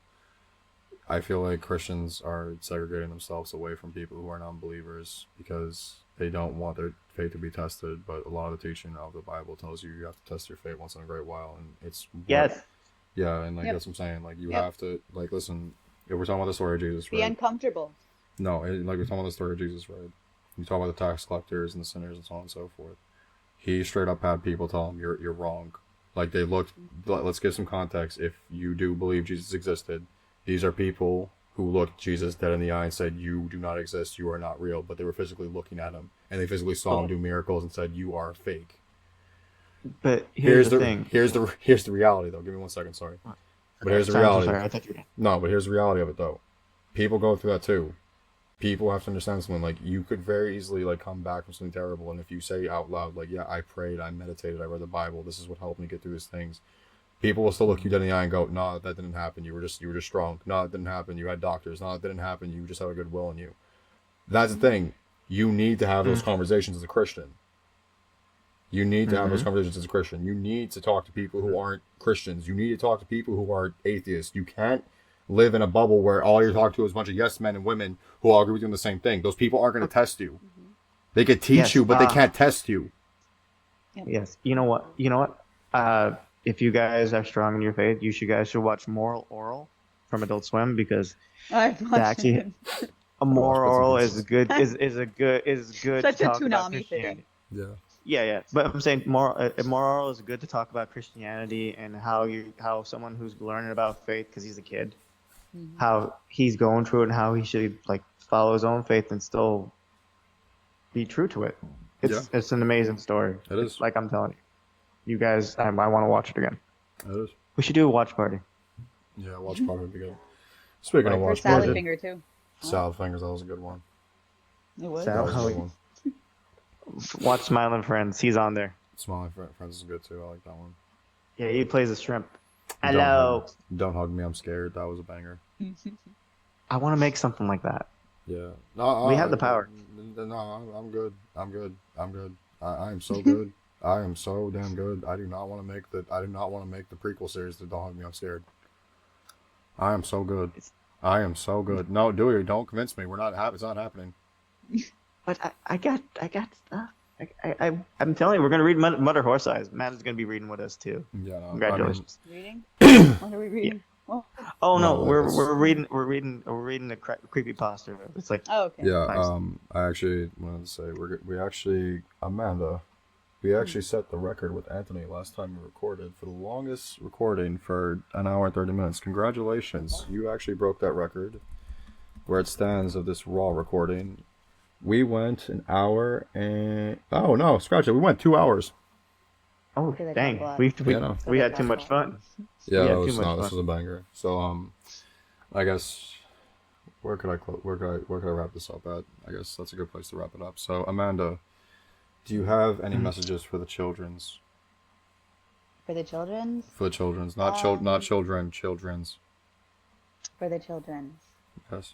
I feel like Christians are segregating themselves away from people who are non-believers because they don't want their faith to be tested. But a lot of the teaching of the Bible tells you have to test your faith once in a great while, and it's what, Yes. yeah, and like Yep. that's what I'm saying. Like you Yep. have to like listen. If we're talking about the story of Jesus, Be right? uncomfortable. No, like we're talking about the story of Jesus, right? You talk about the tax collectors and the sinners and so on and so forth. He straight up had people tell him you're wrong. Like they looked. Let's give some context. If you do believe Jesus existed, these are people who looked Jesus dead in the eye and said, "You do not exist. You are not real." But they were physically looking at him, and they physically saw him do miracles and said, "You are fake." But here's the thing. Here's the reality though. Give me 1 second. Sorry. But here's the Sorry, I'm so reality. sorry. I thought you were. No, but here's the reality of it though. People go through that too. People have to understand something. Like you could very easily like come back from something terrible, and if you say out loud, like, "Yeah, I prayed, I meditated, I read the Bible. This is what helped me get through these things," people will still look you dead in the eye and go, "No, that didn't happen. You were just strong. No, that didn't happen. You had doctors. No, that didn't happen. You just had a good will in you." That's the thing. You need to have those conversations as a Christian. You need to have those conversations as a Christian. You need to talk to people who aren't Christians. You need to talk to people who are atheists. You can't live in a bubble where all you're talking to is a bunch of yes men and women who all agree with you on the same thing. Those people aren't going to test you. They could teach Yes, you, but they can't test you. Yes. You know what? If you guys are strong in your faith, you guys should watch Moral Oral from Adult Swim because I've watched actually it. a Moral bits and Oral pieces. is good Such to a talk about tsunami thing. Christianity. Yeah. Yeah. But I'm saying Moral Oral is good to talk about Christianity and how someone who's learning about faith because he's a kid, how he's going through it and how he should like follow his own faith and still be true to it. It's an amazing story. It is. Like I'm telling you guys, I want to watch it again. It is. We should do a watch party. Yeah, watch party would be good. Speaking of For watch Salad party, Finger too. Salad Fingers, that was a good one. It was. That was a Salad- good one. Watch Smiling Friends. He's on there. Smiling Friends is good too. I like that one. Yeah, he plays a shrimp. Hello. Don't hug me, I'm scared. That was a banger. I want to make something like that. Yeah. No, We have the power. No, I'm good. I'm good. I am so good. I am so damn good. I do not want to make the prequel series to Don't Hug Me, I'm Scared. I am so good. I am so good. No, Dewey, don't convince me. It's not happening. But I got stuff. I'm telling you, we're gonna read Mother Horse Eyes. Matt is gonna be reading with us too. Yeah, no, Congratulations. Reading? What are we reading? Well, Oh no, No, we're it's- reading the creepy pasta. It's like oh, okay. Yeah, Nice. I actually wanted to say Amanda, we actually set the record with Anthony last time we recorded for the longest recording for an hour and 30 minutes. Congratulations, you actually broke that record. Where it stands of this raw recording, we went an hour and scratch it. We went 2 hours. oh feel like dang, that's a lot. we had too much fun. Yeah, Yeah, that was, too much no, this fun. was a banger. So I guess where could I wrap this up at? I guess that's a good place to wrap it up. So Amanda, do you have any messages for the children's? For the children's? For the children's, not children, children's. For the children's. Yes.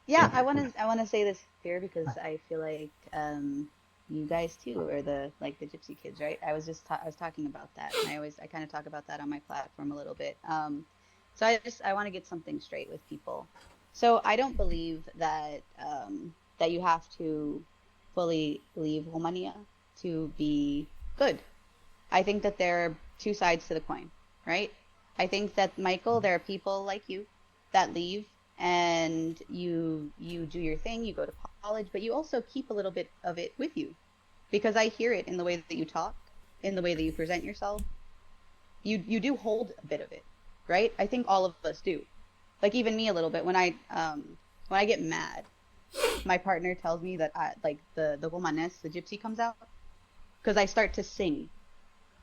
Yeah, I want to say this here because I feel like you guys too are the gypsy kids, right? I was talking about that, and I kind of talk about that on my platform a little bit. So I want to get something straight with people. So I don't believe that that you have to fully leave Romania to be good. I think that there are two sides to the coin, right? I think that Michael, there are people like you that leave and you do your thing, you go to college, but you also keep a little bit of it with you because I hear it in the way that you talk, in the way that you present yourself. You do hold a bit of it, right? I think all of us do. Like even me a little bit when I get mad, my partner tells me that the Romanes, the gypsy comes out because I start to sing.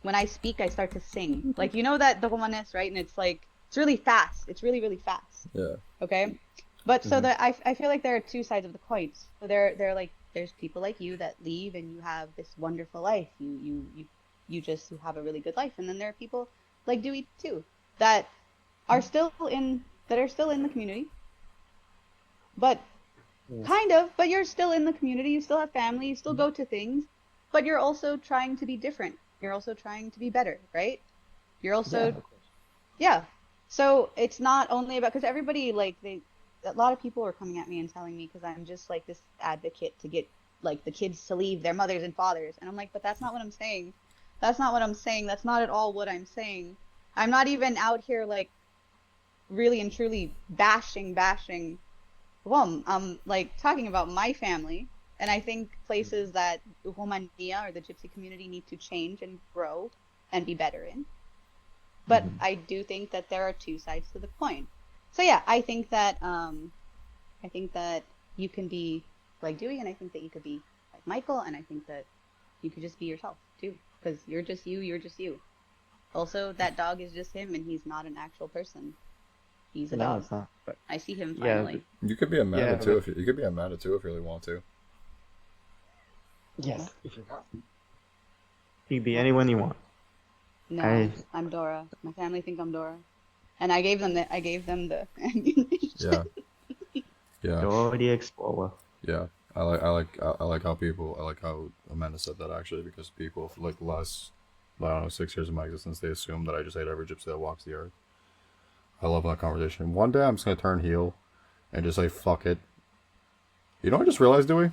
When I speak, I start to sing. Like you know that the Romanes, right? And it's like it's really fast. It's really, really fast. Yeah. Okay, but so that I feel like there are two sides of the coin. So there's people like you that leave and you have this wonderful life. You have a really good life, and then there are people like Dewey too that are still in the community, but Kind of, but you're still in the community. You still have family. You still go to things, but you're also trying to be different. You're also trying to be better, right? You're Yeah, also, of course. yeah. So it's not only about, because everybody, like, a lot of people are coming at me and telling me because I'm just like this advocate to get like the kids to leave their mothers and fathers. And I'm like, but that's not what I'm saying. That's not what I'm saying. That's not at all what I'm saying. I'm not even out here like really and truly bashing. Well, I'm like talking about my family, and I think places that Romania or the Gypsy community need to change and grow and be better in. But I do think that there are two sides to the coin. So yeah, I think that you can be like Dewey, and I think that you could be like Michael, and I think that you could just be yourself too, because you're just you. You're just you. Also, that dog is just him, and he's not an actual person. He's a No, dog. it's not. But I see him yeah, finally. You could be a Amanda Yeah, too but- if you could be a Amanda too if you really want to. yes, if you want. You can be anyone you want. No, I- I'm Dora. My family think I'm Dora, and I gave them the ammunition. Yeah. Yeah. Dora the Explorer. Yeah. I like how Amanda said that actually, because people for like the last, I don't know, 6 years of my existence, they assume that I just hate every gypsy that walks the earth. I love that conversation. One day I'm just gonna turn heel and just say fuck it. You know what I just realized, Dewey?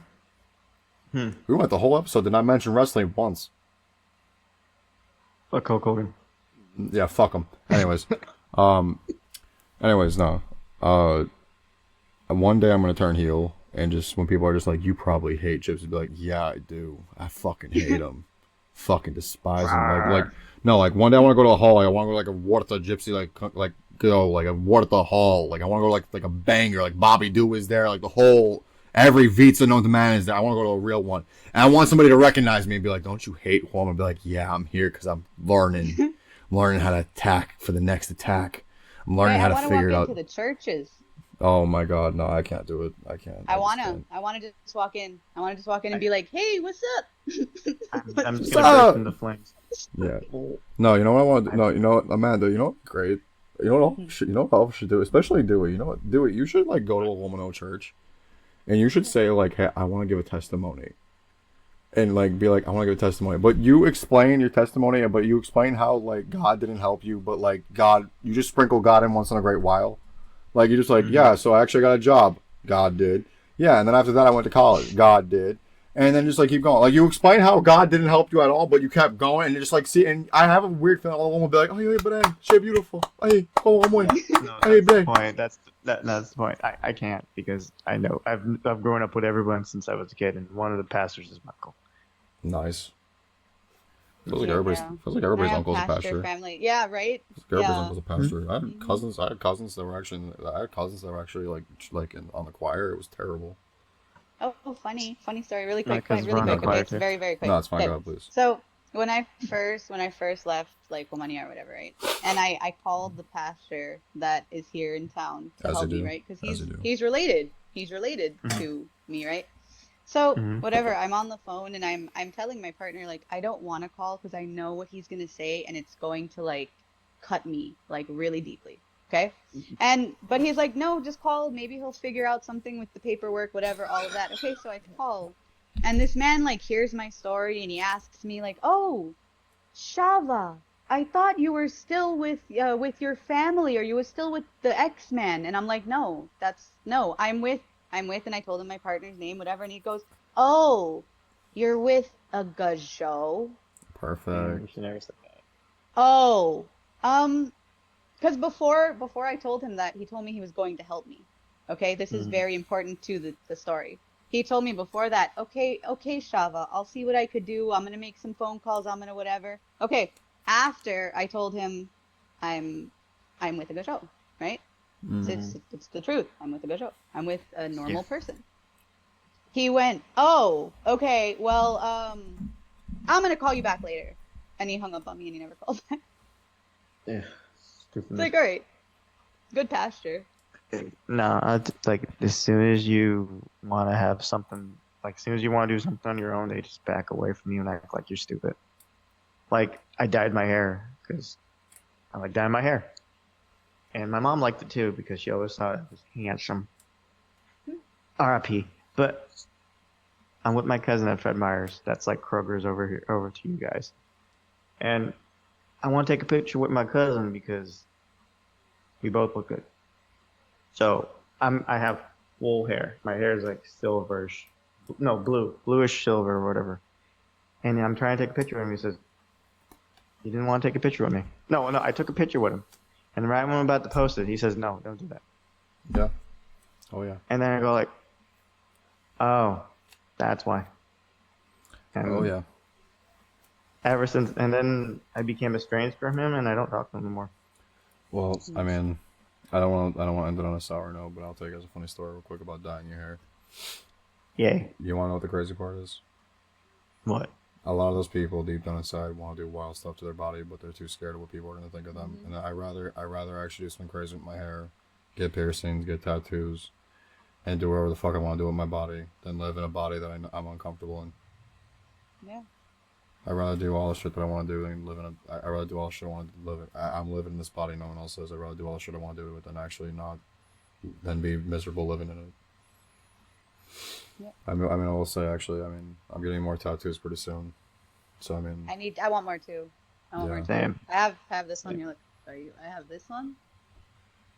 We went the whole episode, did not mention wrestling once. Fuck Hulk Hogan. Yeah, fuck them. Anyways, no. One day I'm gonna turn heel, and just when people are just like, "You probably hate gypsies," be like, "Yeah, I do. I fucking hate them. Fucking despise them." Like one day I want to go to a hall. Like, I want to go to, like, a Warta gypsy, like go like a Warta hall. Like I want to go to like a banger. Like Bobby Doo is there. Like the whole every Vita known to man is there. I want to go to a real one, and I want somebody to recognize me and be like, "Don't you hate Juan?" And be like, "Yeah, I'm here because I'm learning." Learning how to attack for the next attack. I'm learning Wait, how I to want to figure it walk out. into the churches. Oh my god, no, I can't do it. I can't. I just wanna. can't. I wanna just walk in. I wanna just walk in and be like, "Hey, what's up?" I'm just Stop! gonna burst into flames. Yeah. No, you know what I want to do? No, you know what, Amanda, you know what? Great. You know what else you know what else should do? Especially Dewey. You know what? Dewey, you should like go to a Womano church and you should say like, "Hey, I want to give a testimony." And like be like, "I want to give a testimony." But you explain your testimony, but you explain how like God didn't help you, but like God, you just sprinkle God in once in a great while. Like, you're just like, "Yeah, so I actually got a job. God did. Yeah, and then after that I went to college. God did." And then just like keep going. Like, you explain how God didn't help you at all, but you kept going, and you just like see. And I have a weird feeling all the woman will be like, "Oh, yeah, but hey, she's beautiful. Hey, go one way. No, Hey, that's the babe." point. That's the point. I can't because I know I've grown up with everyone since I was a kid, and one of the pastors is Michael. Nice. Feels like Yeah. everybody's I have uncle's a pastor. family. Yeah, right. Everybody's Yeah. uncle's a pastor. I had cousins that were actually like on the choir. It was terrible. Oh, funny story. Really My quick, cousins really were on the quick. choir Okay, it's too. very, very quick. No, it's fine. Okay. Go ahead, please. So when I first left like Romania or whatever, right? And I called the pastor that is here in town to As help you me, do. right? Because As you do. he's related. He's related to me, right? So Mhm. whatever, I'm on the phone and I'm telling my partner like I don't want to call because I know what he's gonna say and it's going to like cut me like really deeply. Okay? But he's like, no, just call. Maybe he'll figure out something with the paperwork, whatever, all of that. Okay, so I call. And this man like hears my story and he asks me like, "Oh, Shava, I thought you were still with your family or you were still with the X-Men." And I'm like, "No, I'm with and I told him my partner's name, whatever, and he goes, "Oh, you're with a gajo?" Perfect. Missionary said that. Oh, because before I told him that, he told me he was going to help me. Okay, this is very important to the story. He told me before that, okay, Shava, I'll see what I could do. I'm gonna make some phone calls. I'm gonna whatever. Okay, after I told him I'm with a gajo, right? It's the truth. I'm with a gajo. I'm with a normal person. He went, "Oh, okay, well, I'm gonna call you back later," and he hung up on me and he never called back. Yeah. It's like, all right, good pasture. No, like as soon as you want to have something, like as soon as you want to do something on your own, they just back away from you and act like you're stupid. Like I dyed my hair because I like dyeing my hair, and my mom liked it too because she always thought it was handsome. R.I.P. But I'm with my cousin at Fred Meyer's. That's like Kroger's over here, over to you guys. And I want to take a picture with my cousin because we both look good. So I have full hair. My hair is like silverish, no, bluish silver or whatever. And I'm trying to take a picture with him. He says, "You didn't want to take a picture with me." No, I took a picture with him. And right when I'm about to post it, he says, "No, don't do that." Yeah. Oh yeah. And then I go like, "Oh, that's why." And Oh yeah. ever since, and then I became estranged from him, and I don't talk to him anymore. Well, I mean, I don't want to end it on a sour note, but I'll tell you guys a funny story real quick about dyeing your hair. Yay. You want to know what the crazy part is? What? A lot of those people deep down inside want to do wild stuff to their body, but they're too scared of what people are going to think of them. And I rather actually do something crazy with my hair, get piercings, get tattoos, and do whatever the fuck I want to do with my body than live in a body that I'm uncomfortable in. Yeah. I'd rather do all the shit that I want to do than live in a. I'd rather do all the shit I want to live in. I'm living in this body no one else says. I'd rather do all the shit I want to do with it than actually not, than be miserable living in it. Yeah. I mean, I will say actually, I'm getting more tattoos pretty soon. So I mean, I want more too. I want more too. Same. I have this one. You're like, I have this one.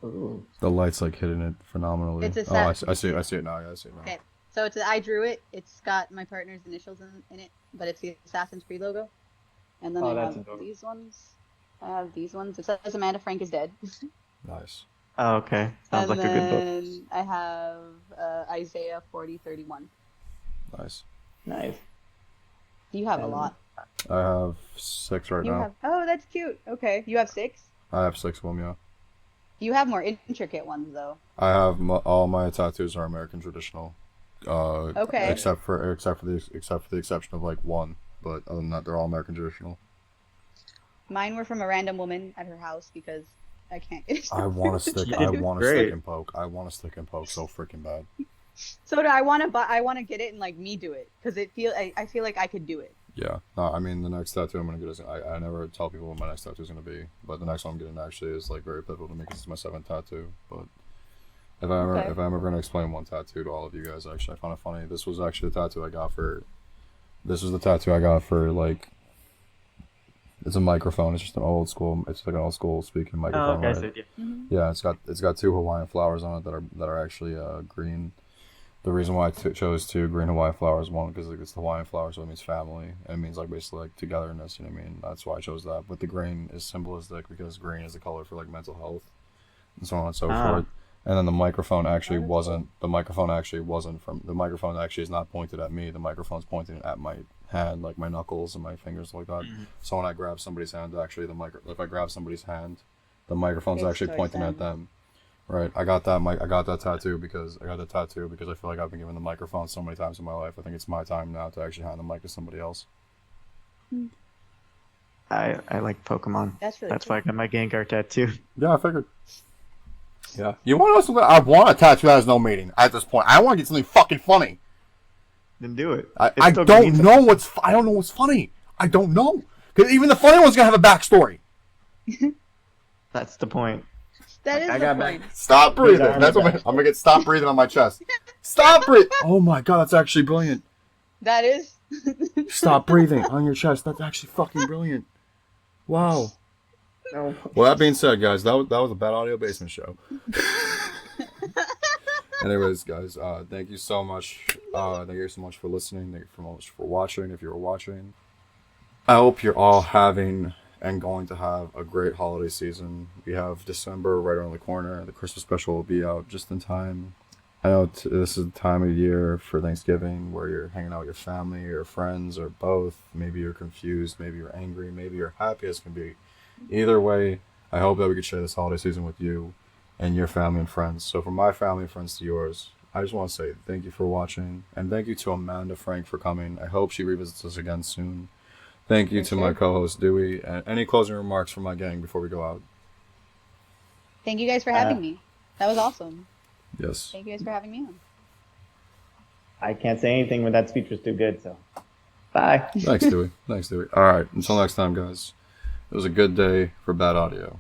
Ooh. the light's like hitting it phenomenally. It's a oh, I sat- see it. I see it now. Yeah, I see it now. Okay. So I drew it. It's got my partner's initials in it, but it's the Assassin's Creed logo. And then Oh, I that's have adorable. these ones. I have these ones. It says Amanda Frank is dead. Nice. Oh, okay. Sounds And like a good book. then I have Isaiah 40:31. Nice. Nice. You have a And- lot. I have 6 right You now. have. Oh, that's cute. Okay, you have 6. I have 6 of them. Yeah. You have more intricate ones though. I have all my tattoos are American traditional. Okay. Except for the exception of like one, but other than that, they're all American traditional. Mine were from a random woman at her house because I can't get it. I want to stick. You I did want to great. stick and poke. I want to stick and poke so freaking bad. So do I want to buy. I want to get it and like me do it because I feel like I could do it. Yeah. No, I mean the next tattoo I'm gonna get is I never tell people what my next tattoo is gonna be, but the next one I'm getting actually is like very pivotal to me because it's my 7th tattoo. But if I'm ever gonna explain one tattoo to all of you guys, actually I found it funny. This was actually the tattoo I got for. This was the tattoo I got for like. It's a microphone. It's just an old school. It's like an old school speaking Oh, microphone. okay. right? So, yeah. Yeah, it's got 2 Hawaiian flowers on it that are actually green. The reason why I chose 2 green Hawaiian flowers, one because it's the Hawaiian flower, so it means family, and it means like basically like togetherness. You know what I mean? That's why I chose that. But the green is symbolistic because green is the color for like mental health, and so on and so Ah. forth. And then the microphone actually Oh, that's wasn't. The microphone actually wasn't from. The microphone actually is not pointed at me. The microphone's pointing at my hand, like my knuckles and my fingers, like that. So when I grab somebody's hand, actually if I grab somebody's hand, the microphone's It's actually towards pointing at them. Right. I got that tattoo because I feel like I've been given the microphone so many times in my life. I think it's my time now to actually hand the mic to somebody else. I like Pokemon. That's really That's cool. why I got my Gengar tattoo. Yeah, I figured. Yeah. You want to know something? I want a tattoo that has no meaning at this point. I want to get something fucking funny. Then do it. I It's still don't green. know I don't know what's funny. I don't know. Because even the funny one's going to have a backstory. That's the point. That is I the got point. Stop breathing. Yeah, That's what I'm gonna get. Stop breathing on my chest. Stop breathing. Oh my god, that's actually brilliant. That is. Stop breathing on your chest. That's actually fucking brilliant. Wow. No. Well, that being said, guys, that was a Bad Audio Basement show. Anyways, guys, thank you so much. Thank you so much for listening. Thank you so much for watching. If you were watching, I hope you're all having and going to have a great holiday season. We have December right around the corner. The Christmas special will be out just in time. I know this is the time of year for Thanksgiving where you're hanging out with your family or your friends or both. Maybe you're confused, maybe you're angry, maybe you're happy as can be. Either way, I hope that we could share this holiday season with you and your family and friends. So from my family and friends to yours, I just want to say thank you for watching, and thank you to Amanda Frank for coming. I hope she revisits us again soon. Thank you For to my sure. co-host Dewey, and any closing remarks from my gang before we go out? Thank you guys for having me. That was awesome. Yes. Thank you guys for having me on. I can't say anything when that speech was too good, so. Bye. Thanks, Dewey. Thanks, Dewey. All right. Until next time, guys. It was a good day for Bad Audio.